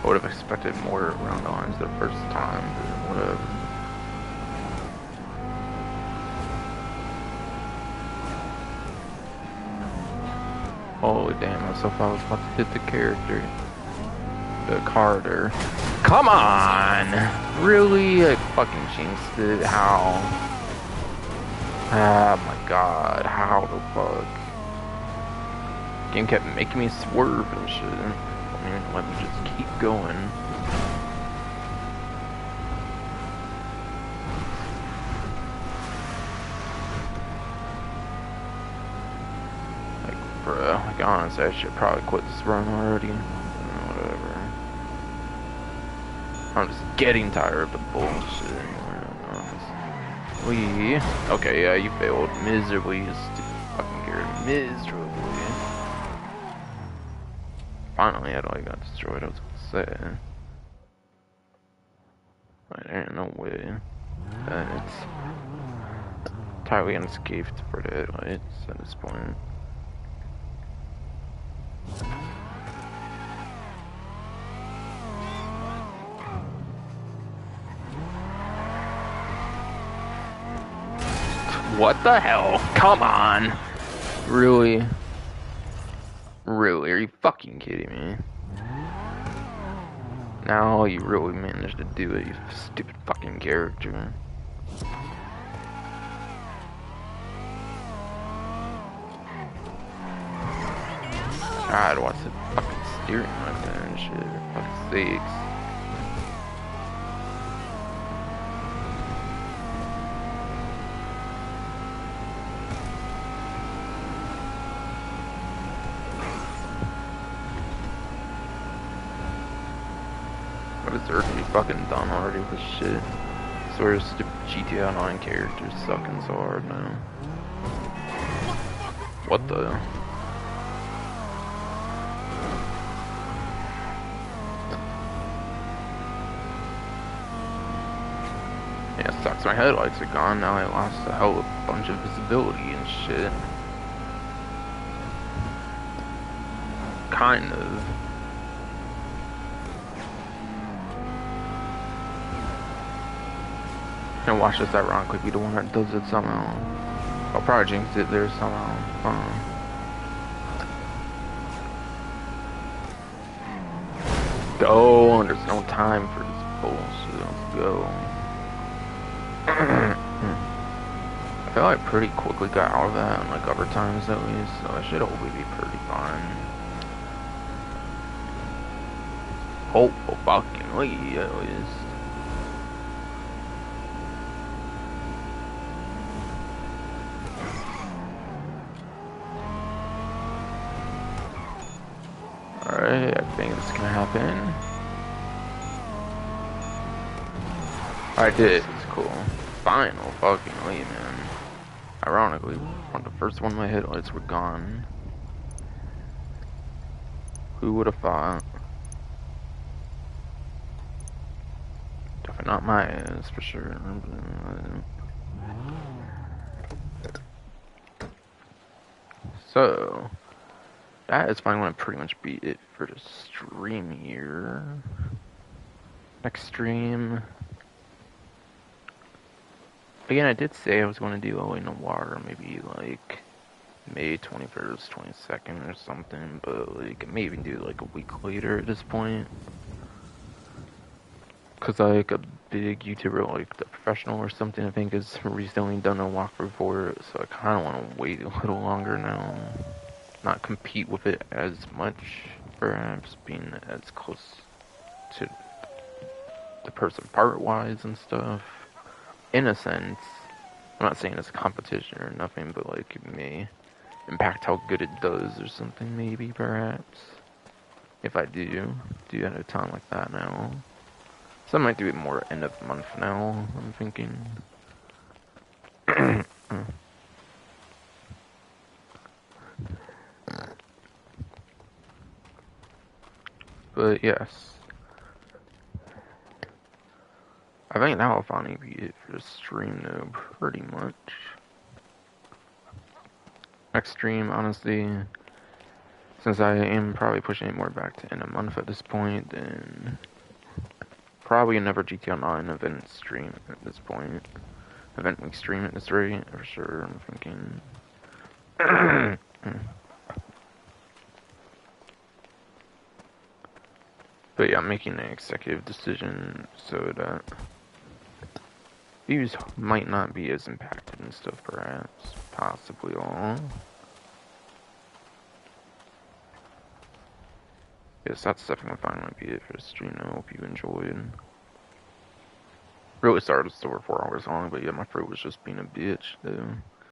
I would have expected more around the lines the first time, but whatever. Holy damn, I thought I was about to hit the character. The Carter. Come on! Really? I fucking jinxed it. How? Oh my god, how the fuck? Game kept making me swerve and shit. I mean, let me just keep going. Like, bruh, like honestly, I should probably quit this run already. Whatever. I'm just getting tired of the bullshit. Okay, yeah, you failed miserably, you stupid fucking Garrett. Miserably. Finally, I got destroyed, I was gonna say. Like, there ain't no way. It's entirely unscathed for the headlights at this point. What the hell? Come on! Really? Really? Are you fucking kidding me? Now you really managed to do it, you stupid fucking character. God, what's the fucking steering like that and shit? For fuck's sakes. What is Earth be fucking done already with shit? I swear stupid GTA Online characters sucking so hard now. What the? Yeah, it sucks. My headlights are gone now. I lost a hell of a bunch of visibility and shit. Kind of. And watch this ironically be the one that does it somehow. I'll probably jinx it there somehow. Go, there's no time for this bullshit. Let's go. I feel like I pretty quickly got out of that in like other times at least, so I should hopefully be pretty fine. Hopeful fucking lead at least. Alright, I think it's gonna happen. I did, it's cool. Final fucking lead, man. Ironically, on the first one my headlights were gone. Who would have thought? Definitely not my ass, for sure. So, that is finally going to pretty much be it for the stream here. Next stream. Again, I did say I was going to do Owen Noir, maybe like May 21st, 22nd or something, but like maybe do like a week later at this point. Cause like a big YouTuber like The Professional or something I think has recently done a walkthrough for it, so I kinda wanna wait a little longer now. Not compete with it as much, perhaps being as close to the person part wise and stuff. In a sense. I'm not saying it's a competition or nothing, but like it may impact how good it does or something maybe perhaps. If I do at a time like that now. So I might do it more end of month now, I'm thinking. But yes. I think that'll finally be it for the stream though, pretty much. Next stream, honestly, since I am probably pushing it more back to end of month at this point, then probably another GTA 9 event stream at this point. Event week stream at this rate, for sure, I'm thinking. But yeah, I'm making an executive decision so that views might not be as impacted and stuff, perhaps. Possibly all. Yes, that's definitely fine might be it for the stream. I hope you enjoyed. Really started over 4 hours long, but yeah, my throat was just being a bitch, though.